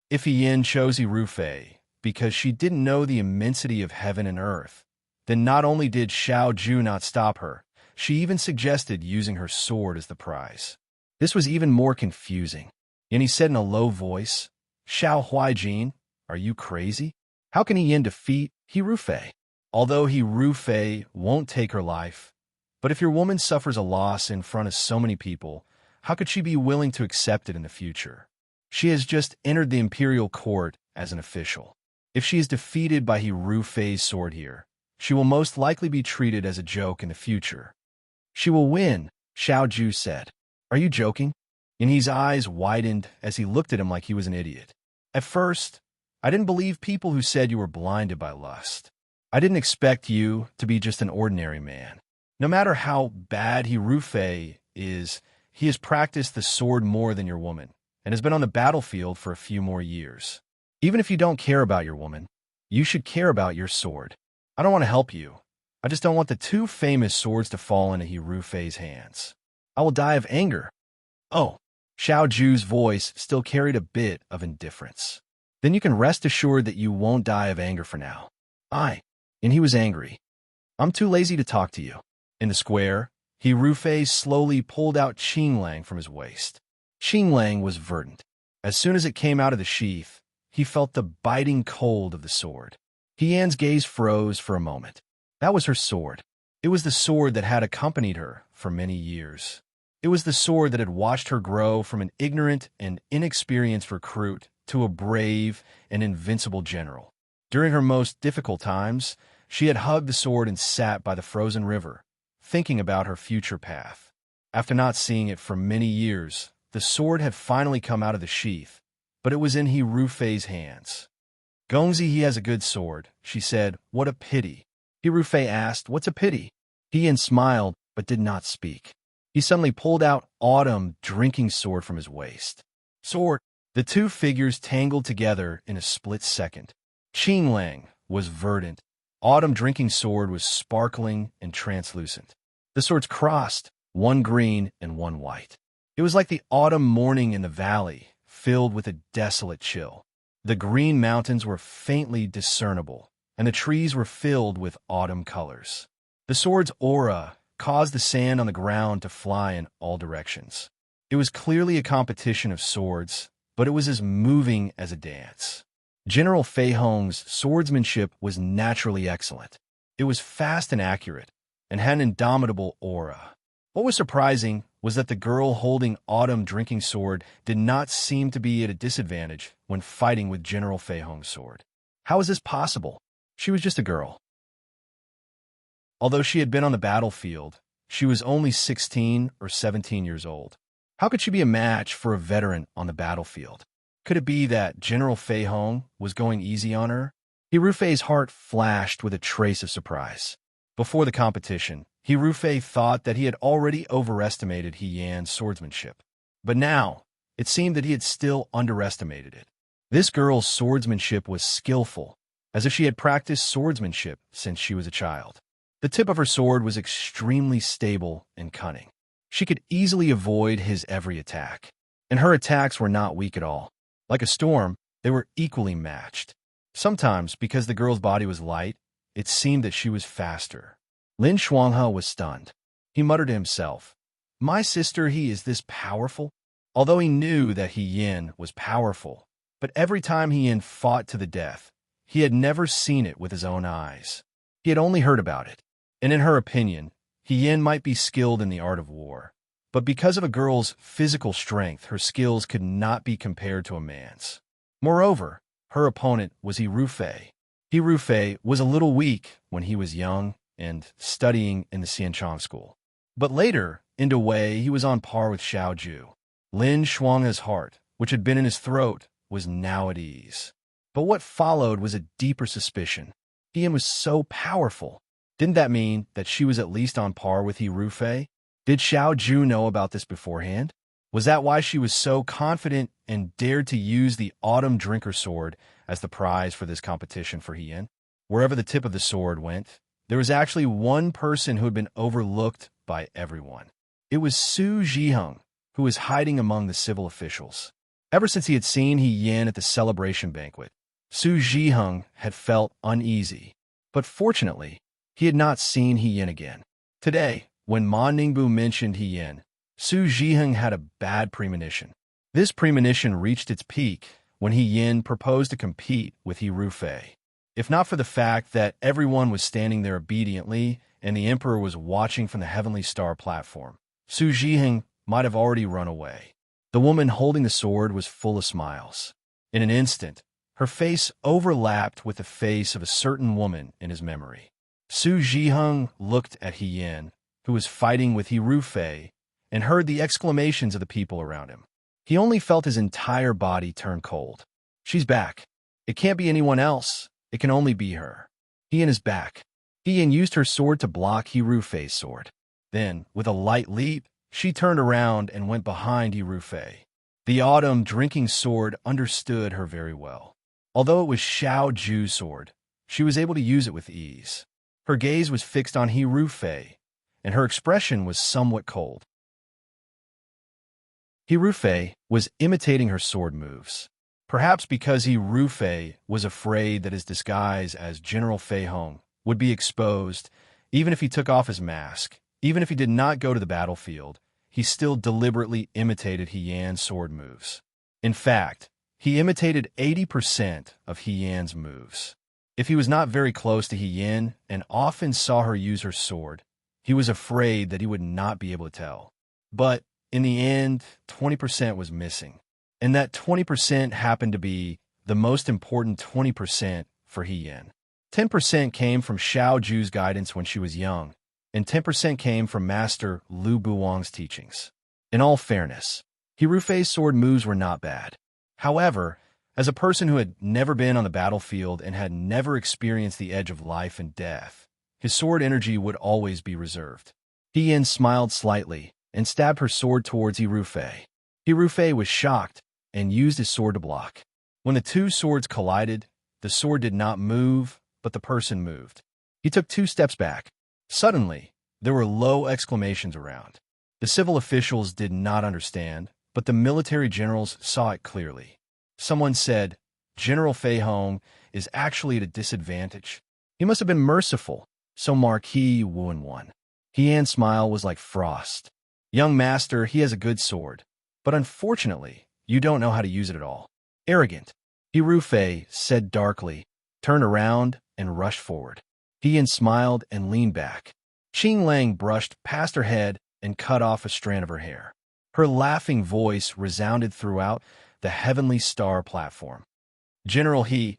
If He Yan chose He Rufei because she didn't know the immensity of heaven and earth, then not only did Xiao Ju not stop her, she even suggested using her sword as the prize. This was even more confusing, and he said in a low voice, Xiao Huaijin, are you crazy? How can He Yan defeat He Rufei? Although He Rufei won't take her life, but if your woman suffers a loss in front of so many people, how could she be willing to accept it in the future? She has just entered the imperial court as an official. If she is defeated by He Rufei's sword here, she will most likely be treated as a joke in the future. She will win, Xiao Ju said. Are you joking? And his eyes widened as he looked at him like he was an idiot. At first, I didn't believe people who said you were blinded by lust. I didn't expect you to be just an ordinary man. No matter how bad He Rufei is, he has practiced the sword more than your woman, and has been on the battlefield for a few more years. Even if you don't care about your woman, you should care about your sword. I don't want to help you. I just don't want the two famous swords to fall into He Rufei's hands. I will die of anger. Oh, Xiao Ju's voice still carried a bit of indifference. Then you can rest assured that you won't die of anger for now. And he was angry. I'm too lazy to talk to you. In the square, He Rufei slowly pulled out Qinglang from his waist. Qinglang was verdant. As soon as it came out of the sheath, he felt the biting cold of the sword. He Yan's gaze froze for a moment. That was her sword. It was the sword that had accompanied her for many years. It was the sword that had watched her grow from an ignorant and inexperienced recruit to a brave and invincible general. During her most difficult times, she had hugged the sword and sat by the frozen river, thinking about her future path. After not seeing it for many years, the sword had finally come out of the sheath, but it was in He Rufei's hands. Gongzi, he has a good sword, she said. What a pity. He Rufei asked, what's a pity? He Yan smiled, but did not speak. He suddenly pulled out Autumn drinking sword from his waist. Sword! The two figures tangled together in a split second. Qinglang was verdant. Autumn drinking sword was sparkling and translucent. The swords crossed, one green and one white. It was like the autumn morning in the valley, filled with a desolate chill. The green mountains were faintly discernible, and the trees were filled with autumn colors. The sword's aura caused the sand on the ground to fly in all directions. It was clearly a competition of swords, but it was as moving as a dance. General Fei Hong's swordsmanship was naturally excellent. It was fast and accurate, and had an indomitable aura. What was surprising was that the girl holding Autumn Drinking Sword did not seem to be at a disadvantage when fighting with General Fei Hong's sword. How is this possible? She was just a girl. Although she had been on the battlefield, she was only 16 or 17 years old. How could she be a match for a veteran on the battlefield? Could it be that General Fei Hong was going easy on her? Hirufei's heart flashed with a trace of surprise. Before the competition, Hirufei thought that he had already overestimated He Yan's swordsmanship. But now, it seemed that he had still underestimated it. This girl's swordsmanship was skillful, as if she had practiced swordsmanship since she was a child. The tip of her sword was extremely stable and cunning. She could easily avoid his every attack, and her attacks were not weak at all. Like a storm, they were equally matched. Sometimes, because the girl's body was light, it seemed that she was faster. Lin Shuanghe was stunned. He muttered to himself, "My sister, he is this powerful?" Although he knew that He Yan was powerful, but every time He Yan fought to the death, he had never seen it with his own eyes. He had only heard about it, and in her opinion, He Yan might be skilled in the art of war, but because of a girl's physical strength, her skills could not be compared to a man's. Moreover, her opponent was Hirufei. Hirufei was a little weak when he was young and studying in the Xianchang school. But later, in Dawei, he was on par with Xiao Ju. Lin Shuanghe's heart, which had been in his throat, was now at ease. But what followed was a deeper suspicion. He Yan was so powerful. Didn't that mean that she was at least on par with Hirufei? Did Xiao Ju know about this beforehand? Was that why she was so confident and dared to use the Autumn Drinker Sword as the prize for this competition for He Yan? Wherever the tip of the sword went, there was actually one person who had been overlooked by everyone. It was Su Zhiheng, who was hiding among the civil officials. Ever since he had seen He Yan at the celebration banquet, Su Zhiheng had felt uneasy. But fortunately, he had not seen He Yan again. Today, when Ma Ningbu mentioned He Yan, Su Zhiheng had a bad premonition. This premonition reached its peak when He Yan proposed to compete with Hirufei. If not for the fact that everyone was standing there obediently and the emperor was watching from the Heavenly Star platform, Su Zhiheng might have already run away. The woman holding the sword was full of smiles. In an instant, her face overlapped with the face of a certain woman in his memory. Su Zhiheng looked at He Yan, who was fighting with Hirufei, and heard the exclamations of the people around him. He only felt his entire body turn cold. She's back. It can't be anyone else. It can only be her. He Yan is back. He Yan used her sword to block Hirufei's sword. Then, with a light leap, she turned around and went behind Hirufei. The Autumn Drinking Sword understood her very well. Although it was Xiao Ju's sword, she was able to use it with ease. Her gaze was fixed on Hirufei, and her expression was somewhat cold. Hirufei was imitating her sword moves. Perhaps because Hirufei was afraid that his disguise as General Fei Hong would be exposed, even if he took off his mask, even if he did not go to the battlefield, he still deliberately imitated He Yan's sword moves. In fact, he imitated 80% of He Yan's moves. If he was not very close to He Yan and often saw her use her sword, he was afraid that he would not be able to tell. But in the end, 20% was missing. And that 20% happened to be the most important 20% for He Yan. 10% came from Xiao Ju's guidance when she was young, and 10% came from Master Lu Buwang's teachings. In all fairness, Hirufei's sword moves were not bad. However, as a person who had never been on the battlefield and had never experienced the edge of life and death, his sword energy would always be reserved. He Yan smiled slightly and stabbed her sword towards Hirufei. Hirufei was shocked and used his sword to block. When the two swords collided, the sword did not move, but the person moved. He took 2 steps back. Suddenly, there were low exclamations around. The civil officials did not understand, but the military generals saw it clearly. Someone said, "General Fei Hong is actually at a disadvantage." He must have been merciful, so Marquis Wuan won. He-Yan's smile was like frost. Young master, he has a good sword, but unfortunately, you don't know how to use it at all. Arrogant. He-Rufei said darkly, turned around and rushed forward. He-Yan smiled and leaned back. Qing Lang brushed past her head and cut off a strand of her hair. Her laughing voice resounded throughout the Heavenly Star platform. General He,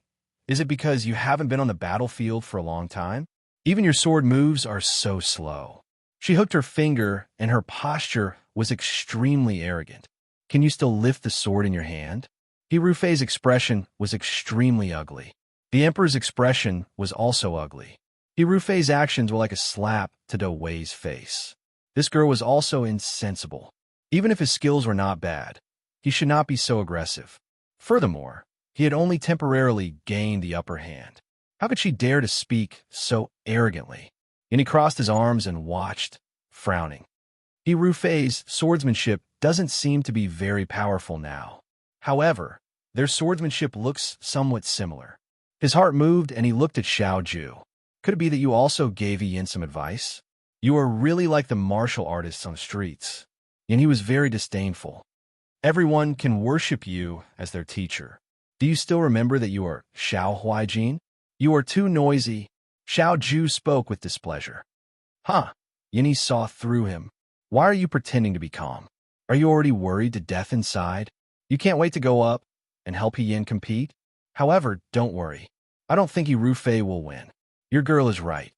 is it because you haven't been on the battlefield for a long time? Even your sword moves are so slow. She hooked her finger, and her posture was extremely arrogant. Can you still lift the sword in your hand? He-Rufei's expression was extremely ugly. The Emperor's expression was also ugly. He-Rufei's actions were like a slap to Do Wei's face. This girl was also insensible. Even if his skills were not bad, he should not be so aggressive. Furthermore, he had only temporarily gained the upper hand. How could she dare to speak so arrogantly? And he crossed his arms and watched, frowning. He-Rufei's swordsmanship doesn't seem to be very powerful now. However, their swordsmanship looks somewhat similar. His heart moved and he looked at Xiao Ju. Could it be that you also gave Yin some advice? You are really like the martial artists on the streets. And he was very disdainful. Everyone can worship you as their teacher. Do you still remember that you are Xiao Huaijin? You are too noisy. Xiao Ju spoke with displeasure. Huh? Yin saw through him. Why are you pretending to be calm? Are you already worried to death inside? You can't wait to go up and help Yin compete? However, don't worry. I don't think He-Rufei will win. Your girl is right.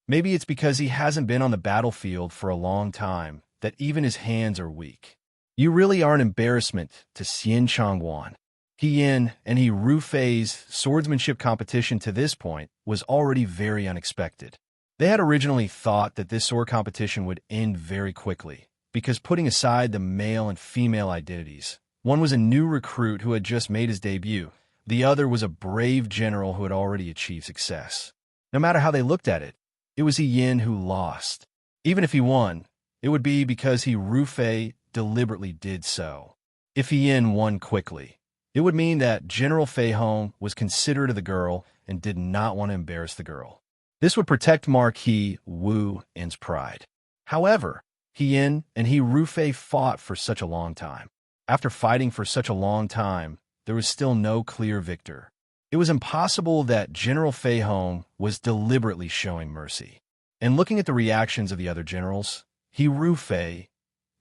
Maybe it's because he hasn't been on the battlefield for a long time that even his hands are weak. You really are an embarrassment to Xian Changguan. He-Yin and He-Rufei's swordsmanship competition to this point was already very unexpected. They had originally thought that this sword competition would end very quickly, because putting aside the male and female identities, one was a new recruit who had just made his debut, the other was a brave general who had already achieved success. No matter how they looked at it, it was He-Yin who lost. Even if he won, it would be because He-Rufei deliberately did so. If He-Yin won quickly, it would mean that General Fei Hong was considerate of the girl and did not want to embarrass the girl. This would protect Marquis Wu Yin's pride. However, He-Yin and He-Rufei fought for such a long time. After fighting for such a long time, there was still no clear victor. It was impossible that General Fei Hong was deliberately showing mercy. And looking at the reactions of the other generals, He-Rufei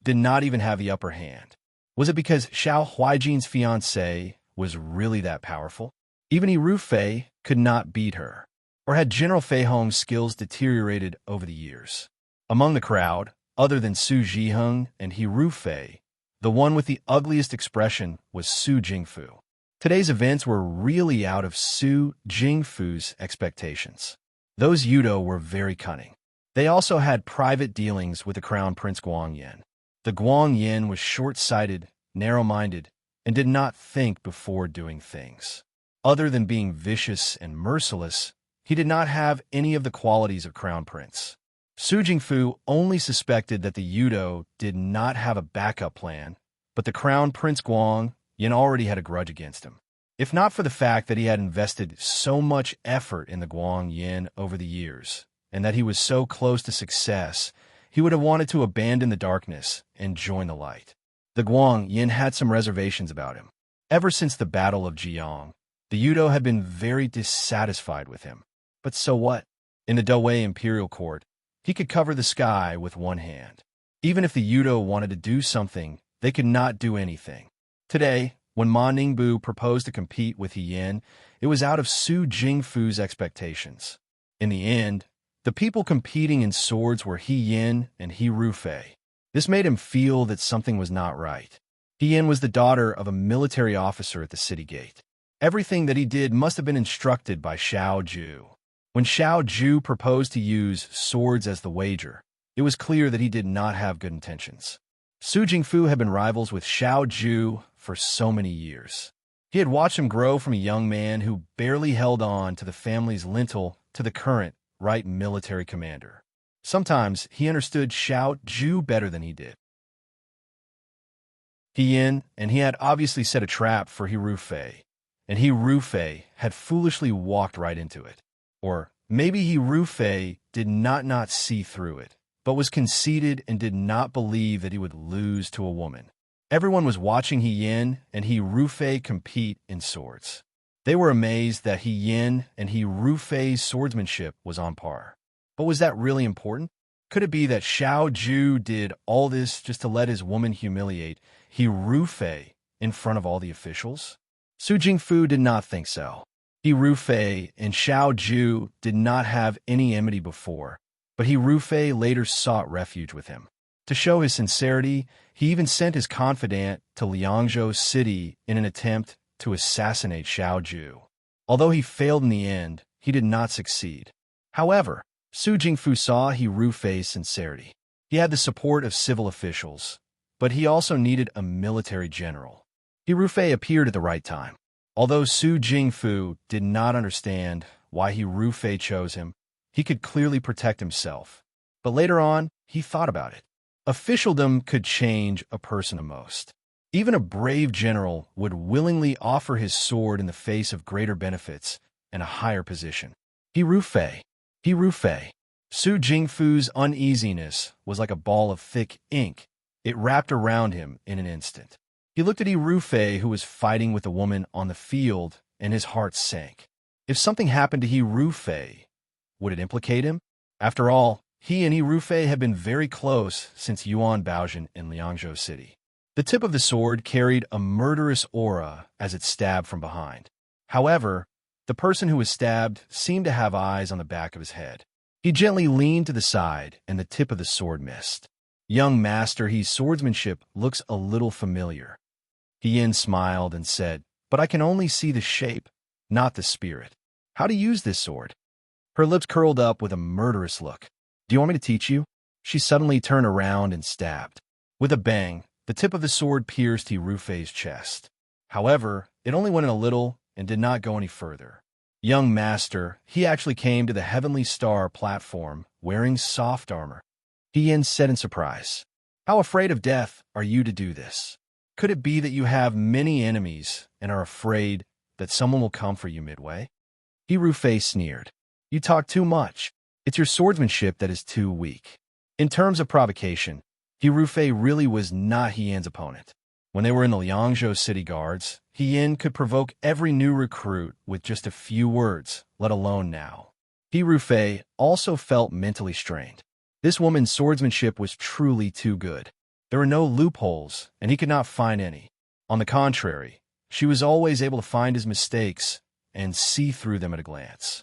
did not even have the upper hand. Was it because Xiao Huaijin's fiancée was really that powerful? Even He-Rufei could not beat her. Or had General Fei Hong's skills deteriorated over the years? Among the crowd, other than Su Zhiheng and He-Rufei, the one with the ugliest expression was Su Jingfu. Today's events were really out of Su Jingfu's expectations. Those Yudo were very cunning. They also had private dealings with the Crown Prince Guangyin. The Guangyin was short-sighted, narrow-minded, and did not think before doing things. Other than being vicious and merciless, he did not have any of the qualities of Crown Prince. Su Jingfu only suspected that the Yudo did not have a backup plan, but the Crown Prince Guangyin already had a grudge against him. If not for the fact that he had invested so much effort in the Guangyin over the years, and that he was so close to success, he would have wanted to abandon the darkness and join the light. The Guangyin had some reservations about him. Ever since the Battle of Jiang, the Yudo had been very dissatisfied with him. But so what? In the Dowei Imperial Court, he could cover the sky with one hand. Even if the Yudo wanted to do something, they could not do anything. Today, when Ma Ningbu proposed to compete with He-Yin, it was out of Su Jingfu's expectations. In the end, the people competing in swords were He-Yin and He-Rufei. This made him feel that something was not right. He-Yin was the daughter of a military officer at the city gate. Everything that he did must have been instructed by Xiao Ju. When Xiao Ju proposed to use swords as the wager, it was clear that he did not have good intentions. Su Jingfu had been rivals with Xiao Ju for so many years. He had watched him grow from a young man who barely held on to the family's lintel to the current right military commander. Sometimes he understood Xiao Ju better than he did. He had obviously set a trap for He-Rufei, and he Rufei had foolishly walked right into it. Or maybe he Rufei did not see through it, but was conceited and did not believe that he would lose to a woman. Everyone was watching He Yin and He Rufei compete in swords. They were amazed that He Yin and He Rufei's swordsmanship was on par. But was that really important? Could it be that Xiao Ju did all this just to let his woman humiliate He Rufei in front of all the officials? Su Jingfu did not think so. He Rufei and Xiao Ju did not have any enmity before, but He Rufei later sought refuge with him. To show his sincerity, he even sent his confidant to Liangzhou City in an attempt to assassinate Xiao Ju. Although he failed in the end, he did not succeed. However, Su Jingfu saw He Rufei's sincerity. He had the support of civil officials, but he also needed a military general. He Rufei appeared at the right time. Although Su Jingfu did not understand why He Rufei chose him, he could clearly protect himself. But later on, he thought about it. Officialdom could change a person the most. Even a brave general would willingly offer his sword in the face of greater benefits and a higher position. He Rufei. Su Jingfu's uneasiness was like a ball of thick ink. It wrapped around him in an instant. He looked at He Rufei, who was fighting with a woman on the field, and his heart sank. If something happened to He Rufei, would it implicate him? After all, he and He Rufei had been very close since Yuan Baozhen in Liangzhou City. The tip of the sword carried a murderous aura as it stabbed from behind. However, the person who was stabbed seemed to have eyes on the back of his head. He gently leaned to the side, and the tip of the sword missed. Young master, his swordsmanship looks a little familiar. He Yin smiled and said, "But I can only see the shape, not the spirit. How to use this sword?" Her lips curled up with a murderous look. "Do you want me to teach you?" She suddenly turned around and stabbed. With a bang, the tip of the sword pierced He Rufei's chest. However, it only went in a little and did not go any further. Young master, he actually came to the Heavenly Star platform wearing soft armor. He Yin said in surprise, "How afraid of death are you to do this? Could it be that you have many enemies and are afraid that someone will come for you midway?" He Rufei sneered. "You talk too much. It's your swordsmanship that is too weak." In terms of provocation, He Rufei really was not He Yin's opponent. When they were in the Liangzhou City Guards, He Yin could provoke every new recruit with just a few words, let alone now. He Rufei also felt mentally strained. This woman's swordsmanship was truly too good. There were no loopholes, and he could not find any. On the contrary, she was always able to find his mistakes and see through them at a glance.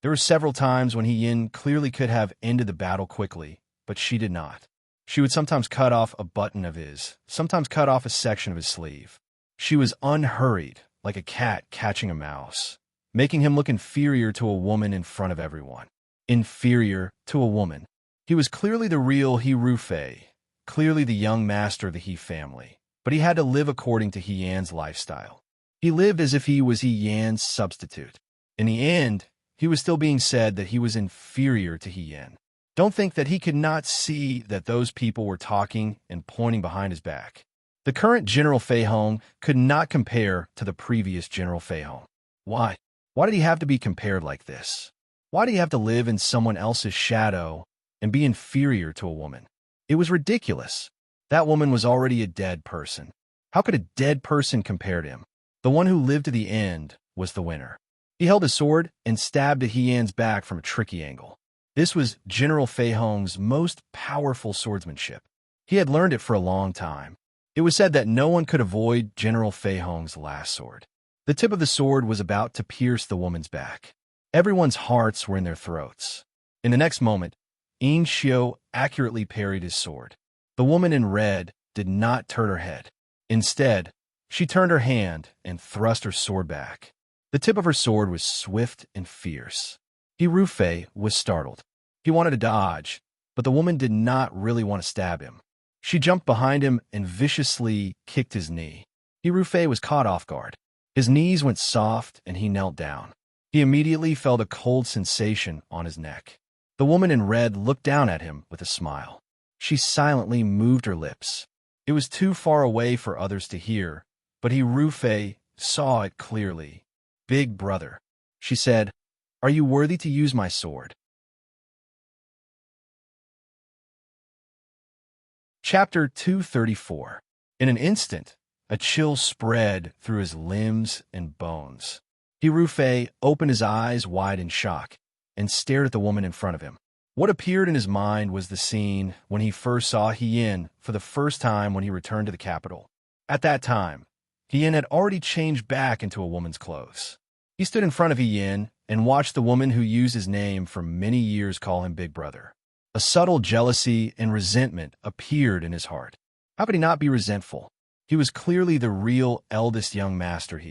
There were several times when He Yin clearly could have ended the battle quickly, but she did not. She would sometimes cut off a button of his, sometimes cut off a section of his sleeve. She was unhurried, like a cat catching a mouse, making him look inferior to a woman in front of everyone. Inferior to a woman. He was clearly the real He Rufei, clearly the young master of the He family, but he had to live according to He Yan's lifestyle. He lived as if he was He Yan's substitute. In the end, he was still being said that he was inferior to He Yin. Don't think that he could not see that those people were talking and pointing behind his back. The current General Fei Hong could not compare to the previous General Fei Hong. Why? Why did he have to be compared like this? Why did he have to live in someone else's shadow and be inferior to a woman? It was ridiculous. That woman was already a dead person. How could a dead person compare to him? The one who lived to the end was the winner. He held his sword and stabbed at He Yan's back from a tricky angle. This was General Fei Hong's most powerful swordsmanship. He had learned it for a long time. It was said that no one could avoid General Fei Hong's last sword. The tip of the sword was about to pierce the woman's back. Everyone's hearts were in their throats. In the next moment, Yin Xiu accurately parried his sword. The woman in red did not turn her head. Instead, she turned her hand and thrust her sword back. The tip of her sword was swift and fierce. He Rufei was startled. He wanted to dodge, but the woman did not really want to stab him. She jumped behind him and viciously kicked his knee. He Rufei was caught off guard. His knees went soft and he knelt down. He immediately felt a cold sensation on his neck. The woman in red looked down at him with a smile. She silently moved her lips. It was too far away for others to hear, but He Rufei saw it clearly. "Big brother," she said, "are you worthy to use my sword?" Chapter 234. In an instant, a chill spread through his limbs and bones. He Rufei opened his eyes wide in shock and stared at the woman in front of him. What appeared in his mind was the scene when he first saw Hien for the first time when he returned to the capital. At that time, Hien had already changed back into a woman's clothes. He stood in front of Hien and watched the woman who used his name for many years call him Big Brother. A subtle jealousy and resentment appeared in his heart. How could he not be resentful? He was clearly the real eldest young master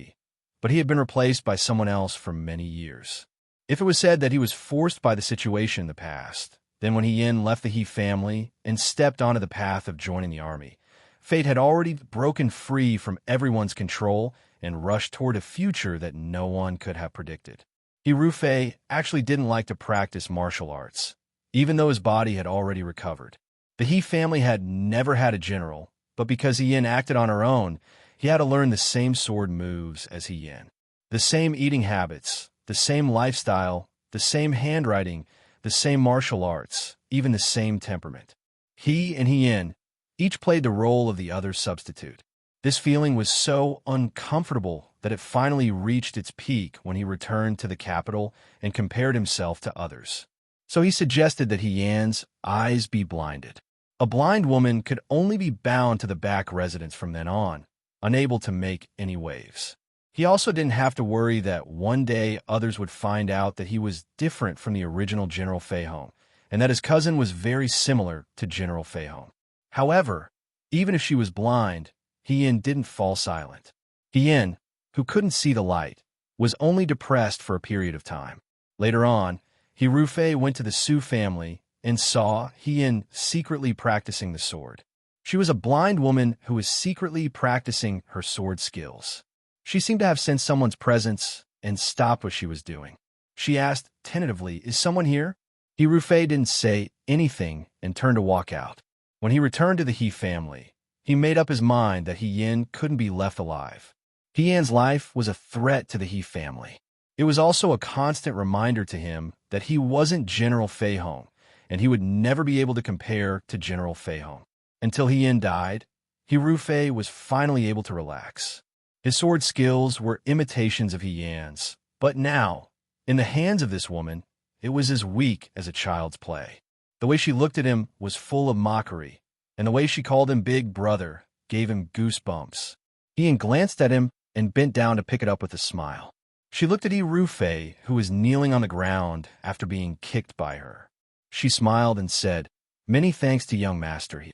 but he had been replaced by someone else for many years. If it was said that he was forced by the situation in the past, then when Hien left the He family and stepped onto the path of joining the army, fate had already broken free from everyone's control and rushed toward a future that no one could have predicted. He Rufei actually didn't like to practice martial arts, even though his body had already recovered. The He family had never had a general, but because Hien acted on her own, he had to learn the same sword moves as Hien. The same eating habits, the same lifestyle, the same handwriting, the same martial arts, even the same temperament. He and Hien each played the role of the other's substitute. This feeling was so uncomfortable that it finally reached its peak when he returned to the capital and compared himself to others. So he suggested that Hien's eyes be blinded. A blind woman could only be bound to the back residence from then on, unable to make any waves. He also didn't have to worry that one day others would find out that he was different from the original General Feihong, and that his cousin was very similar to General Feihong. However, even if she was blind, Hien didn't fall silent. Hien, who couldn't see the light, was only depressed for a period of time. Later on, He Rufei went to the Su family and saw Hien secretly practicing the sword. She was a blind woman who was secretly practicing her sword skills. She seemed to have sensed someone's presence and stopped what she was doing. She asked tentatively, "Is someone here?" He Rufei didn't say anything and turned to walk out. When he returned to the He family, he made up his mind that Hien couldn't be left alive. Hien's life was a threat to the He family. It was also a constant reminder to him that he wasn't General Feihong, and he would never be able to compare to General Feihong. Until Hien died, He Rufei was finally able to relax. His sword skills were imitations of Hien's, but now, in the hands of this woman, it was as weak as a child's play. The way she looked at him was full of mockery, and the way she called him Big Brother gave him goosebumps. Hien glanced at him and bent down to pick it up with a smile. She looked at He Rufei, who was kneeling on the ground after being kicked by her. She smiled and said, "Many thanks to young master He.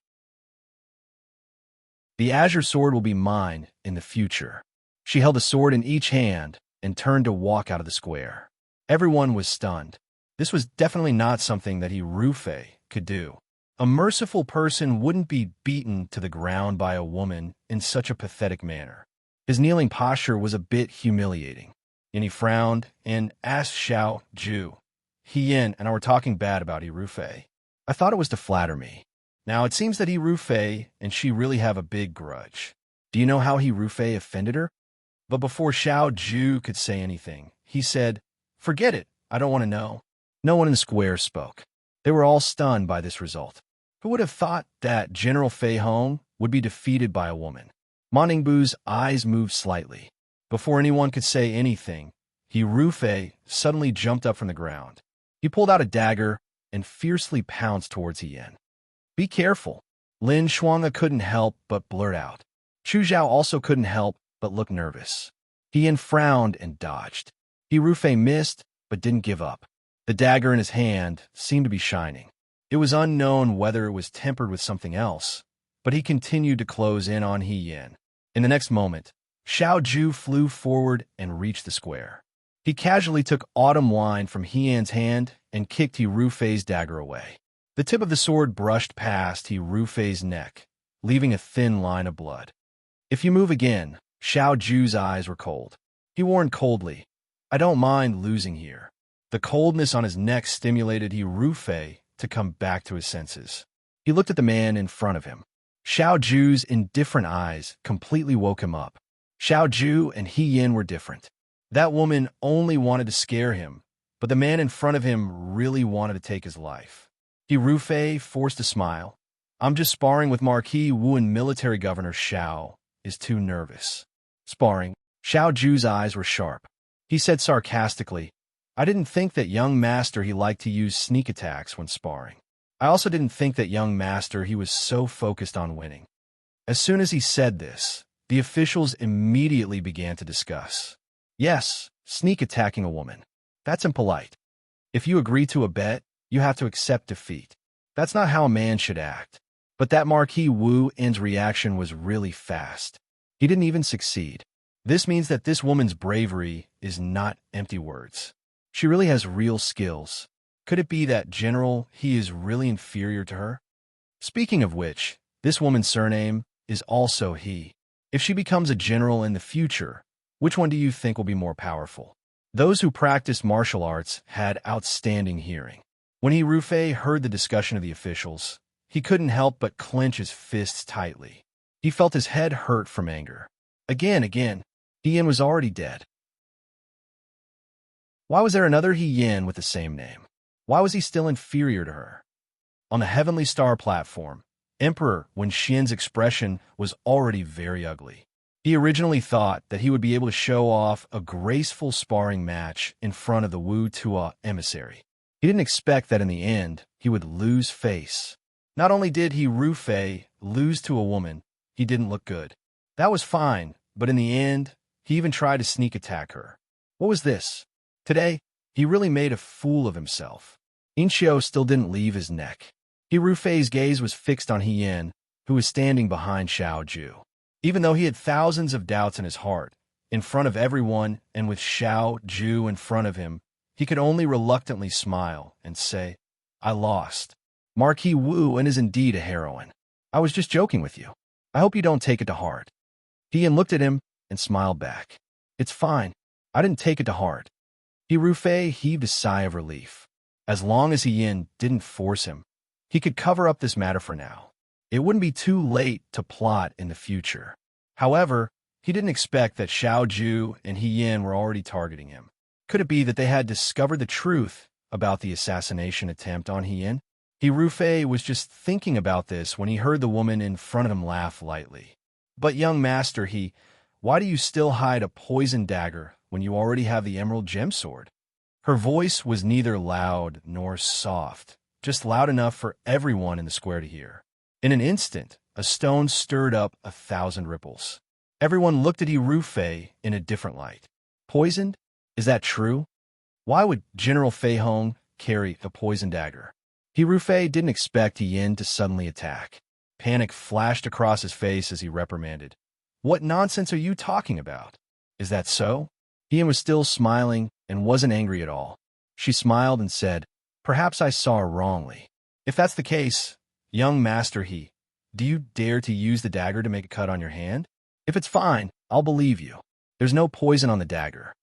The azure sword will be mine in the future." She held a sword in each hand and turned to walk out of the square. Everyone was stunned. This was definitely not something that He Rufei could do. A merciful person wouldn't be beaten to the ground by a woman in such a pathetic manner. His kneeling posture was a bit humiliating, and he frowned and asked Xiao Ju, "Hien and I were talking bad about He Rufei. I thought it was to flatter me. Now it seems that He Rufei and she really have a big grudge. Do you know how He Rufei offended her?" But before Xiao Ju could say anything, he said, "Forget it, I don't want to know." No one in the square spoke. They were all stunned by this result. Who would have thought that General Feihong would be defeated by a woman? Ma Ningbu's eyes moved slightly. Before anyone could say anything, He Rufei suddenly jumped up from the ground. He pulled out a dagger and fiercely pounced towards Hien. "Be careful." Lin Shuanga couldn't help but blurt out. Chu Zhao also couldn't help but look nervous. Hien frowned and dodged. He Rufei missed, but didn't give up. The dagger in his hand seemed to be shining. It was unknown whether it was tempered with something else, but he continued to close in on Hien. In the next moment, Xiao Ju flew forward and reached the square. He casually took autumn wine from Hien's hand and kicked He Rufei's dagger away. The tip of the sword brushed past He Rufei's neck, leaving a thin line of blood. "If you move again," Xiao Ju's eyes were cold. He warned coldly, "I don't mind losing here." The coldness on his neck stimulated He Rufei to come back to his senses. He looked at the man in front of him. Xiao Ju's indifferent eyes completely woke him up. Xiao Ju and He Yin were different. That woman only wanted to scare him, but the man in front of him really wanted to take his life. He Rufei forced a smile. I'm just sparring with Marquis Wu and military governor Xiao is too nervous. Sparring. Xiao Ju's eyes were sharp. He said sarcastically, I didn't think that young master he liked to use sneak attacks when sparring. I also didn't think that young master he was so focused on winning. As soon as he said this, the officials immediately began to discuss. Yes, sneak attacking a woman. That's impolite. If you agree to a bet, you have to accept defeat. That's not how a man should act. But that Marquis Wu In's reaction was really fast. He didn't even succeed. This means that this woman's bravery is not empty words. She really has real skills. Could it be that General He is really inferior to her? Speaking of which, this woman's surname is also He. If she becomes a general in the future, which one do you think will be more powerful? Those who practiced martial arts had outstanding hearing. When He Rufei heard the discussion of the officials, he couldn't help but clench his fists tightly. He felt his head hurt from anger. Again, He Yin was already dead. Why was there another He Yin with the same name? Why was he still inferior to her? On the Heavenly Star platform, Emperor Wen Xin's expression was already very ugly. He originally thought that he would be able to show off a graceful sparring match in front of the Wu Tua emissary. He didn't expect that in the end, he would lose face. Not only did He Rufei lose to a woman, he didn't look good. That was fine, but in the end, he even tried to sneak attack her. What was this? Today, he really made a fool of himself. Inchio still didn't leave his neck. He Rufei's gaze was fixed on He Yin, who was standing behind Xiao Ju. Even though he had thousands of doubts in his heart, in front of everyone and with Xiao Ju in front of him, he could only reluctantly smile and say, I lost. Marquis Wu is indeed a heroine. I was just joking with you. I hope you don't take it to heart. He Yin looked at him and smiled back. It's fine. I didn't take it to heart. He Rufei heaved a sigh of relief. As long as He Yin didn't force him, he could cover up this matter for now. It wouldn't be too late to plot in the future. However, he didn't expect that Xiao Ju and He Yin were already targeting him. Could it be that they had discovered the truth about the assassination attempt on He Yin? He Rufei was just thinking about this when he heard the woman in front of him laugh lightly. But young master, why do you still hide a poison dagger when you already have the emerald gem sword? Her voice was neither loud nor soft, just loud enough for everyone in the square to hear. In an instant, a stone stirred up 1,000 ripples. Everyone looked at He Rufei in a different light. Poisoned? Is that true? Why would General Fei Hong carry a poison dagger? He Rufei didn't expect He Yin to suddenly attack. Panic flashed across his face as he reprimanded. What nonsense are you talking about? Is that so? He Yin was still smiling and wasn't angry at all. She smiled and said, Perhaps I saw her wrongly. If that's the case, young master do you dare to use the dagger to make a cut on your hand? If it's fine, I'll believe you. There's no poison on the dagger.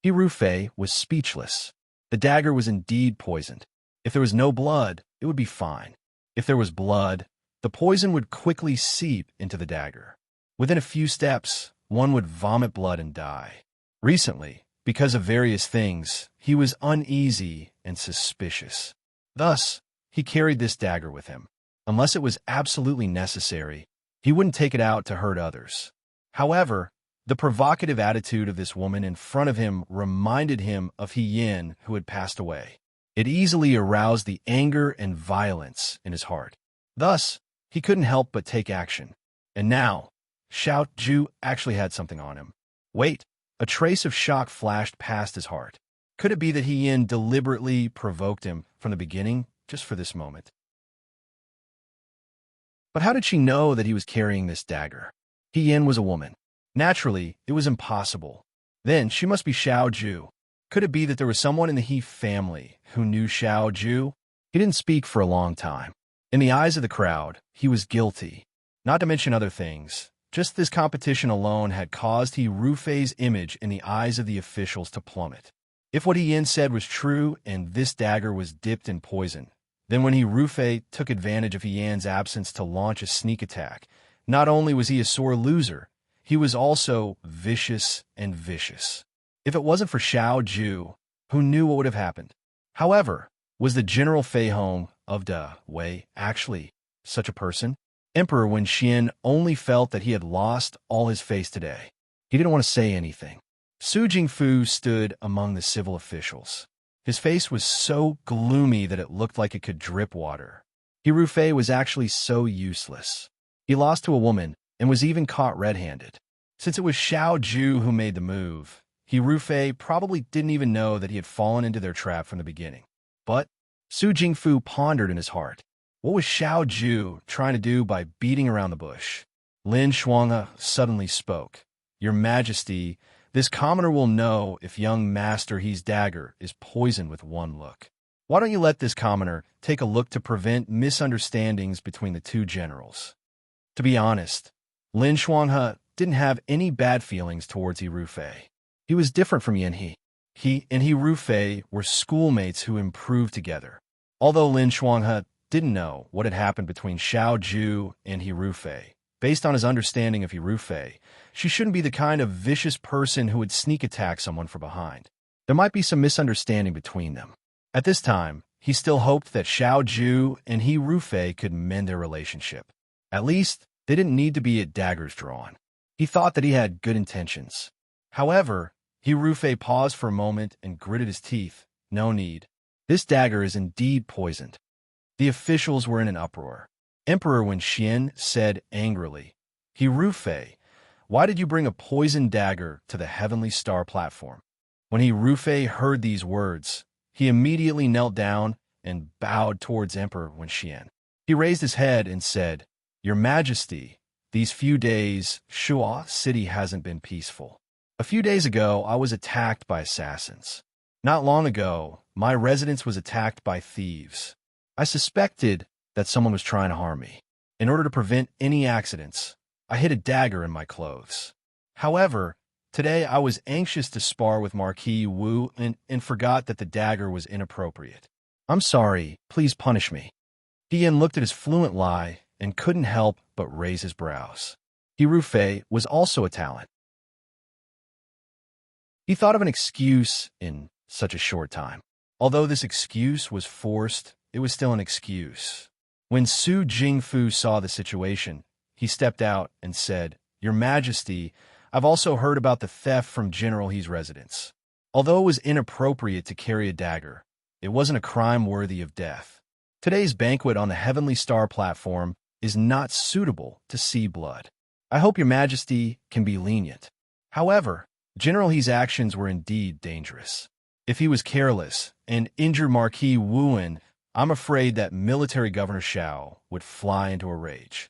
He Rufei was speechless. The dagger was indeed poisoned. If there was no blood, it would be fine. If there was blood, the poison would quickly seep into the dagger. Within a few steps, one would vomit blood and die. Recently, because of various things, he was uneasy and suspicious. Thus, he carried this dagger with him. Unless it was absolutely necessary, he wouldn't take it out to hurt others. However, the provocative attitude of this woman in front of him reminded him of He Yin, who had passed away. It easily aroused the anger and violence in his heart. Thus, he couldn't help but take action. And now, Xiao Ju actually had something on him. Wait, a trace of shock flashed past his heart. Could it be that He Yin deliberately provoked him from the beginning, just for this moment? But how did she know that he was carrying this dagger? He Yin was a woman. Naturally, it was impossible. Then, she must be Xiao Ju. Could it be that there was someone in the He family who knew Xiao Ju? He didn't speak for a long time. In the eyes of the crowd, he was guilty. Not to mention other things. Just this competition alone had caused He Rufei's image in the eyes of the officials to plummet. If what He Yin said was true and this dagger was dipped in poison, then when He Rufei took advantage of He Yan's absence to launch a sneak attack, not only was he a sore loser, he was also vicious and vicious. If it wasn't for Xiao Ju, who knew what would have happened? However, was the General Fei Hong of Da Wei actually such a person? Emperor Wen Xian only felt that he had lost all his face today. He didn't want to say anything. Su Jingfu stood among the civil officials. His face was so gloomy that it looked like it could drip water. He Rufei was actually so useless. He lost to a woman and was even caught red-handed. Since it was Xiao Ju who made the move, he Rufei probably didn't even know that he had fallen into their trap from the beginning. But Su Jingfu pondered in his heart. What was Xiao Ju trying to do by beating around the bush? Lin Shuanghe suddenly spoke. Your Majesty, this commoner will know if young Master He's dagger is poisoned with one look. Why don't you let this commoner take a look to prevent misunderstandings between the two generals? To be honest, Lin Shuanghe didn't have any bad feelings towards He Rufei. He was different from Yan He. He and He Rufei were schoolmates who improved together. Although Lin Shuanghe didn't know what had happened between Xiao Ju and He Rufei, based on his understanding of He Rufei, she shouldn't be the kind of vicious person who would sneak attack someone from behind. There might be some misunderstanding between them. At this time, he still hoped that Xiao Ju and He Rufei could mend their relationship. At least, they didn't need to be at daggers drawn. He thought that he had good intentions. However, He Rufei paused for a moment and gritted his teeth. No need. This dagger is indeed poisoned. The officials were in an uproar. Emperor Wen Xian said angrily, He Rufei, why did you bring a poisoned dagger to the Heavenly Star platform? When He Rufei heard these words, he immediately knelt down and bowed towards Emperor Wen Xian. He raised his head and said, Your Majesty, these few days, Shuo City hasn't been peaceful. A few days ago, I was attacked by assassins. Not long ago, my residence was attacked by thieves. I suspected that someone was trying to harm me. In order to prevent any accidents, I hid a dagger in my clothes. However, today I was anxious to spar with Marquis Wu and forgot that the dagger was inappropriate. I'm sorry, please punish me. Dian looked at his fluent lie and couldn't help but raise his brows. He Rufei was also a talent. He thought of an excuse in such a short time. Although this excuse was forced, it was still an excuse. When Su Jingfu saw the situation, he stepped out and said, Your Majesty, I've also heard about the theft from General He's residence. Although it was inappropriate to carry a dagger, it wasn't a crime worthy of death. Today's banquet on the Heavenly Star platform is not suitable to see blood. I hope Your Majesty can be lenient. However, General He's actions were indeed dangerous. If he was careless and injured Marquis Wuan, I'm afraid that Military Governor Xiao would fly into a rage.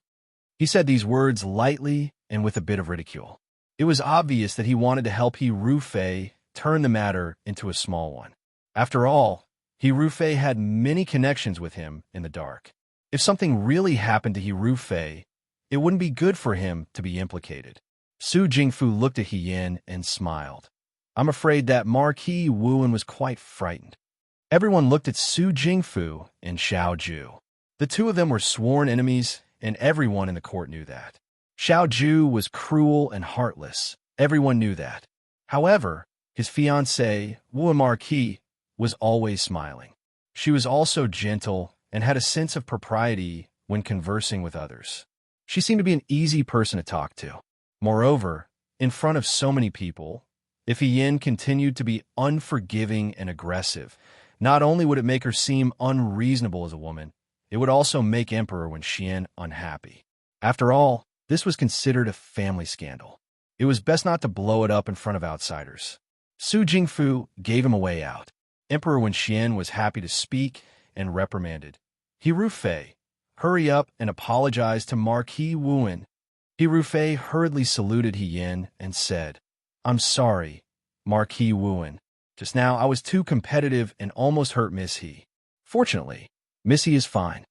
He said these words lightly and with a bit of ridicule. It was obvious that he wanted to help He Rufei turn the matter into a small one. After all, He Rufei had many connections with him in the dark. If something really happened to He Rufei, it wouldn't be good for him to be implicated. Su Jingfu looked at He Yin and smiled. I'm afraid that Marquis Wuan was quite frightened. Everyone looked at Su Jingfu and Xiao Ju. The two of them were sworn enemies, and everyone in the court knew that. Xiao Ju was cruel and heartless. Everyone knew that. However, his fiancée, Wu Marquis, was always smiling. She was also gentle and had a sense of propriety when conversing with others. She seemed to be an easy person to talk to. Moreover, in front of so many people, if He Yin continued to be unforgiving and aggressive, not only would it make her seem unreasonable as a woman, it would also make Emperor Wen Xian unhappy. After all, this was considered a family scandal. It was best not to blow it up in front of outsiders. Su Jingfu gave him a way out. Emperor Wen Xian was happy to speak and reprimanded. He Rufei, hurry up and apologize to Marquis Wuan. He Rufei hurriedly saluted He Yin and said, I'm sorry, Marquis Wuan. Just now I was too competitive and almost hurt Miss He. Fortunately, Miss He is fine.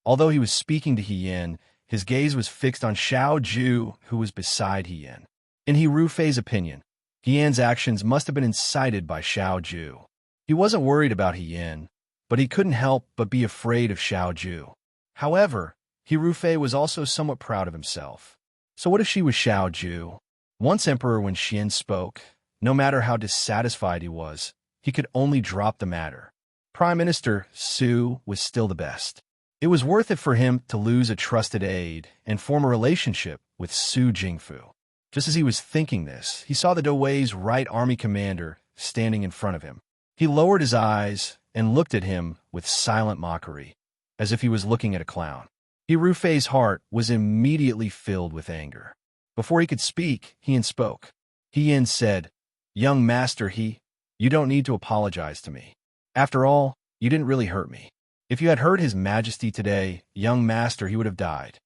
Although he was speaking to He Yin, his gaze was fixed on Xiao Ju, who was beside He Yin. In He Rufei's opinion, He Yin's actions must have been incited by Xiao Ju. He wasn't worried about He Yin, but he couldn't help but be afraid of Xiao Ju. However, He Rufei was also somewhat proud of himself. So what if she was Xiao Ju? Once emperor, when Xian spoke, no matter how dissatisfied he was, he could only drop the matter. Prime Minister Su was still the best. It was worth it for him to lose a trusted aide and form a relationship with Su Jingfu. Just as he was thinking this, he saw the Douai's right army commander standing in front of him. He lowered his eyes and looked at him with silent mockery, as if he was looking at a clown. He Rufei's heart was immediately filled with anger. Before he could speak, Hien spoke. Hien said, "Young master you don't need to apologize to me. After all, you didn't really hurt me. If you had hurt His Majesty today, young master, he would have died."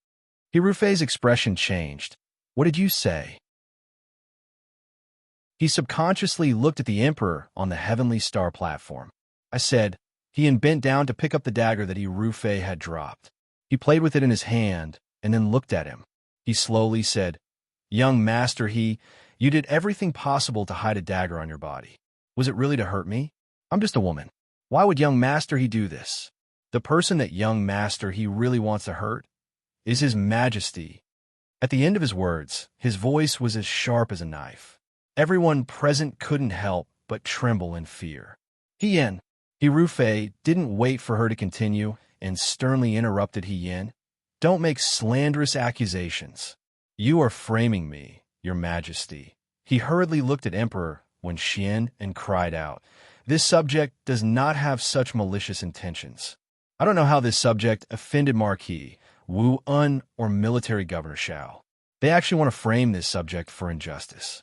He Rufei's expression changed. "What did you say?" He subconsciously looked at the emperor on the Heavenly Star platform. "I said," Hien bent down to pick up the dagger that he Rufei had dropped. He played with it in his hand and then looked at him. He slowly said, "Young master, you did everything possible to hide a dagger on your body. Was it really to hurt me? I'm just a woman. Why would young master do this? The person that young master really wants to hurt is His Majesty." At the end of his words, his voice was as sharp as a knife. Everyone present couldn't help but tremble in fear. Hien Rufei didn't wait for her to continue and sternly interrupted Hien. "Don't make slanderous accusations. You are framing me, your Majesty." He hurriedly looked at Emperor Wen Xian and cried out, "This subject does not have such malicious intentions. I don't know how this subject offended Marquis Wu Un or military governor Xiao. They actually want to frame this subject for injustice."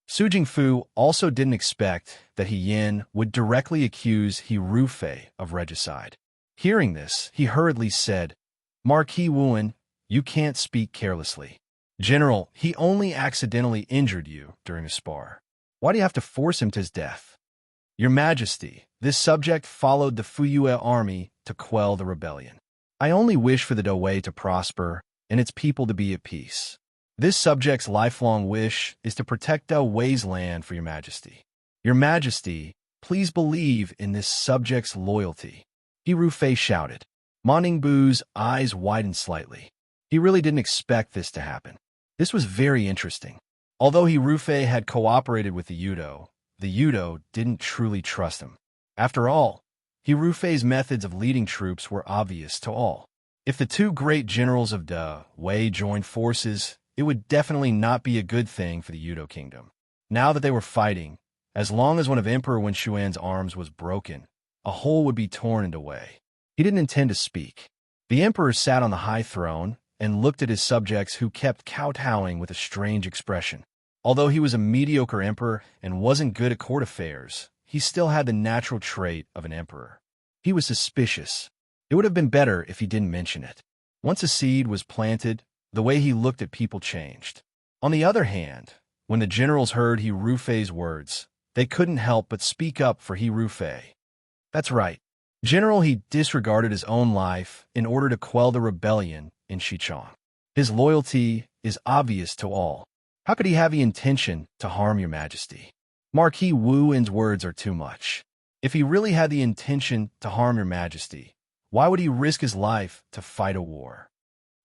Su Jingfu also didn't expect that Hien would directly accuse He Rufei of regicide. Hearing this, he hurriedly said, "Marquis Wuan, you can't speak carelessly. General, he only accidentally injured you during a spar. Why do you have to force him to his death? Your Majesty, this subject followed the Fuyue army to quell the rebellion. I only wish for the Douai to prosper and its people to be at peace. This subject's lifelong wish is to protect Douai's land for your Majesty. Your Majesty, please believe in this subject's loyalty." He Rufei shouted. Ma Ningbu's eyes widened slightly. He really didn't expect this to happen. This was very interesting. Although He Rufei had cooperated with the Yudo didn't truly trust him. After all, He Rufei's methods of leading troops were obvious to all. If the two great generals of Douai joined forces, it would definitely not be a good thing for the Yudo kingdom. Now that they were fighting, as long as one of Emperor Wen Xuan's arms was broken, a hole would be torn into Wei. He didn't intend to speak. The emperor sat on the high throne and looked at his subjects who kept kowtowing with a strange expression. Although he was a mediocre emperor and wasn't good at court affairs, he still had the natural trait of an emperor. He was suspicious. It would have been better if he didn't mention it. Once a seed was planted, the way he looked at people changed. On the other hand, when the generals heard He Rufei's words, they couldn't help but speak up for He Rufei. That's right. General, he disregarded his own life in order to quell the rebellion in Xichang. His loyalty is obvious to all. How could he have the intention to harm your Majesty? Marquis Wu En's words are too much. If he really had the intention to harm your Majesty, why would he risk his life to fight a war?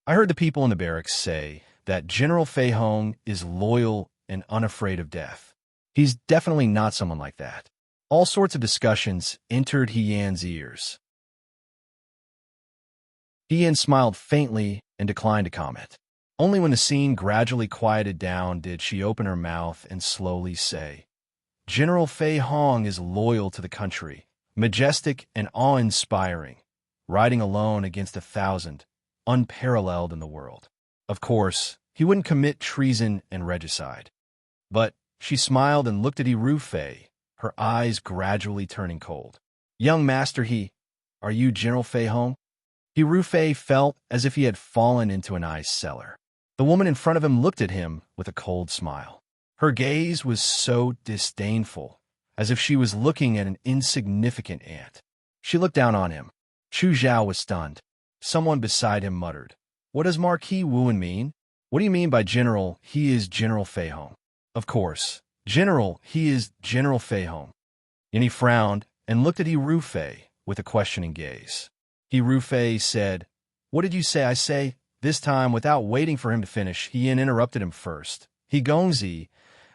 I heard the people in the barracks say that General Fei Hong is loyal and unafraid of death. He's definitely not someone like that. All sorts of discussions entered Hien's ears. Hien smiled faintly and declined to comment. Only when the scene gradually quieted down did she open her mouth and slowly say, "General Fei Hong is loyal to the country, majestic and awe-inspiring, riding alone against 1,000, unparalleled in the world. Of course, he wouldn't commit treason and regicide." But she smiled and looked at He Rufei, her eyes gradually turning cold. "Young master, are you General Fei Hong?" He Rufei felt as if he had fallen into an ice cellar. The woman in front of him looked at him with a cold smile. Her gaze was so disdainful, as if she was looking at an insignificant ant. She looked down on him. Chu Zhao was stunned. Someone beside him muttered, "What does Marquis Wuan mean? What do you mean by General, he is General Fei Hong?" "Of course, General, he is General Fei Hong." And he frowned and looked at He Rufei with a questioning gaze. He Rufei said, "What did you say?" This time, without waiting for him to finish, Hien interrupted him first. He Gongzi,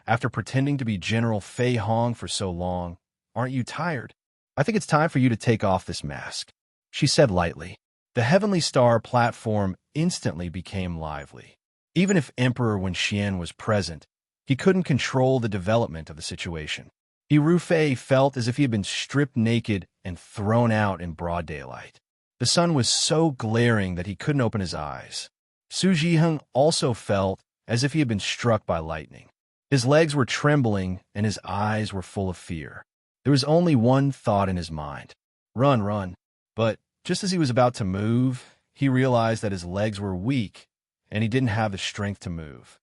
after pretending to be General Fei Hong for so long, aren't you tired? I think it's time for you to take off this mask, she said lightly. The Heavenly Star platform instantly became lively. Even if Emperor Wenxian was present, he couldn't control the development of the situation. He Rufei felt as if he had been stripped naked and thrown out in broad daylight. The sun was so glaring that he couldn't open his eyes. Su Jiheng also felt as if he had been struck by lightning. His legs were trembling and his eyes were full of fear. There was only one thought in his mind. Run, run. But just as he was about to move, he realized that his legs were weak and he didn't have the strength to move.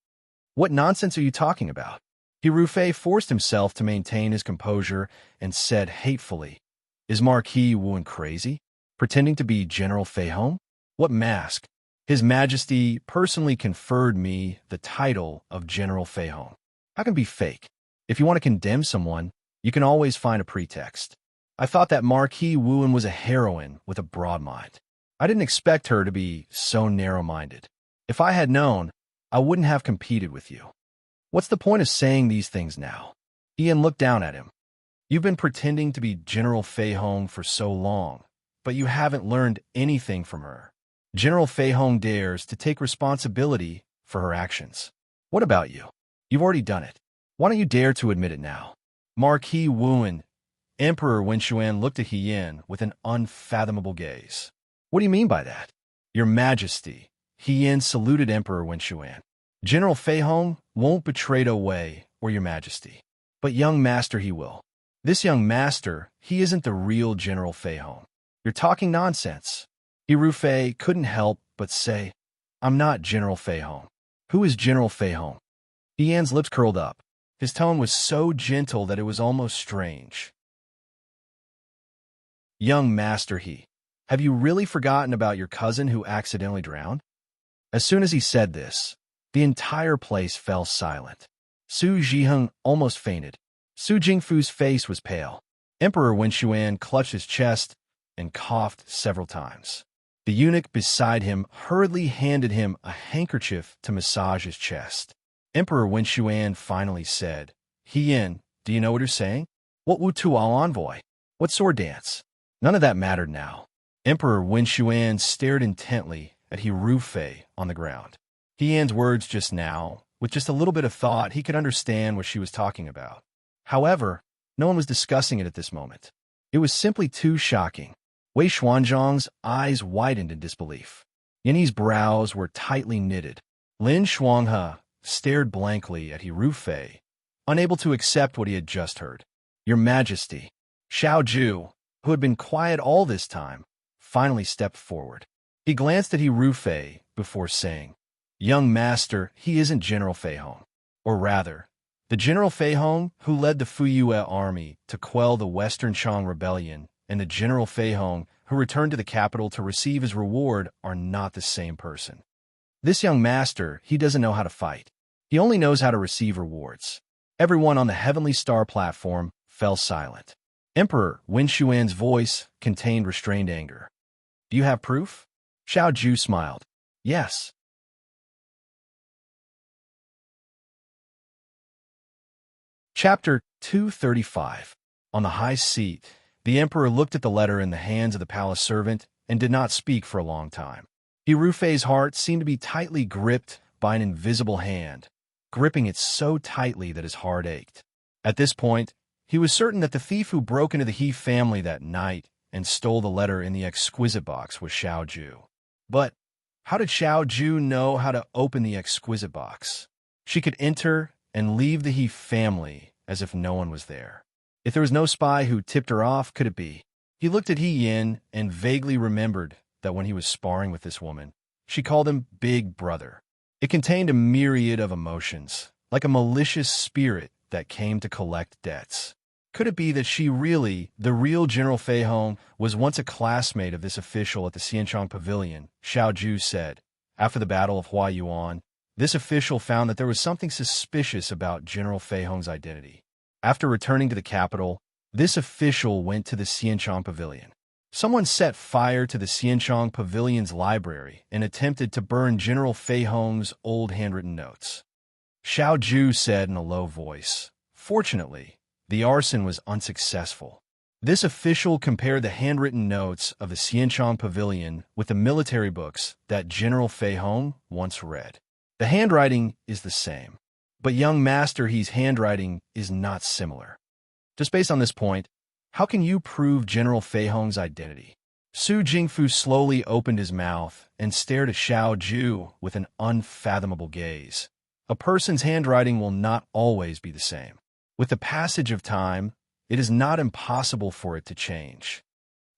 What nonsense are you talking about? Rufei forced himself to maintain his composure and said hatefully, Is Marquis Wu crazy? Pretending to be General Fei Hong? What mask? His Majesty personally conferred me the title of General Fei Hong. How can it be fake? If you want to condemn someone, you can always find a pretext. I thought that Marquis Wu was a heroine with a broad mind. I didn't expect her to be so narrow-minded. If I had known, I wouldn't have competed with you. What's the point of saying these things now? Ian looked down at him. You've been pretending to be General Fei Hong for so long, but you haven't learned anything from her. General Fei Hong dares to take responsibility for her actions. What about you? You've already done it. Why don't you dare to admit it now? Marquis Wu, Emperor Wenxuan looked at Hien with an unfathomable gaze. What do you mean by that? Your Majesty, Hien saluted Emperor Wenxuan. General Fei Hong won't betray Wei or your Majesty, but young master he will. This young master, he isn't the real General Fei Hong. You're talking nonsense. Rufei couldn't help but say, I'm not General Fei Hong. Who is General Fei Hong? Hien's lips curled up. His tone was so gentle that it was almost strange. Young master have you really forgotten about your cousin who accidentally drowned? As soon as he said this, the entire place fell silent. Su Jiheng almost fainted. Su Jingfu's face was pale. Emperor Wenxuan clutched his chest and coughed several times. The eunuch beside him hurriedly handed him a handkerchief to massage his chest. Emperor Wenxuan finally said, Hien, do you know what you're saying? What Wu Tuao envoy? What sword dance? None of that mattered now. Emperor Wenxuan stared intently at Rufei on the ground. Hien's words just now, with just a little bit of thought, he could understand what she was talking about. However, no one was discussing it at this moment. It was simply too shocking. Wei Xuanzhang's eyes widened in disbelief. Yanni's brows were tightly knitted. Lin Shuanghe stared blankly at Rufei, unable to accept what he had just heard. Your Majesty, Xiao Ju, who had been quiet all this time, finally stepped forward. He glanced at Rufei before saying, Young master, he isn't General Fei Hong. Or rather, the General Fei Hong who led the Fuyue army to quell the Western Chang rebellion and the General Fei Hong who returned to the capital to receive his reward are not the same person. This young master, he doesn't know how to fight. He only knows how to receive rewards. Everyone on the Heavenly Star platform fell silent. Emperor Wenxuan's voice contained restrained anger. Do you have proof? Xiao Ju smiled. Yes. Chapter 235. On the high seat, the emperor looked at the letter in the hands of the palace servant and did not speak for a long time. Rufei's heart seemed to be tightly gripped by an invisible hand, gripping it so tightly that his heart ached. At this point, he was certain that the thief who broke into the He family that night and stole the letter in the exquisite box was Xiao Ju. But how did Xiao Ju know how to open the exquisite box? She could enter and leave the He family as if no one was there. If there was no spy who tipped her off, could it be? He looked at He Yin and vaguely remembered that when he was sparring with this woman, she called him Big Brother. It contained a myriad of emotions, like a malicious spirit that came to collect debts. Could it be that she really, the real General Fei Hong, was once a classmate of this official at the Xianchang Pavilion? Xiao Ju said. After the Battle of Huayuan, this official found that there was something suspicious about General Fei Hong's identity. After returning to the capital, this official went to the Xianchang Pavilion. Someone set fire to the Xianchang Pavilion's library and attempted to burn General Fei Hong's old handwritten notes. Xiao Ju said in a low voice. Fortunately, the arson was unsuccessful. This official compared the handwritten notes of the Xianchang Pavilion with the military books that General Fei Hong once read. The handwriting is the same, but young Master He's handwriting is not similar. Just based on this point, how can you prove General Fei Hong's identity? Su Jingfu slowly opened his mouth and stared at Xiao Ju with an unfathomable gaze. A person's handwriting will not always be the same. With the passage of time, it is not impossible for it to change.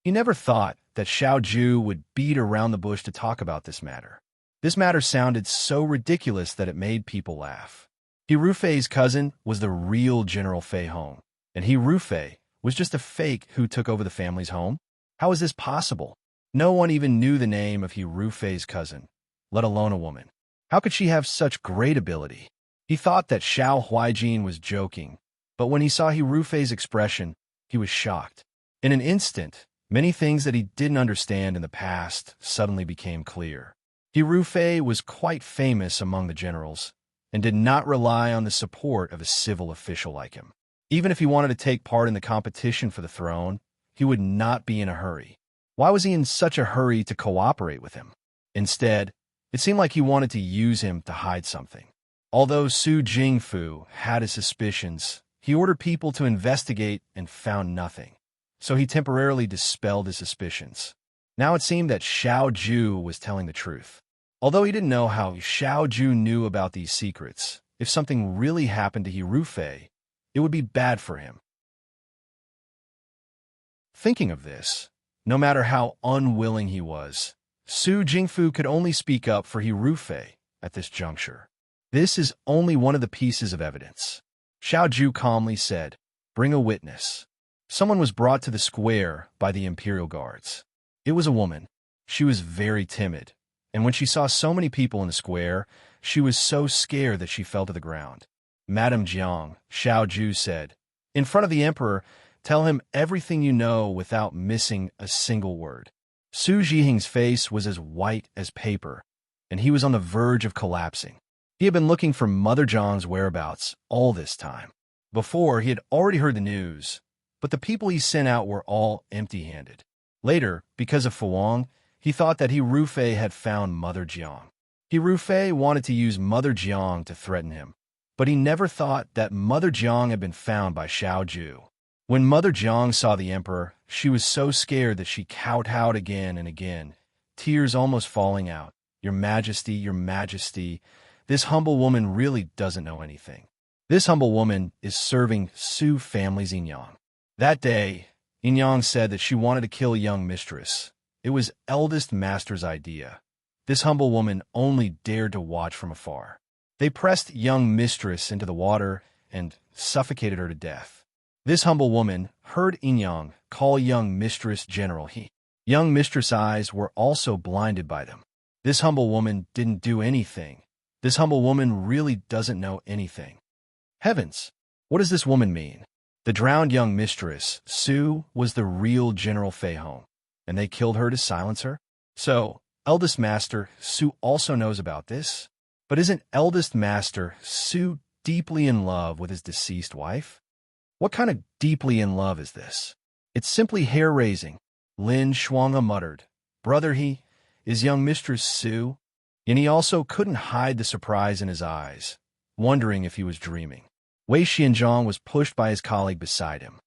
He never thought that Xiao Ju would beat around the bush to talk about this matter. This matter sounded so ridiculous that it made people laugh. He Rufei's cousin was the real General Fei Hong, and he Rufei was just a fake who took over the family's home? How is this possible? No one even knew the name of he Rufei's cousin, let alone a woman. How could she have such great ability? He thought that Xiao Huijin was joking, but when he saw he Rufei's expression, he was shocked. In an instant, many things that he didn't understand in the past suddenly became clear. He Rufei was quite famous among the generals, and did not rely on the support of a civil official like him. Even if he wanted to take part in the competition for the throne, he would not be in a hurry. Why was he in such a hurry to cooperate with him? Instead, it seemed like he wanted to use him to hide something. Although Su Jingfu had his suspicions, he ordered people to investigate and found nothing, so he temporarily dispelled his suspicions. Now it seemed that Xiao Ju was telling the truth. Although he didn't know how Xiao Ju knew about these secrets, if something really happened to He Rufei, it would be bad for him. Thinking of this, no matter how unwilling he was, Su Jingfu could only speak up for He Rufei at this juncture. This is only one of the pieces of evidence. Xiao Ju calmly said, "Bring a witness." Someone was brought to the square by the imperial guards. It was a woman. She was very timid, and when she saw so many people in the square, she was so scared that she fell to the ground. "Madame Jiang," Xiao Ju said, "in front of the emperor, tell him everything you know without missing a single word." Su Jihing's face was as white as paper, and he was on the verge of collapsing. He had been looking for Mother Jiang's whereabouts all this time. Before, he had already heard the news, but the people he sent out were all empty-handed. Later, because of Fuang, he thought that He Rufei had found Mother Jiang. He Rufei wanted to use Mother Jiang to threaten him, but he never thought that Mother Jiang had been found by Xiao Ju. When Mother Jiang saw the emperor, she was so scared that she kowtowed again and again, tears almost falling out. Your Majesty, this humble woman really doesn't know anything. This humble woman is serving Su family's Yinyang." That day, Yinyang said that she wanted to kill young mistress. It was eldest master's idea. This humble woman only dared to watch from afar. They pressed young mistress into the water and suffocated her to death. This humble woman heard Yinyang call young mistress General He. Young mistress' eyes were also blinded by them. This humble woman didn't do anything. This humble woman really doesn't know anything. Heavens, what does this woman mean? The drowned young mistress, Su, was the real General Fei Hong, and they killed her to silence her? So, eldest master Su also knows about this? But isn't eldest master Su deeply in love with his deceased wife? What kind of deeply in love is this? It's simply hair-raising. Lin Shuanga muttered, "Brother, is young mistress Su?" And he also couldn't hide the surprise in his eyes, wondering if he was dreaming. Wei Xianzhong was pushed by his colleague beside him.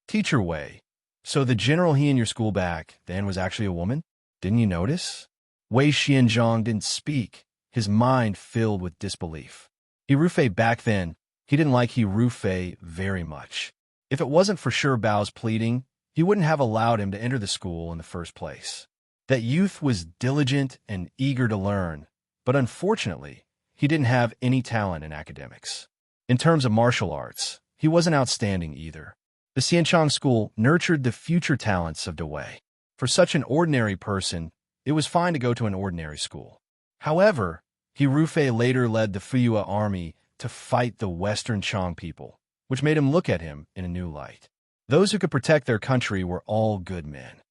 "Teacher Wei, so the general he in your school back then was actually a woman? Didn't you notice?" Wei Xianzhong didn't speak, his mind filled with disbelief. He Rufei back then, he didn't like He Rufei very much. If it wasn't for Shi Bao's pleading, he wouldn't have allowed him to enter the school in the first place. That youth was diligent and eager to learn, but unfortunately, he didn't have any talent in academics. In terms of martial arts, he wasn't outstanding either. The Xianchang school nurtured the future talents of Dewei. For such an ordinary person, it was fine to go to an ordinary school. However, He Rufei later led the Fuyue army to fight the Western Chang people, which made him look at him in a new light. Those who could protect their country were all good men.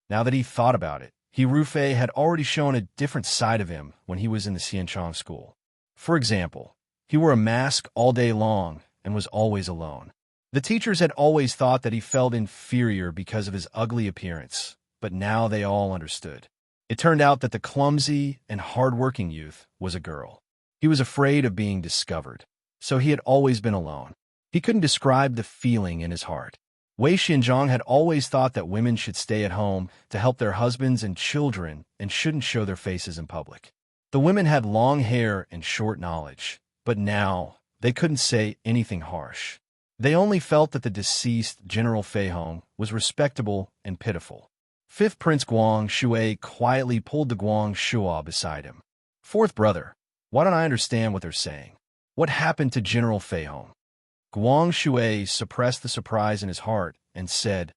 Now that he thought about it, He Rufei had already shown a different side of him when he was in the Xianchang school. For example, he wore a mask all day long and was always alone. The teachers had always thought that he felt inferior because of his ugly appearance, but now they all understood. It turned out that the clumsy and hard-working youth was a girl. He was afraid of being discovered, so he had always been alone. He couldn't describe the feeling in his heart. Wei Xinzhang had always thought that women should stay at home to help their husbands and children and shouldn't show their faces in public. The women had long hair and short knowledge, but now they couldn't say anything harsh. They only felt that the deceased General Fei Hong was respectable and pitiful. Fifth Prince Guang Shui quietly pulled the Guang Shua beside him. Fourth brother, why don't I understand what they're saying? What happened to General Fei Hong? Guang Shui suppressed the surprise in his heart and said,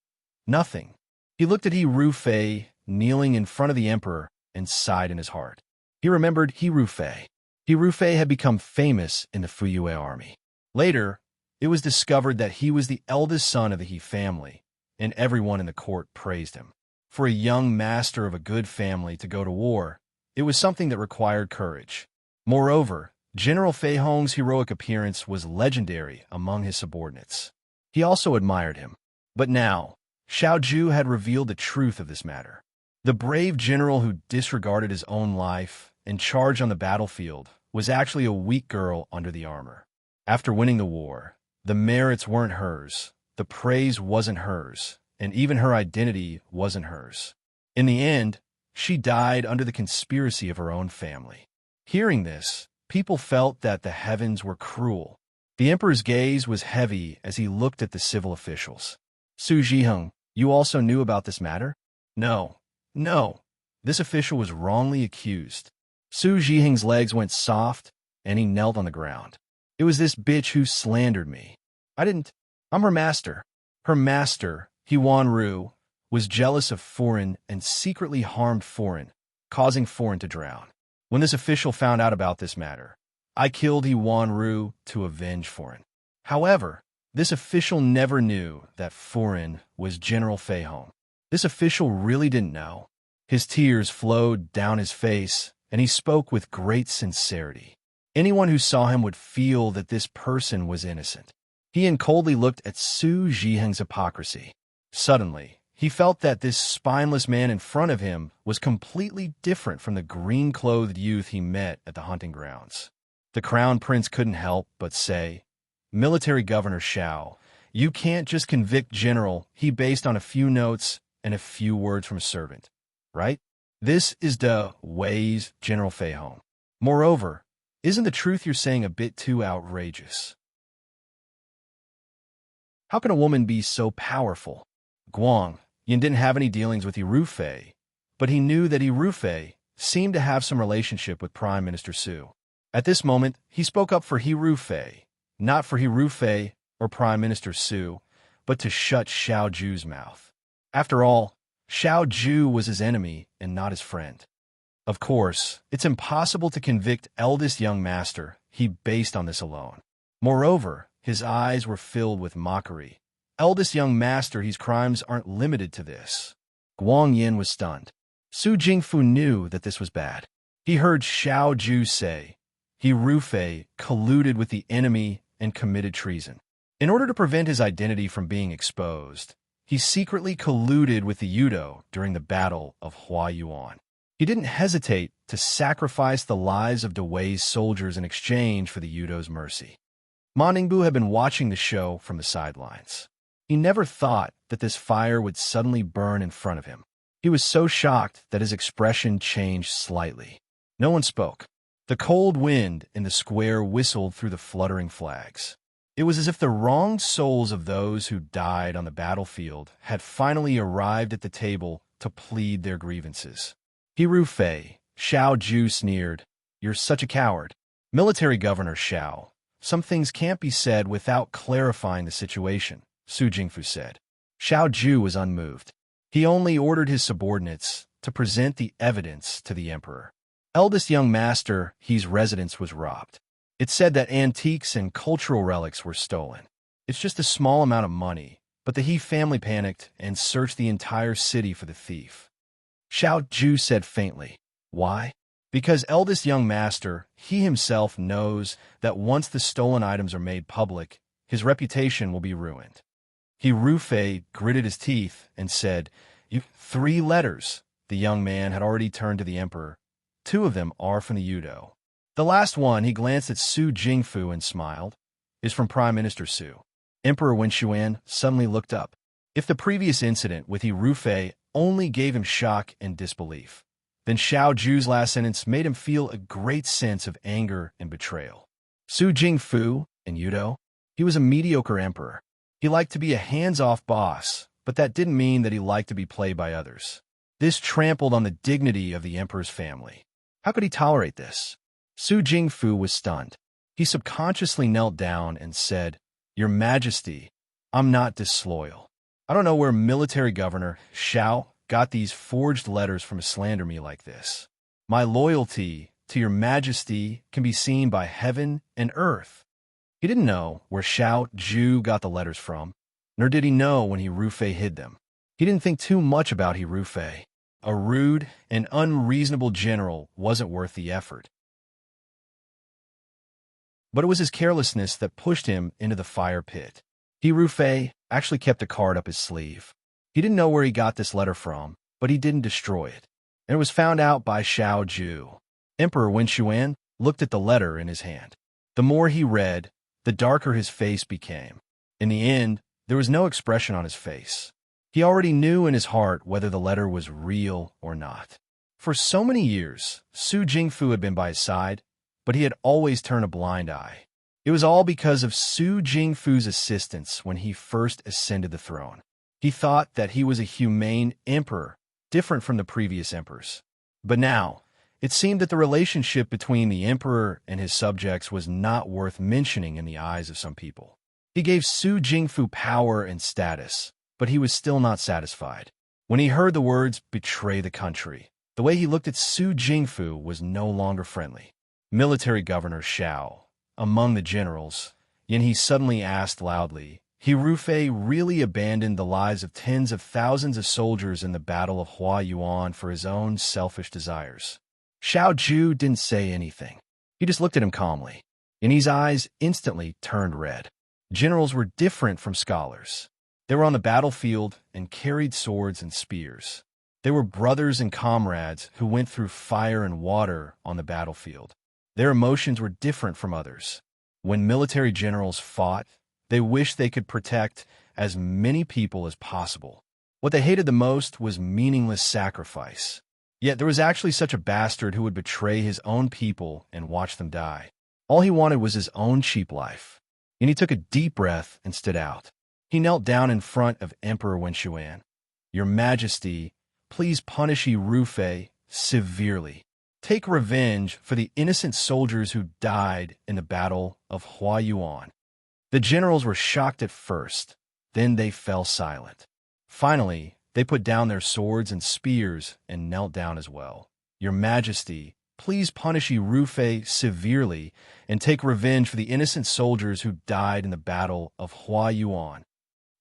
"Nothing." He looked at He Rufei kneeling in front of the emperor and sighed in his heart. He remembered He Rufei. He Rufei had become famous in the Fuyue army. Later, it was discovered that he was the eldest son of the He family, and everyone in the court praised him. For a young master of a good family to go to war, it was something that required courage. Moreover, General Fei Hong's heroic appearance was legendary among his subordinates. He also admired him. But now, Xiao Ju had revealed the truth of this matter. The brave general who disregarded his own life and charged on the battlefield was actually a weak girl under the armor. After winning the war, the merits weren't hers, the praise wasn't hers, and even her identity wasn't hers. In the end, she died under the conspiracy of her own family. Hearing this, people felt that the heavens were cruel. The emperor's gaze was heavy as he looked at the civil officials. Su Zhiheng, you also knew about this matter? No. This official was wrongly accused. Su Zhiheng's legs went soft, and he knelt on the ground. It was this bitch who slandered me. I'm her master. Her master, He Wanru, was jealous of Foreign and secretly harmed Foreign, causing Foreign to drown. When this official found out about this matter, I killed He Wanru to avenge Foreign. However, this official never knew that Foreign was General Fei Hong. This official really didn't know. His tears flowed down his face, and he spoke with great sincerity. Anyone who saw him would feel that this person was innocent. He coldly looked at Su Zhiheng's hypocrisy. Suddenly, he felt that this spineless man in front of him was completely different from the green-clothed youth he met at the hunting grounds. The crown prince couldn't help but say, "Military Governor Xiao, you can't just convict General He based on a few notes and a few words from a servant, right? This is the Wei's General Fei Hong. Moreover, isn't the truth you're saying a bit too outrageous? How can a woman be so powerful?" Guang Yin didn't have any dealings with He Rufei, but he knew that He Rufei seemed to have some relationship with Prime Minister Su. At this moment, he spoke up for He Rufei, not for He Rufei or Prime Minister Su, but to shut Xiao Ju's mouth. After all, Xiao Ju was his enemy and not his friend. Of course, it's impossible to convict eldest young master He based on this alone. Moreover, his eyes were filled with mockery. Eldest young master, He's crimes aren't limited to this. Guang Yin was stunned. Su Jingfu knew that this was bad. He heard Xiao Ju say, He Rufei colluded with the enemy and committed treason. In order to prevent his identity from being exposed, he secretly colluded with the Yudo during the Battle of Huayuan. He didn't hesitate to sacrifice the lives of Wei's soldiers in exchange for the Yudo's mercy. Ma Ningbu had been watching the show from the sidelines. He never thought that this fire would suddenly burn in front of him. He was so shocked that his expression changed slightly. No one spoke. The cold wind in the square whistled through the fluttering flags. It was as if the wronged souls of those who died on the battlefield had finally arrived at the table to plead their grievances. He Rufei, Xiao Ju sneered, "You're such a coward." Military Governor Xiao, some things can't be said without clarifying the situation, Su Jingfu said. Xiao Ju was unmoved. He only ordered his subordinates to present the evidence to the emperor. Eldest young master He's residence was robbed. It said that antiques and cultural relics were stolen. It's just a small amount of money, but the He family panicked and searched the entire city for the thief. Xiao Ju said faintly. Why? Because eldest young master, he himself knows that once the stolen items are made public, his reputation will be ruined. He Rufei gritted his teeth and said, "You 3 letters." The young man had already turned to the emperor. 2 of them are from the Yudo. The last one, he glanced at Su Jingfu and smiled, is from Prime Minister Su. Emperor Wenxuan suddenly looked up. If the previous incident with He Rufei only gave him shock and disbelief, then Xiao Ju's last sentence made him feel a great sense of anger and betrayal. Su Jingfu, in Yudo, he was a mediocre emperor. He liked to be a hands-off boss, but that didn't mean that he liked to be played by others. This trampled on the dignity of the emperor's family. How could he tolerate this? Su Jingfu was stunned. He subconsciously knelt down and said, "Your Majesty, I'm not disloyal. I don't know where military governor Xiao got these forged letters from to slander me like this. My loyalty to your Majesty can be seen by heaven and earth." He didn't know where Xiao Ju got the letters from, nor did he know when He Rufei hid them. He didn't think too much about He Rufei. A rude and unreasonable general wasn't worth the effort. But it was his carelessness that pushed him into the fire pit. He Rufei actually kept a card up his sleeve. He didn't know where he got this letter from, but he didn't destroy it. And it was found out by Xiao Ju. Emperor Wenxuan looked at the letter in his hand. The more he read, the darker his face became. In the end, there was no expression on his face. He already knew in his heart whether the letter was real or not. For so many years, Su Jingfu had been by his side, but he had always turned a blind eye. It was all because of Su Jingfu's assistance when he first ascended the throne. He thought that he was a humane emperor, different from the previous emperors. But now, it seemed that the relationship between the emperor and his subjects was not worth mentioning in the eyes of some people. He gave Su Jingfu power and status, but he was still not satisfied. When he heard the words, "betray the country," the way he looked at Su Jingfu was no longer friendly. Military Governor Xiao, among the generals, yet he suddenly asked loudly, "He Rufei really abandoned the lives of tens of thousands of soldiers in the Battle of Huayuan for his own selfish desires?" Xiao Ju didn't say anything. He just looked at him calmly, and his eyes instantly turned red. Generals were different from scholars. They were on the battlefield and carried swords and spears. They were brothers and comrades who went through fire and water on the battlefield. Their emotions were different from others. When military generals fought, they wished they could protect as many people as possible. What they hated the most was meaningless sacrifice. Yet there was actually such a bastard who would betray his own people and watch them die. All he wanted was his own cheap life. And he took a deep breath and stood out. He knelt down in front of Emperor Wenxuan. "Your Majesty, please punish He Rufei severely. Take revenge for the innocent soldiers who died in the Battle of Huayuan." The generals were shocked at first, then they fell silent. Finally, they put down their swords and spears and knelt down as well. "Your Majesty, please punish He Rufei severely and take revenge for the innocent soldiers who died in the Battle of Huayuan."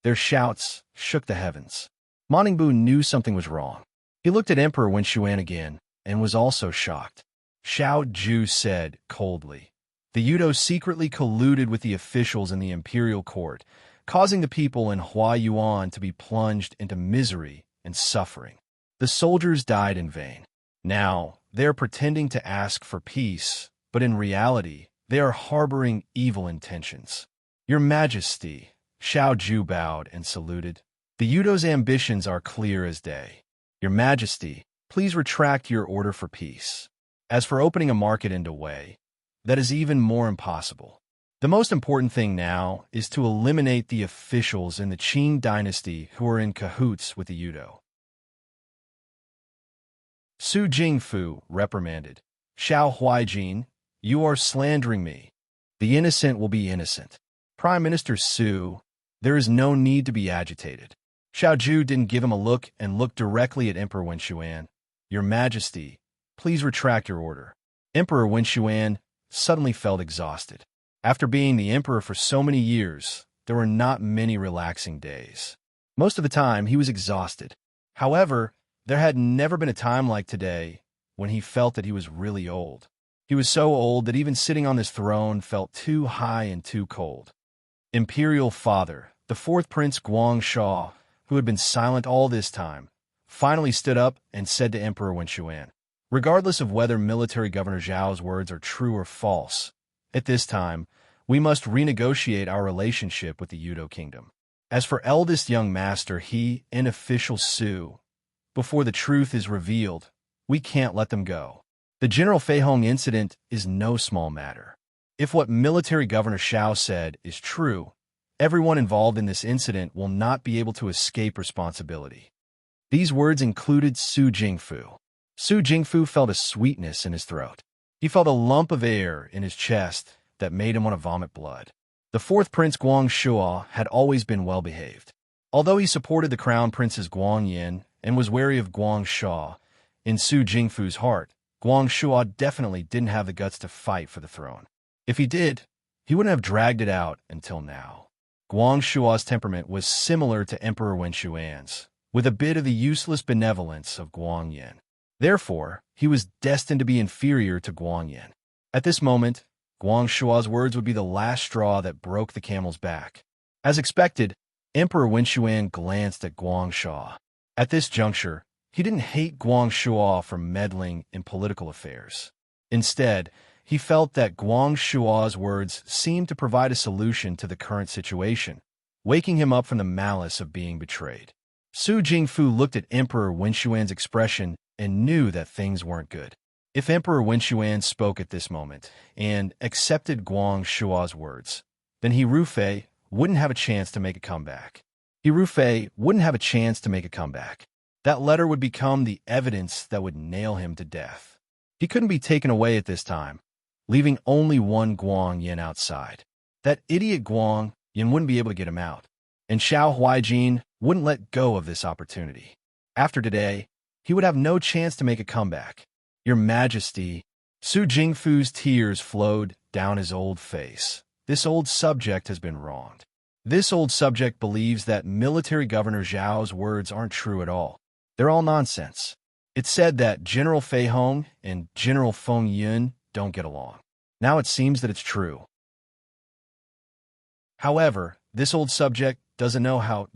Their shouts shook the heavens. Moningbu knew something was wrong. He looked at Emperor Wenxuan again and was also shocked. Xiao Ju said coldly, "The Yudo secretly colluded with the officials in the imperial court, causing the people in Huayuan to be plunged into misery and suffering. The soldiers died in vain. Now, they are pretending to ask for peace, but in reality, they are harboring evil intentions. Your Majesty," Xiao Ju bowed and saluted, "the Yudo's ambitions are clear as day. Your Majesty, please retract your order for peace. As for opening a market into Wei, that is even more impossible. The most important thing now is to eliminate the officials in the Qing dynasty who are in cahoots with the Yudo." Su Jingfu reprimanded, "Xiao Huaijin, you are slandering me. The innocent will be innocent. Prime Minister Su, there is no need to be agitated." Xiao Ju didn't give him a look and looked directly at Emperor Wenxuan. "Your Majesty, please retract your order." Emperor Wenxuan suddenly felt exhausted. After being the emperor for so many years, there were not many relaxing days. Most of the time, he was exhausted. However, There had never been a time like today when he felt that he was really old. He was so old that even sitting on this throne felt too high and too cold. Imperial father, the fourth Prince Guangsha, who had been silent all this time, finally stood up and said to Emperor Wenshuan, regardless of whether military Governor Zhao's words are true or false, at this time, we must renegotiate our relationship with the Yudo Kingdom. As for eldest young master, he and official Su, before the truth is revealed, we can't let them go. The General Fei Hong incident is no small matter. If what military Governor Xiao said is true, everyone involved in this incident will not be able to escape responsibility. These words included Su Jingfu. Su Jingfu felt a sweetness in his throat. He felt a lump of air in his chest that made him want to vomit blood. The fourth Prince Guangxua had always been well-behaved. Although he supported the Crown Princes Guangyin and was wary of Guangsha, in Su Jingfu's heart, Guangxua definitely didn't have the guts to fight for the throne. If he did, he wouldn't have dragged it out until now. Guangshua's temperament was similar to Emperor Wenshuan's, with a bit of the useless benevolence of Guangyin. Therefore, he was destined to be inferior to Guangyin. At this moment, Guangshua's words would be the last straw that broke the camel's back. As expected, Emperor Wenshuan glanced at Guangsha. At this juncture, he didn't hate Guangxua for meddling in political affairs. Instead, he felt that Guangshua's words seemed to provide a solution to the current situation, waking him up from the malice of being betrayed. Su Jingfu looked at Emperor Wenshuan's expression and knew that things weren't good. If Emperor Wenshuan spoke at this moment and accepted Guangshua's words, then He Rufei wouldn't have a chance to make a comeback. He Rufei wouldn't have a chance to make a comeback. That letter would become the evidence that would nail him to death. He couldn't be taken away at this time, leaving only one Guangyin outside. That idiot Guangyin wouldn't be able to get him out, and Xiao Huaijin wouldn't let go of this opportunity. After today, he would have no chance to make a comeback. Your Majesty, Su Jingfu's tears flowed down his old face. This old subject has been wronged. This old subject believes that military Governor Zhao's words aren't true at all. They're all nonsense. It's said that General Fei Hong and General Feng Yun don't get along. Now it seems that it's true. However, this old subject doesn't know how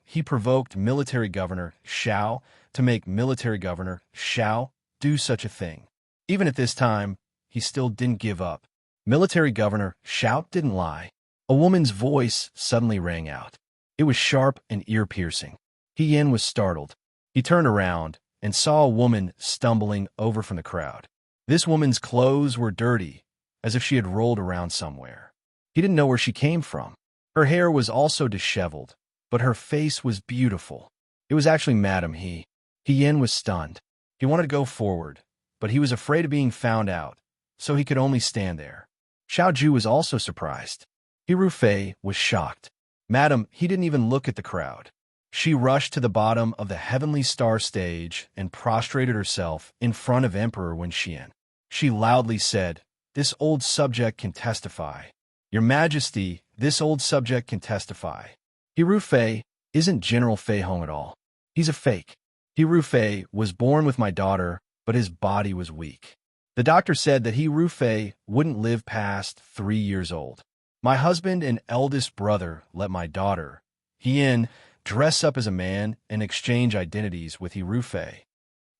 he provoked military Governor Xiao to make military Governor Xiao do such a thing. Even at this time, he still didn't give up. Military Governor Xiao didn't lie. A woman's voice suddenly rang out. It was sharp and ear-piercing. He Yin was startled. He turned around and saw a woman stumbling over from the crowd. This woman's clothes were dirty, as if she had rolled around somewhere. He didn't know where she came from. Her hair was also disheveled, but her face was beautiful. It was actually Madame He. He Yin was stunned. He wanted to go forward, but he was afraid of being found out, so he could only stand there. Xiao Ju was also surprised. He Rufei was shocked. Madame, he didn't even look at the crowd. She rushed to the bottom of the Heavenly Star stage and prostrated herself in front of Emperor Wenshuan. She loudly said, "This old subject can testify. Your Majesty, this old subject can testify. He Rufei isn't General Fei Hong at all. He's a fake. He Rufei was born with my daughter, but his body was weak. The doctor said that He Rufei wouldn't live past 3 years old. My husband and eldest brother let my daughter, Hien, dress up as a man and exchange identities with He Rufei."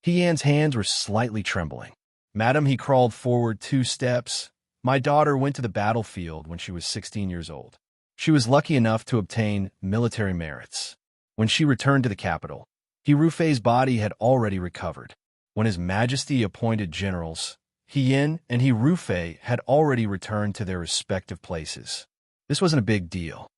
Hien's hands were slightly trembling. "Madam," he crawled forward 2 steps. "My daughter went to the battlefield when she was 16 years old. She was lucky enough to obtain military merits. When she returned to the capital, He Rufei's body had already recovered. When His Majesty appointed generals, Hien and He Rufei had already returned to their respective places. This wasn't a big deal."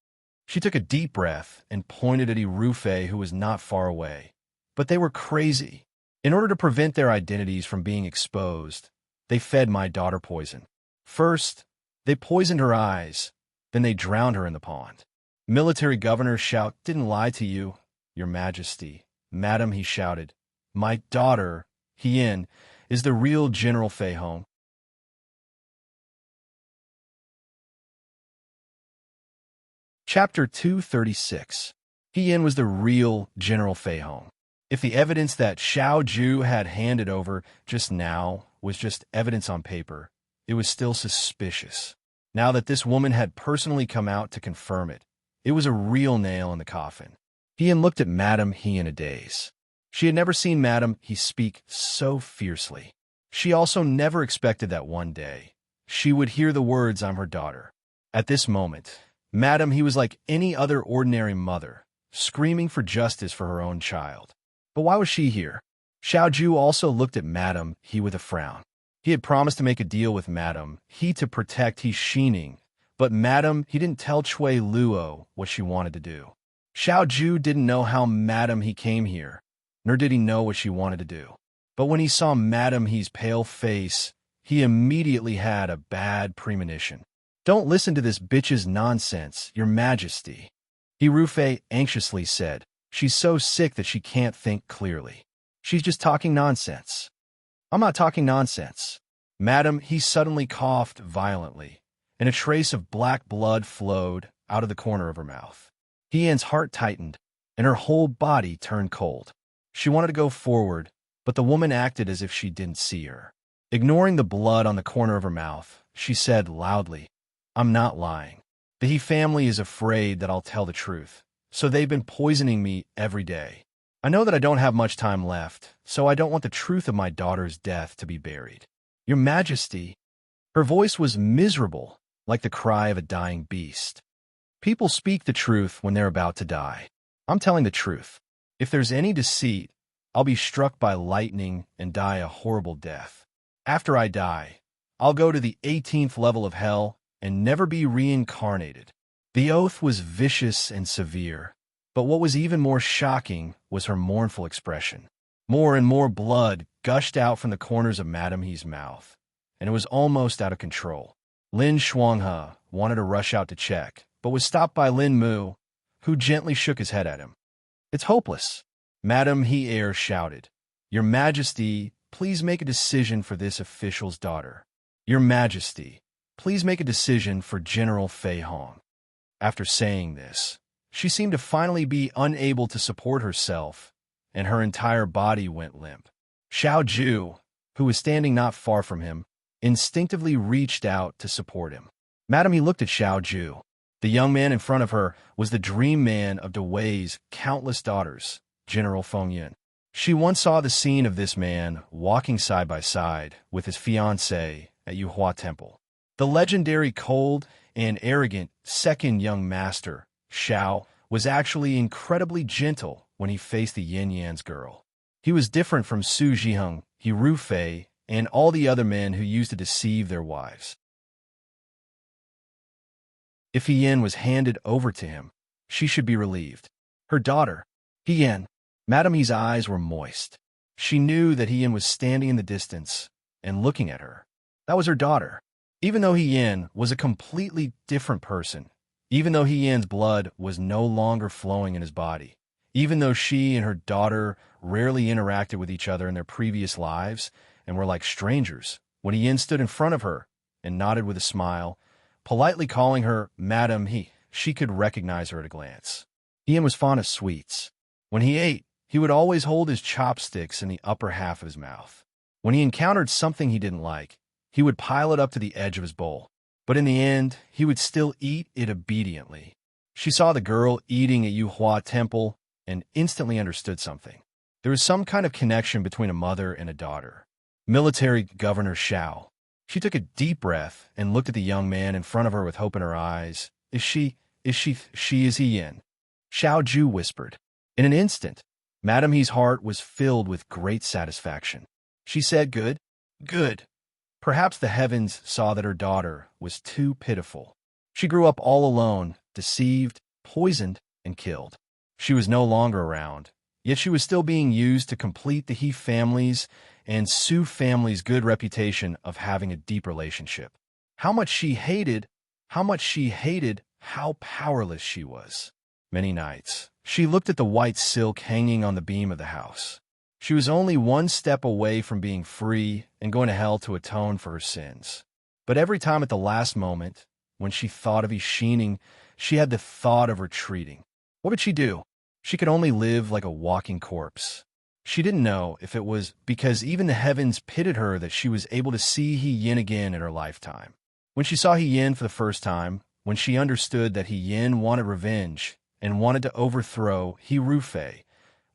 She took a deep breath and pointed at He Rufei, who was not far away. "But they were crazy. In order to prevent their identities from being exposed, they fed my daughter poison. First, they poisoned her eyes, then they drowned her in the pond. Military Governor Xiao didn't lie to you, Your Majesty." "Madam," he shouted, "my daughter, Hien, is the real General Fei Hong." Chapter 236. Hien was the real General Fei Hong. If the evidence that Xiao Ju had handed over just now was just evidence on paper, it was still suspicious. Now that this woman had personally come out to confirm it, it was a real nail in the coffin. Ian looked at Madame He in a daze. She had never seen Madame He speak so fiercely. She also never expected that one day she would hear the words, "I'm her daughter." At this moment, Madame He was like any other ordinary mother, screaming for justice for her own child. But why was she here? Xiao Ju also looked at Madame He with a frown. He had promised to make a deal with Madame He to protect He Xining, but Madame He didn't tell Cui Luo what she wanted to do. Xiao Ju didn't know how Madame He came here, nor did he know what she wanted to do. But when he saw Madame He's pale face, he immediately had a bad premonition. "Don't listen to this bitch's nonsense, Your Majesty," He Rufei anxiously said. "She's so sick that she can't think clearly. She's just talking nonsense." "I'm not talking nonsense." Madame He suddenly coughed violently, and a trace of black blood flowed out of the corner of her mouth. Hian's heart tightened, and her whole body turned cold. She wanted to go forward, but the woman acted as if she didn't see her. Ignoring the blood on the corner of her mouth, she said loudly, "I'm not lying. The He family is afraid that I'll tell the truth, so they've been poisoning me every day. I know that I don't have much time left, so I don't want the truth of my daughter's death to be buried. Your Majesty." Her voice was miserable, like the cry of a dying beast. "People speak the truth when they're about to die. I'm telling the truth. If there's any deceit, I'll be struck by lightning and die a horrible death. After I die, I'll go to the 18th level of hell and never be reincarnated." The oath was vicious and severe, but what was even more shocking was her mournful expression. More and more blood gushed out from the corners of Madame He's mouth, and it was almost out of control. Lin Shuanghe wanted to rush out to check, but was stopped by Lin Mu, who gently shook his head at him. "It's hopeless." Madame He Air shouted, "Your Majesty, please make a decision for this official's daughter. Your Majesty, please make a decision for General Fei Hong." After saying this, she seemed to finally be unable to support herself, and her entire body went limp. Xiao Ju, who was standing not far from him, instinctively reached out to support him. Madame He looked at Xiao Ju. The young man in front of her was the dream man of De Wei's countless daughters, General Feng Yin. She once saw the scene of this man walking side by side with his fiancée at Yuhua Temple. The legendary cold and arrogant second young master, Xiao, was actually incredibly gentle when he faced the Yin Yan's girl. He was different from Su Zhiheng, He Rufei, and all the other men who used to deceive their wives. If Yin was handed over to him, she should be relieved. Her daughter, Yin. Madame He's eyes were moist. She knew that Yin was standing in the distance and looking at her. That was her daughter. Even though Yin was a completely different person, even though Yin's blood was no longer flowing in his body, even though she and her daughter rarely interacted with each other in their previous lives and were like strangers, when Yin stood in front of her and nodded with a smile, politely calling her Madame He, she could recognize her at a glance. Yin was fond of sweets. When he ate, he would always hold his chopsticks in the upper half of his mouth. When he encountered something he didn't like, he would pile it up to the edge of his bowl. But in the end, he would still eat it obediently. She saw the girl eating at Yuhua Temple and instantly understood something. There was some kind of connection between a mother and a daughter. Military Governor Xiao. She took a deep breath and looked at the young man in front of her with hope in her eyes. Is he Yin? Xiao Ju whispered. In an instant, Madame He's heart was filled with great satisfaction. She said, "Good, good." Perhaps the heavens saw that her daughter was too pitiful. She grew up all alone, deceived, poisoned, and killed. She was no longer around, yet she was still being used to complete the He family's and Su family's good reputation of having a deep relationship. How much she hated how powerless she was. Many nights, she looked at the white silk hanging on the beam of the house. She was only one step away from being free and going to hell to atone for her sins. But every time at the last moment, when she thought of He Xining, she had the thought of retreating. What would she do? She could only live like a walking corpse. She didn't know if it was because even the heavens pitied her that she was able to see He Yin again in her lifetime. When she saw He Yin for the first time, when she understood that He Yin wanted revenge and wanted to overthrow He Rufei,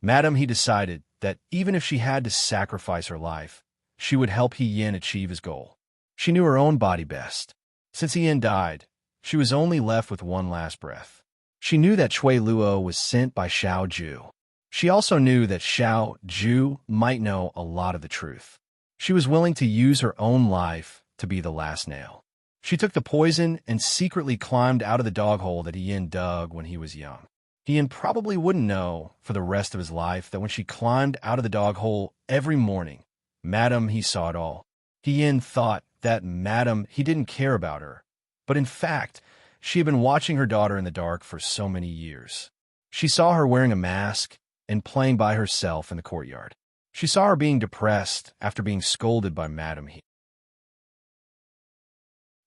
Madam He decided that even if she had to sacrifice her life, she would help He Yin achieve his goal. She knew her own body best. Since He Yin died, she was only left with one last breath. She knew that Cui Luo was sent by Xiao Ju. She also knew that Xiao Ju might know a lot of the truth. She was willing to use her own life to be the last nail. She took the poison and secretly climbed out of the dog hole that He Yin dug when he was young. He Yin probably wouldn't know for the rest of his life that when she climbed out of the dog hole every morning, Madam He saw it all. He Yin thought that Madam He didn't care about her, but in fact, she had been watching her daughter in the dark for so many years. She saw her wearing a mask and playing by herself in the courtyard. She saw her being depressed after being scolded by Madam He.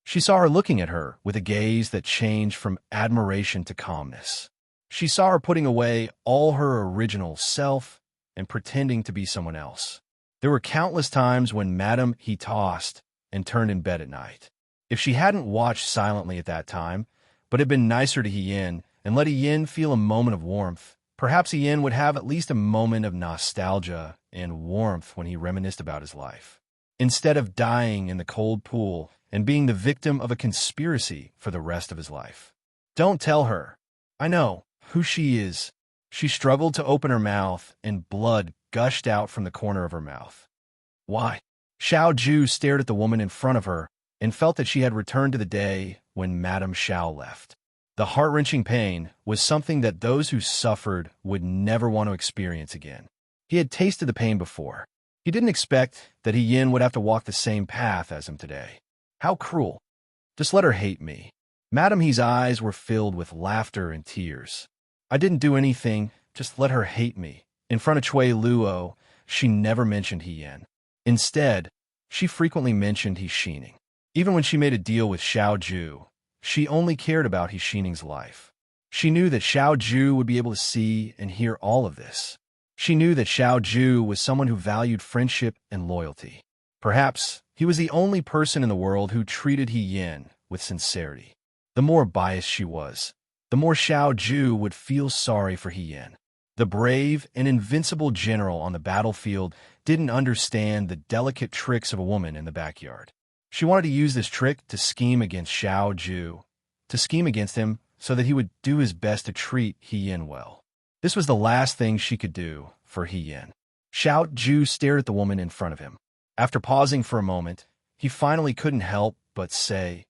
She saw her looking at her with a gaze that changed from admiration to calmness. She saw her putting away all her original self and pretending to be someone else. There were countless times when Madam He tossed and turned in bed at night. If she hadn't watched silently at that time, but had been nicer to He Yin and let He Yin feel a moment of warmth, perhaps He Yin would have at least a moment of nostalgia and warmth when he reminisced about his life, instead of dying in the cold pool and being the victim of a conspiracy for the rest of his life. Don't tell her. I know who she is. She struggled to open her mouth, and blood gushed out from the corner of her mouth. Why? Xiao Ju stared at the woman in front of her and felt that she had returned to the day when Madame Xiao left. The heart-wrenching pain was something that those who suffered would never want to experience again. He had tasted the pain before. He didn't expect that He Yin would have to walk the same path as him today. How cruel. Just let her hate me. Madam He's eyes were filled with laughter and tears. I didn't do anything, just let her hate me. In front of Cui Luo, she never mentioned He Yin. Instead, she frequently mentioned He Xining. Even when she made a deal with Xiao Ju, she only cared about He Xining's life. She knew that Xiao Ju would be able to see and hear all of this. She knew that Xiao Ju was someone who valued friendship and loyalty. Perhaps he was the only person in the world who treated He Yin with sincerity. The more biased she was, the more Xiao Ju would feel sorry for He Yin. The brave and invincible general on the battlefield didn't understand the delicate tricks of a woman in the backyard. She wanted to use this trick to scheme against Xiao Ju, to scheme against him so that he would do his best to treat He Yin well. This was the last thing she could do for He Yin. Xiao Ju stared at the woman in front of him. After pausing for a moment, he finally couldn't help but say,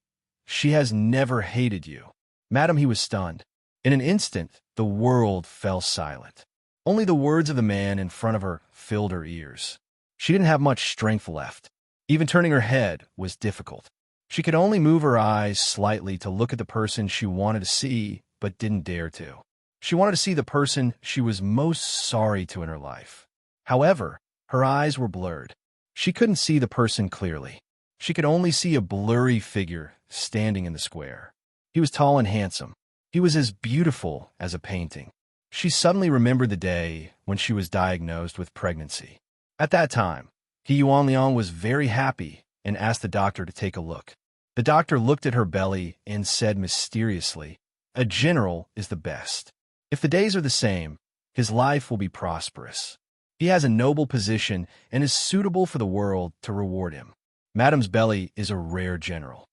"She has never hated you." Madam He was stunned. In an instant, the world fell silent. Only the words of the man in front of her filled her ears. She didn't have much strength left. Even turning her head was difficult. She could only move her eyes slightly to look at the person she wanted to see, but didn't dare to. She wanted to see the person she was most sorry to in her life. However, her eyes were blurred. She couldn't see the person clearly. She could only see a blurry figure standing in the square. He was tall and handsome. He was as beautiful as a painting. She suddenly remembered the day when she was diagnosed with pregnancy. At that time, He Yuanliang was very happy and asked the doctor to take a look. The doctor looked at her belly and said mysteriously, "A general is the best. If the days are the same, his life will be prosperous. He has a noble position and is suitable for the world to reward him. Madam's belly is a rare general.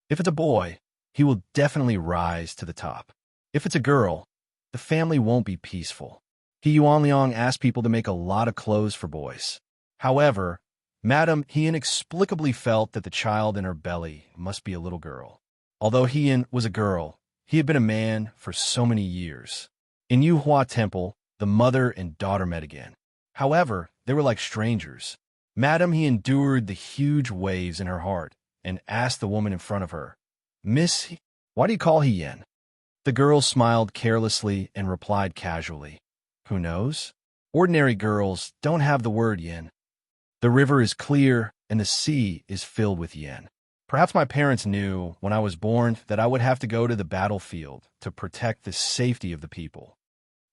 If it's a boy, he will definitely rise to the top. If it's a girl, the family won't be peaceful." He Yuanliang asked people to make a lot of clothes for boys. However, Madam He inexplicably felt that the child in her belly must be a little girl. Although He Yin was a girl, he had been a man for so many years. In Yuhua Temple, the mother and daughter met again. However, they were like strangers. Madam He endured the huge waves in her heart and asked the woman in front of her, "Miss, why do you call He Yin?" The girl smiled carelessly and replied casually, "Who knows? Ordinary girls don't have the word yin. The river is clear and the sea is filled with yin. Perhaps my parents knew when I was born that I would have to go to the battlefield to protect the safety of the people.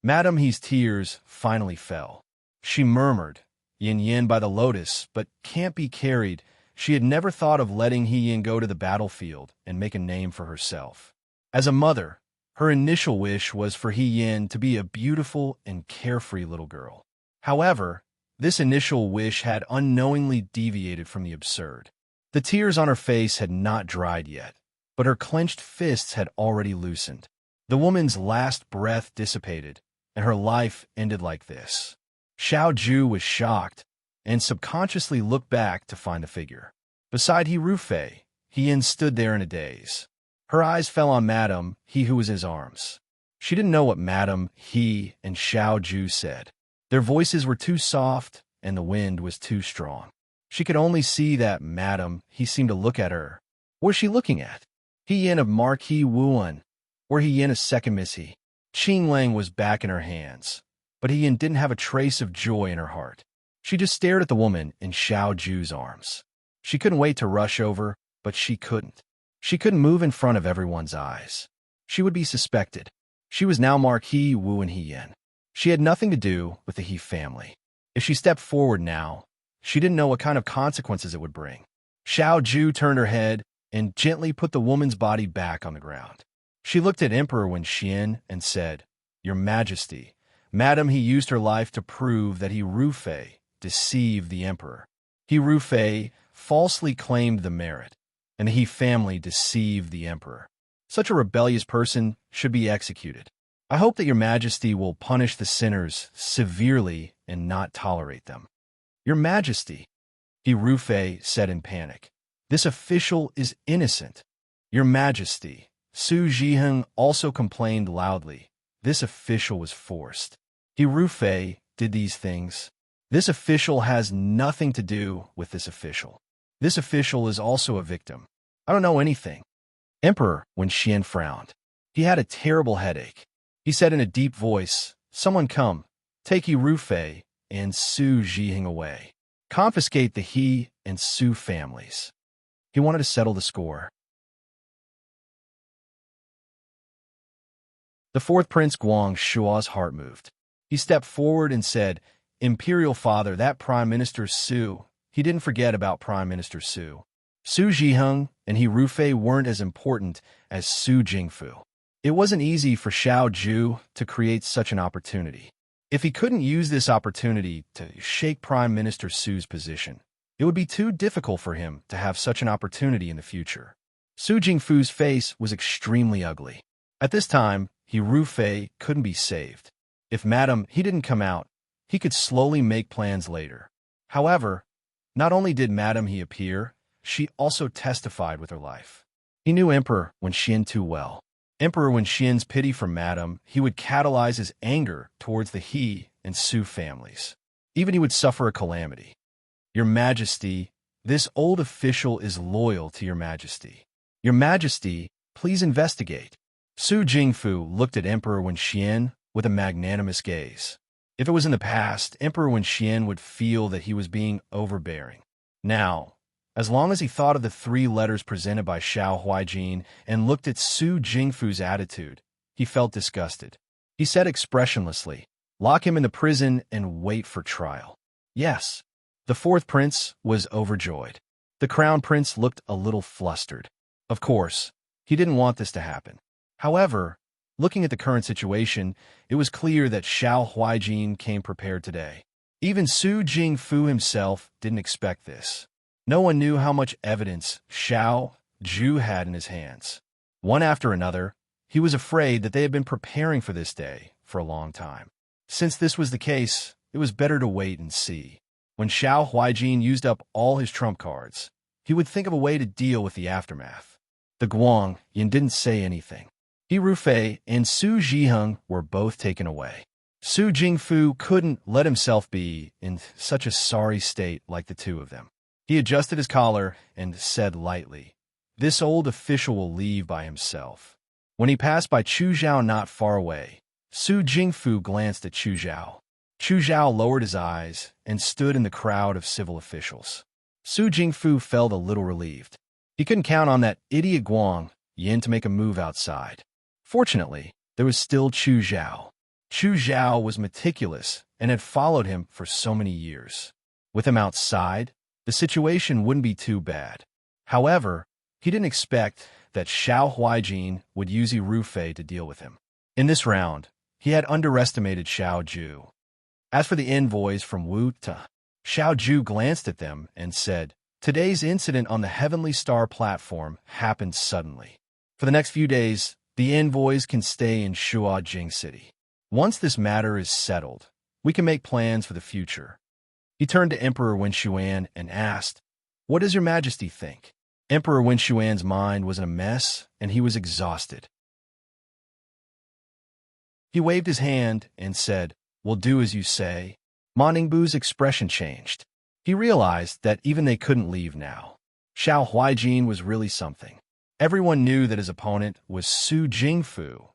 Madame He's tears finally fell. She murmured, "Yin Yin by the lotus, but can't be carried." She had never thought of letting He Yin go to the battlefield and make a name for herself. As a mother, her initial wish was for He Yin to be a beautiful and carefree little girl. However, this initial wish had unknowingly deviated from the absurd. The tears on her face had not dried yet, but her clenched fists had already loosened. The woman's last breath dissipated, and her life ended like this. Xiao Ju was shocked, and subconsciously looked back to find the figure. Beside He Rufei, He Yin stood there in a daze. Her eyes fell on Madame He who was in his arms. She didn't know what Madame He and Xiao Ju said. Their voices were too soft, and the wind was too strong. She could only see that Madame He seemed to look at her. What was she looking at? He Yin of Marquis Wuan, or He Yin of Second Miss He? Qing Lang was back in her hands, but He Yin didn't have a trace of joy in her heart. She just stared at the woman in Xiao Ju's arms. She couldn't wait to rush over, but she couldn't. She couldn't move in front of everyone's eyes. She would be suspected. She was now Marquis Wu and He Yin. She had nothing to do with the He family. If she stepped forward now, she didn't know what kind of consequences it would bring. Xiao Ju turned her head and gently put the woman's body back on the ground. She looked at Emperor Wen Xian and said, "Your Majesty, Madame He used her life to prove that He Rufei deceived the Emperor. He Rufei falsely claimed the merit, and the He family deceived the Emperor. Such a rebellious person should be executed. I hope that Your Majesty will punish the sinners severely and not tolerate them." "Your Majesty," He Rufei said in panic, "this official is innocent." "Your Majesty," Su Zhiheng also complained loudly, "this official was forced. He Rufei did these things. This official has nothing to do with this official. This official is also a victim. I don't know anything." Emperor Wen Xian frowned. He had a terrible headache. He said in a deep voice, "Someone come, take He Rufei and Su Zhiheng away. Confiscate the He and Su families." He wanted to settle the score. The fourth Prince Guang Shua's heart moved. He stepped forward and said, "Imperial Father, that Prime Minister Su," he didn't forget about Prime Minister Su. Su Zhiheng and He Rufei weren't as important as Su Jingfu. It wasn't easy for Xiao Ju to create such an opportunity. If he couldn't use this opportunity to shake Prime Minister Su's position, it would be too difficult for him to have such an opportunity in the future. Su Jingfu's face was extremely ugly. At this time, He Rufei couldn't be saved. If Madame He didn't come out, he could slowly make plans later. However, not only did Madame He appear, she also testified with her life. He knew Emperor Wen Xian too well. Emperor Wen Xian's pity for Madame He would catalyze his anger towards the He and Su families. Even he would suffer a calamity. "Your Majesty, this old official is loyal to Your Majesty. Your Majesty, please investigate." Su Jingfu looked at Emperor Wen Xian with a magnanimous gaze. If it was in the past, Emperor Wen Xian would feel that he was being overbearing. Now, as long as he thought of the 3 letters presented by Xiao Huijin and looked at Su Jingfu's attitude, he felt disgusted. He said expressionlessly, "Lock him in the prison and wait for trial." Yes, the fourth prince was overjoyed. The crown prince looked a little flustered. Of course, he didn't want this to happen. However, looking at the current situation, it was clear that Xiao Huijin came prepared today. Even Su Jingfu himself didn't expect this. No one knew how much evidence Xiao Ju had in his hands. One after another, he was afraid that they had been preparing for this day for a long time. Since this was the case, it was better to wait and see. When Xiao Huijin used up all his trump cards, he would think of a way to deal with the aftermath. The Guang Yin didn't say anything. He Rufei and Su Zhiheng were both taken away. Su Jingfu couldn't let himself be in such a sorry state like the two of them. He adjusted his collar and said lightly, "This old official will leave by himself." When he passed by Chu Zhao not far away, Su Jingfu glanced at Chu Zhao. Chu Zhao lowered his eyes and stood in the crowd of civil officials. Su Jingfu felt a little relieved. He couldn't count on that idiot Guang Yin to make a move outside. Fortunately, there was still Chu Zhao. Chu Zhao was meticulous and had followed him for so many years. With him outside, the situation wouldn't be too bad. However, he didn't expect that Xiao Huaijin would use Rufei to deal with him. In this round, he had underestimated Xiao Ju. As for the envoys from Wu Ta, Xiao Ju glanced at them and said, "Today's incident on the Heavenly Star platform happened suddenly. For the next few days, the envoys can stay in Shuajing City. Once this matter is settled, we can make plans for the future." He turned to Emperor Wenxuan and asked, "What does your majesty think?" Emperor Wenxuan's mind was in a mess, and he was exhausted. He waved his hand and said, "We'll do as you say." Ma Ningbu's expression changed. He realized that even they couldn't leave now. Xiao Huaijin was really something. Everyone knew that his opponent was Su Jingfu,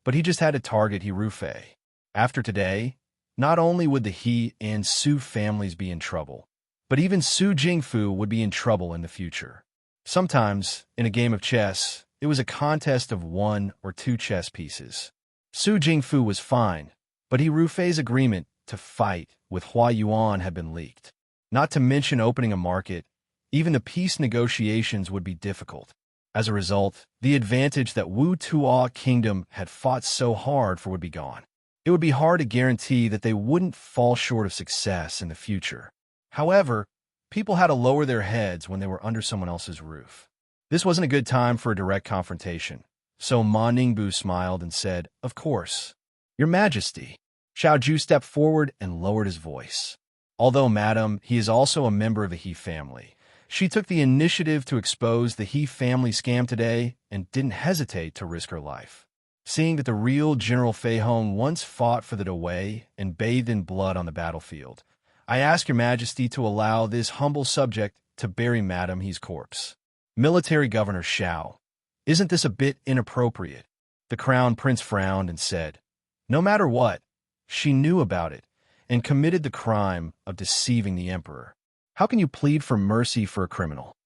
but he just had to target Rufei. After today, not only would the He and Su families be in trouble, but even Su Jingfu would be in trouble in the future. Sometimes, in a game of chess, it was a contest of 1 or 2 chess pieces. Su Jingfu was fine, but Rufei's agreement to fight with Hua Yuan had been leaked. Not to mention opening a market, even the peace negotiations would be difficult. As a result, the advantage that Wu Tuo Kingdom had fought so hard for would be gone. It would be hard to guarantee that they wouldn't fall short of success in the future. However, people had to lower their heads when they were under someone else's roof. This wasn't a good time for a direct confrontation, so Ma Ningbu smiled and said, "Of course, Your Majesty." Xiao Ju stepped forward and lowered his voice. "Although, madam, he is also a member of the He family. She took the initiative to expose the He family scam today and didn't hesitate to risk her life. Seeing that the real General Fei Hong once fought for the Dawei and bathed in blood on the battlefield, I ask Your Majesty to allow this humble subject to bury Madam He's corpse." Military Governor Xiao, "Isn't this a bit inappropriate?" The Crown Prince frowned and said, "No matter what, she knew about it and committed the crime of deceiving the Emperor. How can you plead for mercy for a criminal?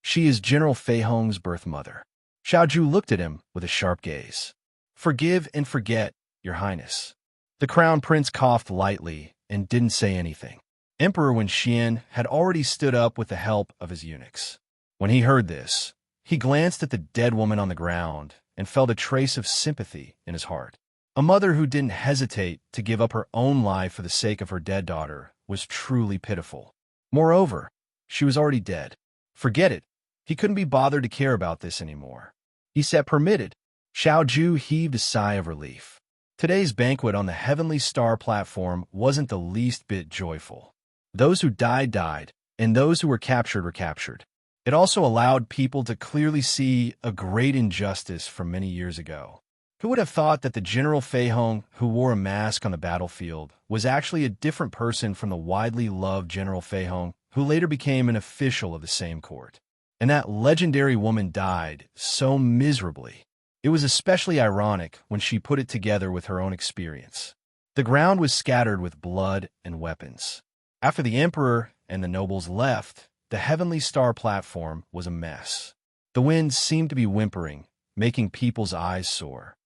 She is General Fei Hong's birth mother." Xiao Ju looked at him with a sharp gaze. "Forgive and forget, Your Highness." The Crown Prince coughed lightly and didn't say anything. Emperor Wenxian had already stood up with the help of his eunuchs. When he heard this, he glanced at the dead woman on the ground and felt a trace of sympathy in his heart. A mother who didn't hesitate to give up her own life for the sake of her dead daughter was truly pitiful. Moreover, she was already dead. Forget it. He couldn't be bothered to care about this anymore. He said, "Permitted." Xiao Ju heaved a sigh of relief. Today's banquet on the Heavenly Star platform wasn't the least bit joyful. Those who died, died, and those who were captured were captured. It also allowed people to clearly see a great injustice from many years ago. Who would have thought that the General Fei Hong who wore a mask on the battlefield was actually a different person from the widely loved General Fei Hong who later became an official of the same court? And that legendary woman died so miserably. It was especially ironic when she put it together with her own experience. The ground was scattered with blood and weapons. After the Emperor and the nobles left, the Heavenly Star platform was a mess. The winds seemed to be whimpering, making people's eyes sore.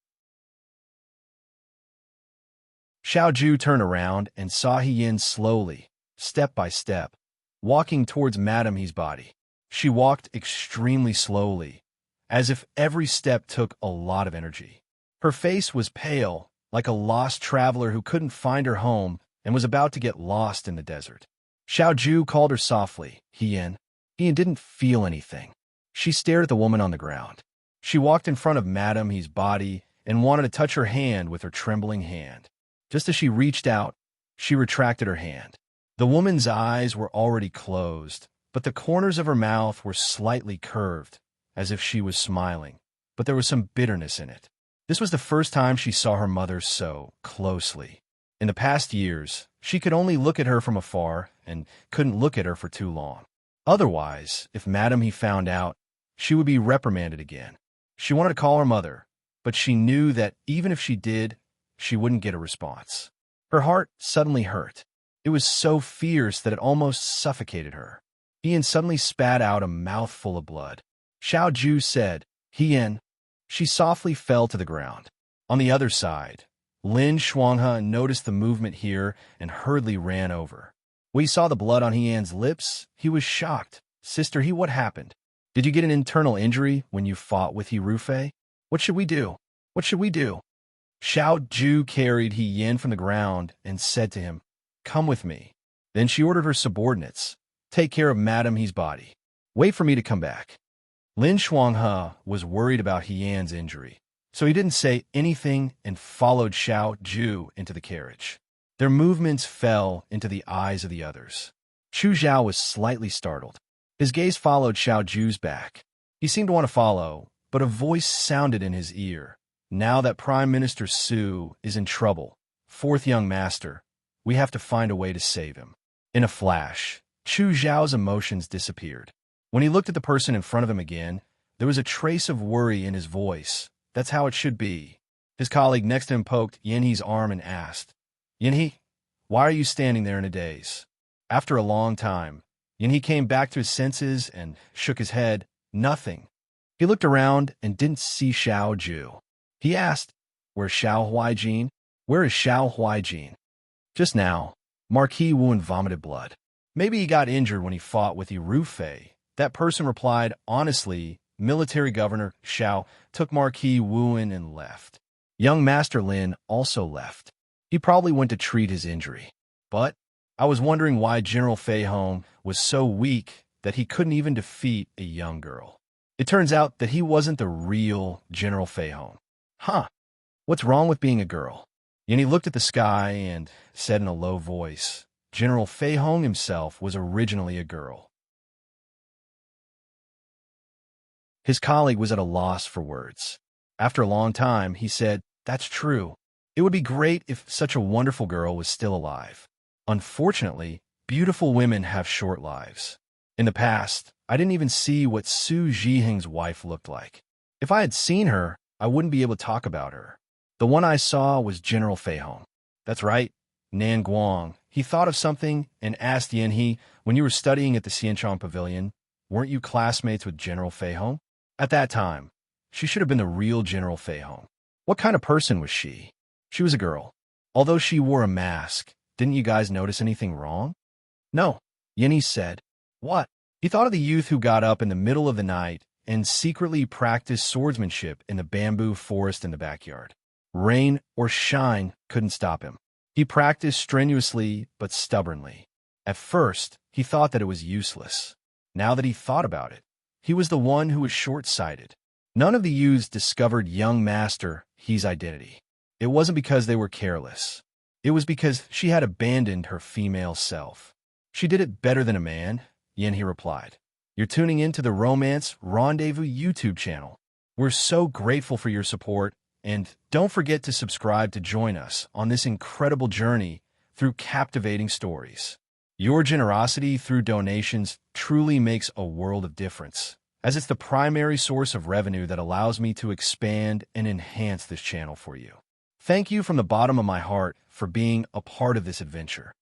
Xiao Ju turned around and saw He Yin slowly, step by step, walking towards Madame He's body. She walked extremely slowly, as if every step took a lot of energy. Her face was pale, like a lost traveler who couldn't find her home and was about to get lost in the desert. Xiao Ju called her softly, "He Yin." He Yin didn't feel anything. She stared at the woman on the ground. She walked in front of Madame He's body and wanted to touch her hand with her trembling hand. Just as she reached out, she retracted her hand. The woman's eyes were already closed, but the corners of her mouth were slightly curved, as if she was smiling, but there was some bitterness in it. This was the first time she saw her mother so closely. In the past years, she could only look at her from afar and couldn't look at her for too long. Otherwise, if Madame He found out, she would be reprimanded again. She wanted to call her mother, but she knew that even if she did, she wouldn't get a response. Her heart suddenly hurt. It was so fierce that it almost suffocated her. He Yin suddenly spat out a mouthful of blood. Xiao Ju said, "He Yin." She softly fell to the ground. On the other side, Lin Shuanghe noticed the movement here and hurriedly ran over. When he saw the blood on Yan's lips, he was shocked. Sister He, what happened? Did you get an internal injury when you fought with He Rufei? What should we do? What should we do? Xiao Ju carried He Yin from the ground and said to him, "Come with me." Then she ordered her subordinates, "Take care of Madame He's body. Wait for me to come back." Lin Shuanghe was worried about He Yan's injury, so he didn't say anything and followed Xiao Ju into the carriage. Their movements fell into the eyes of the others. Chu Zhao was slightly startled. His gaze followed Xiao Ju's back. He seemed to want to follow, but a voice sounded in his ear. "Now that Prime Minister Su is in trouble, fourth young master, we have to find a way to save him." In a flash, Chu Zhao's emotions disappeared. When he looked at the person in front of him again, there was a trace of worry in his voice. That's how it should be. His colleague next to him poked Yanhe's arm and asked, "Yanhe, why are you standing there in a daze?" After a long time, Yanhe came back to his senses and shook his head. Nothing. He looked around and didn't see Xiao Ju. He asked, "Where's Xiao Huaijin? Where is Xiao Huaijin?" Just now, Marquis Wu vomited blood. Maybe he got injured when he fought with He Rufei. That person replied, honestly, military governor Xiao took Marquis Wu and left. Young Master Lin also left. He probably went to treat his injury. But I was wondering why General Fei Hong was so weak that he couldn't even defeat a young girl. It turns out that he wasn't the real General Fei Hong. Huh, what's wrong with being a girl? Yanhe looked at the sky and said in a low voice, General Fei Hong himself was originally a girl. His colleague was at a loss for words. After a long time, he said, "That's true. It would be great if such a wonderful girl was still alive. Unfortunately, beautiful women have short lives. In the past, I didn't even see what Su Zhiheng's wife looked like. If I had seen her, I wouldn't be able to talk about her. The one I saw was General Fei Hong." That's right, Nan Guang. He thought of something and asked Yanhe, "When you were studying at the Xianchang Pavilion, weren't you classmates with General Fei Hong?" At that time, she should have been the real General Fei Hong. What kind of person was she? She was a girl. Although she wore a mask, didn't you guys notice anything wrong? No, Yanhe said. What? He thought of the youth who got up in the middle of the night and secretly practiced swordsmanship in the bamboo forest in the backyard. Rain or shine couldn't stop him. He practiced strenuously but stubbornly. At first, he thought that it was useless. Now that he thought about it, he was the one who was short-sighted. None of the youths discovered young Master He's identity. It wasn't because they were careless. It was because she had abandoned her female self. She did it better than a man, Yanhe replied. You're tuning in to the Romance Rendezvous YouTube channel. We're so grateful for your support, and don't forget to subscribe to join us on this incredible journey through captivating stories. Your generosity through donations truly makes a world of difference, as it's the primary source of revenue that allows me to expand and enhance this channel for you. Thank you from the bottom of my heart for being a part of this adventure.